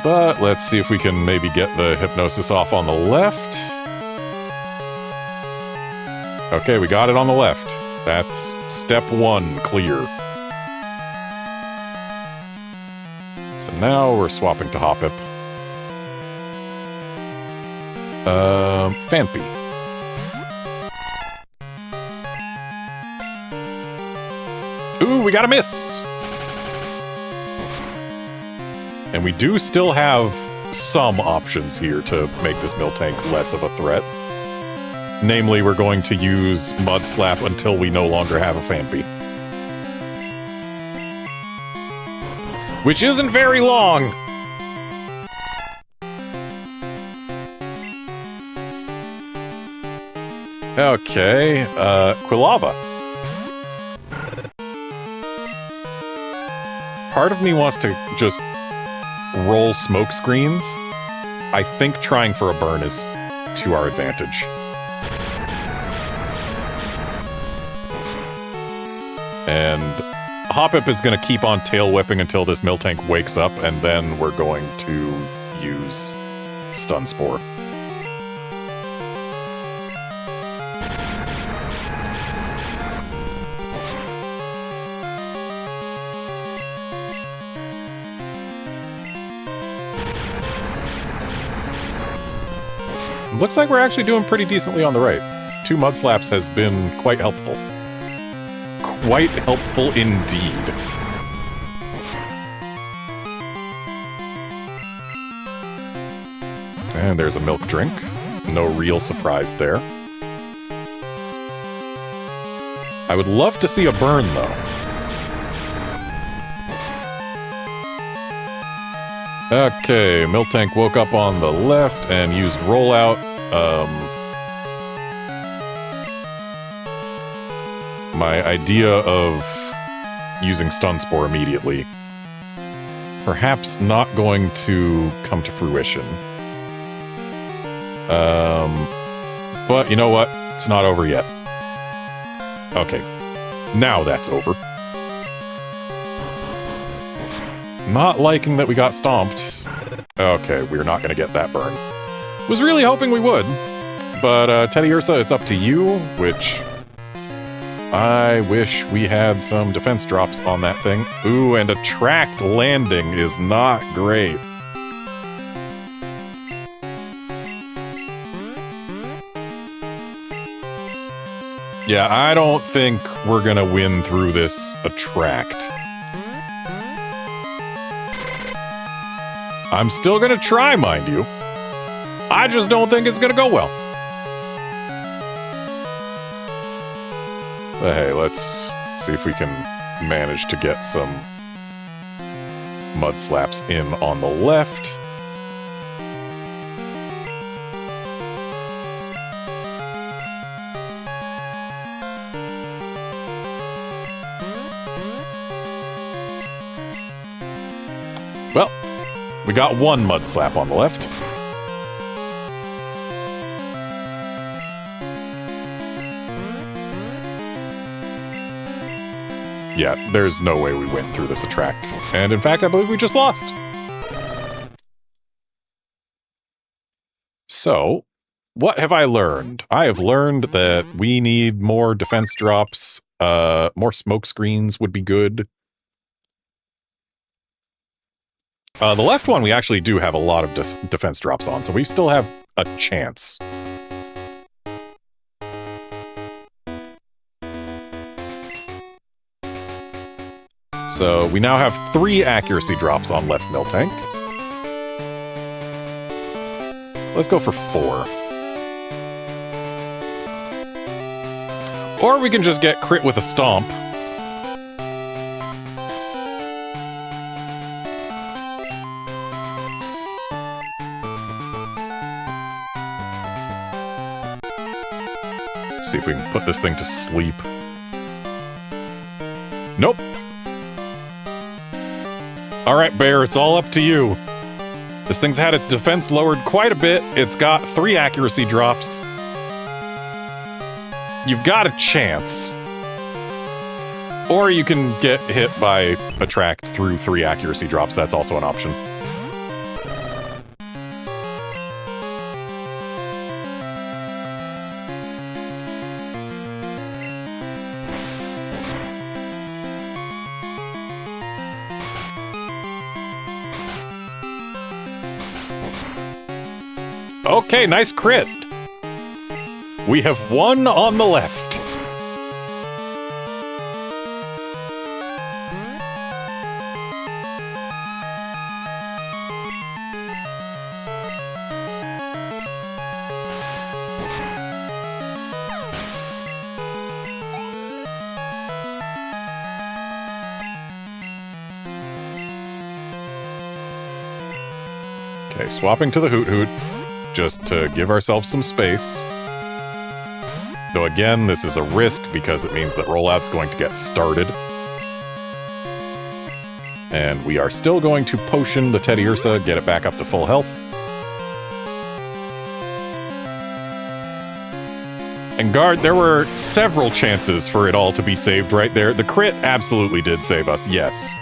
But let's see if we can maybe get the Hypnosis off on the left. Okay, we got it on the left. That's step one clear. So now we're swapping to Hoppip. Phanpy. Ooh, we got a miss! And we do still have some options here to make this Miltank less of a threat. Namely, we're going to use Mud Slap until we no longer have a Phanpy. Which isn't very long! Okay, Quilava. Part of me wants to just roll smoke screens. I think trying for a burn is to our advantage. And Hoppip is going to keep on tail whipping until this Miltank wakes up, and then we're going to use Stun Spore. Looks like we're actually doing pretty decently on the right. 2 Mud Slaps has been quite helpful. Quite helpful indeed. And there's a milk drink. No real surprise there. I would love to see a burn, though. Okay, Miltank woke up on the left and used rollout. My idea of using Stun Spore immediately, perhaps not going to come to fruition. But you know what? It's not over yet. Okay, now that's over. Not liking that we got stomped. Okay, we're not going to get that burn. Was really hoping we would. But, Teddy Ursa, it's up to you, which I wish we had some defense drops on that thing. Ooh, and a tracked landing is not great. Yeah, I don't think we're going to win through this attract. I'm still gonna try, mind you. I just don't think it's gonna go well. But hey, let's see if we can manage to get some Mud Slaps in on the left. Well, we got 1 Mud Slap on the left. Yeah, there's no way we win through this attract. And in fact, I believe we just lost. So, what have I learned? I have learned that we need more defense drops. More smoke screens would be good. The left one we actually do have a lot of defense drops on, so we still have a chance. So we now have 3 accuracy drops on left Miltank. Let's go for 4. Or we can just get crit with a stomp. See if we can put this thing to sleep. Alright, Bear, it's all up to you. This thing's had its defense lowered quite a bit. It's got 3 accuracy drops. You've got a chance. Or you can get hit by Attract through 3 accuracy drops. That's also an option. Okay, nice crit. We have 1 on the left. Okay, swapping to the Hoot Hoot, just to give ourselves some space. Though again, this is a risk because it means that rollout's going to get started. And we are still going to potion the Teddy Ursa, get it back up to full health. And guard, there were several chances for it all to be saved right there. The crit absolutely did save us, yes.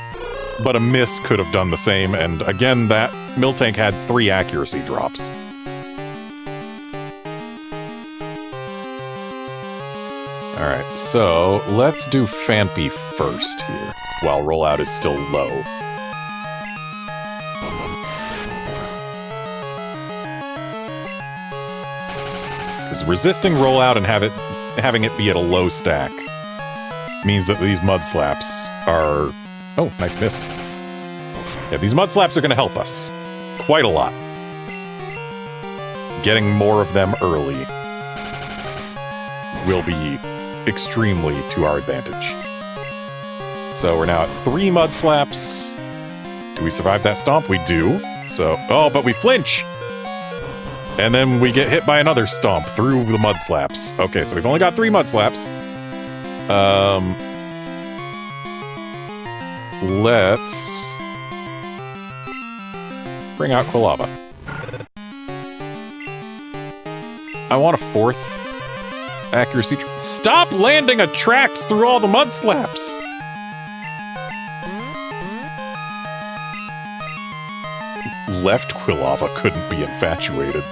But a miss could have done the same, and again, that Miltank had 3 accuracy drops. Alright, so let's do Phanpy first here, while rollout is still low. Because resisting rollout and having it be at a low stack means that these mud slaps are... Oh, nice miss. Yeah, these mud slaps are going to help us. Quite a lot. Getting more of them early will be extremely to our advantage. So we're now at 3 mud slaps. Do we survive that stomp? We do. So, oh, but we flinch! And then we get hit by another stomp through the mud slaps. Okay, so we've only got 3 mud slaps. Let's bring out Quilava. I want a 4th accuracy. Stop landing attracts through all the mud slaps! Left Quilava couldn't be infatuated.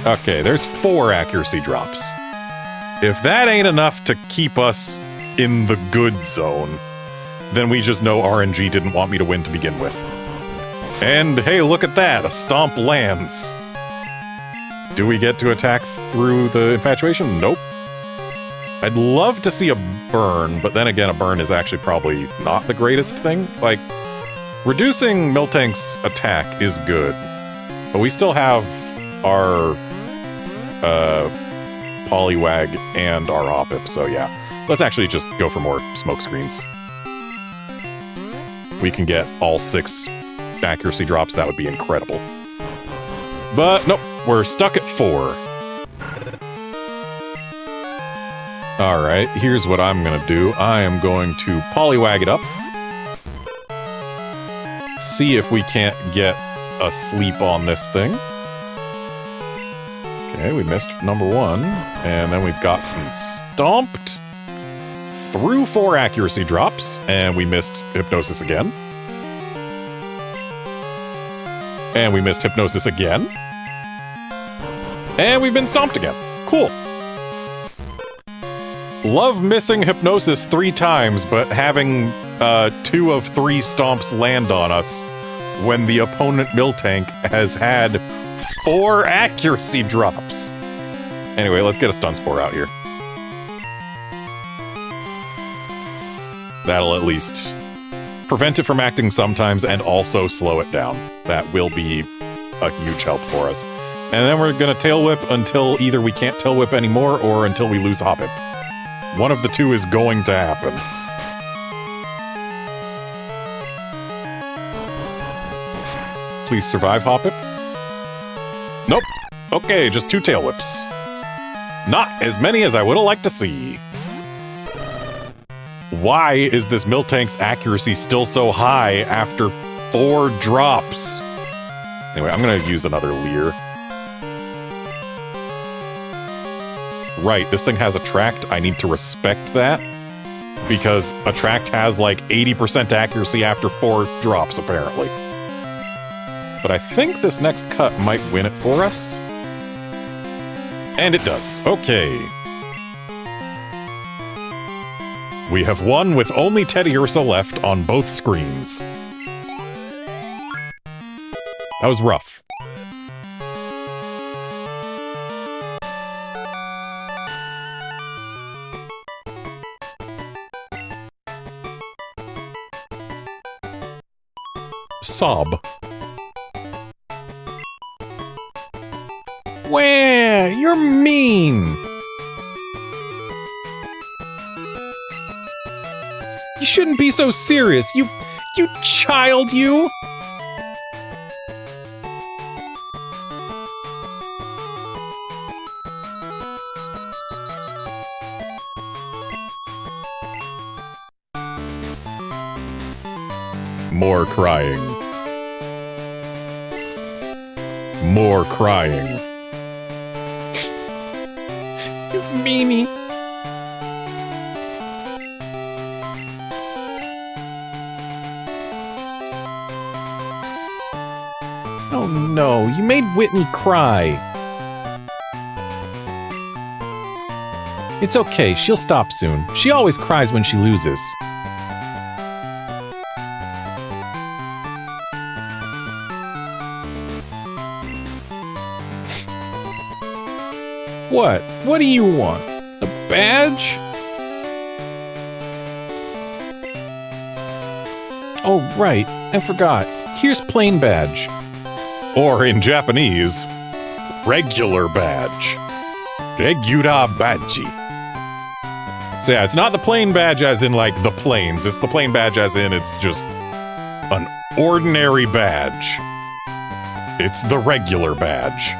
Okay, there's 4 accuracy drops. If that ain't enough to keep us in the good zone, then we just know RNG didn't want me to win to begin with. And hey, look at that, a stomp lands. Do we get to attack through the infatuation? Nope. I'd love to see a burn, but then again, a burn is actually probably not the greatest thing. Like, reducing Miltank's attack is good, but we still have our Poliwag and our Hoppip, so yeah. Let's actually just go for more smoke screens. If we can get all 6 accuracy drops, that would be incredible. But nope, we're stuck at 4. Alright, here's what I'm gonna do. I am going to Poliwag it up. See if we can't get a sleep on this thing. Okay, we missed number 1, and then we've gotten stomped through 4 accuracy drops, and we missed Hypnosis again. And we missed Hypnosis again. And we've been stomped again. Cool. Love missing Hypnosis 3 times, but having 2 of 3 stomps land on us when the opponent Miltank has had 4 accuracy drops. Anyway, let's get a Stun Spore out here. That'll at least prevent it from acting sometimes and also slow it down. That will be a huge help for us. And then we're gonna Tail Whip until either we can't Tail Whip anymore or until we lose Hoppip. One of the 2 is going to happen. Please survive, Hoppip. Nope. Okay, just 2 Tail Whips. Not as many as I would have liked to see. why is this Miltank's accuracy still so high after 4 drops? Anyway, I'm gonna use another Leer. Right, this thing has Attract. I need to respect that. Because Attract has like 80% accuracy after 4 drops, apparently. But I think this next cut might win it for us. And it does. Okay. We have won with only Teddy Ursa left on both screens. That was rough. Sob. Wah, you're mean. You shouldn't be so serious. You child, you. More crying. More crying. You meanie. Oh no, you made Whitney cry. It's okay, she'll stop soon. She always cries when she loses. What? What do you want? A badge? Oh, right. I forgot. Here's plain badge. Or in Japanese, regular badge. Regular badge. So yeah, it's not the plain badge as in like the plains. It's the plain badge as in it's just an ordinary badge. It's the regular badge.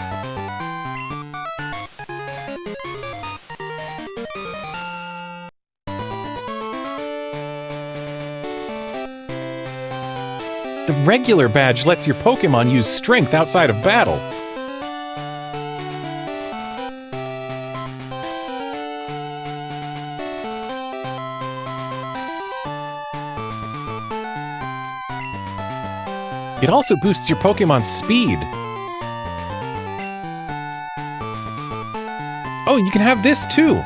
The regular badge lets your Pokémon use strength outside of battle. It also boosts your Pokémon's speed. Oh, you can have this too.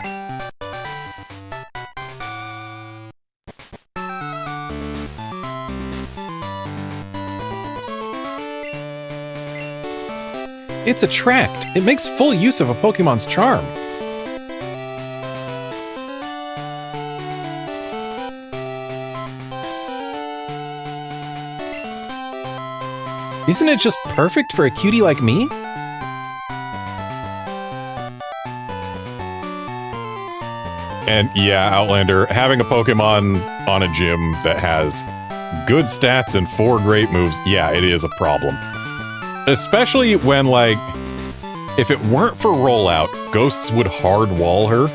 It's Attract. It makes full use of a Pokémon's charm. Isn't it just perfect for a cutie like me? And yeah, Outlander, having a Pokemon on a gym that has good stats and 4 great moves, yeah, it is a problem. Especially when, like, if it weren't for Rollout, Ghosts would hard wall her.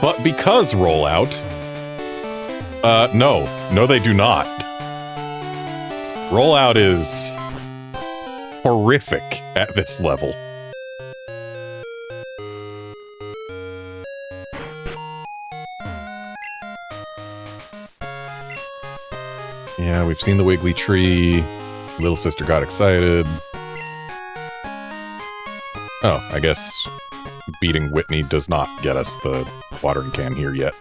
But because Rollout, no, they do not. Rollout is horrific at this level. Yeah, we've seen the Wiggly Tree. Little sister got excited. Oh, I guess beating Whitney does not get us the watering can here yet.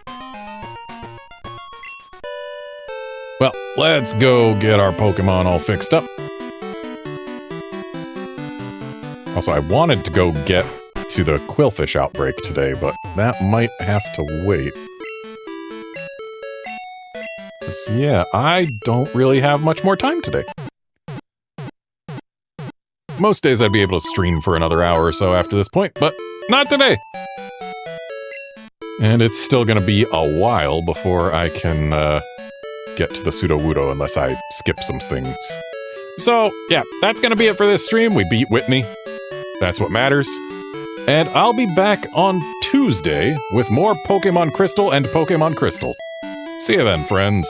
Well, let's go get our Pokemon all fixed up. Also, I wanted to go get to the Quillfish outbreak today, but that might have to wait. So yeah, I don't really have much more time today. Most days I'd be able to stream for another hour or so after this point, but not today! And it's still gonna be a while before I can get to the Sudowoodo unless I skip some things. So, yeah, that's gonna be it for this stream. We beat Whitney. That's what matters. And I'll be back on Tuesday with more Pokemon Crystal and Pokemon Crystal. See you then, friends.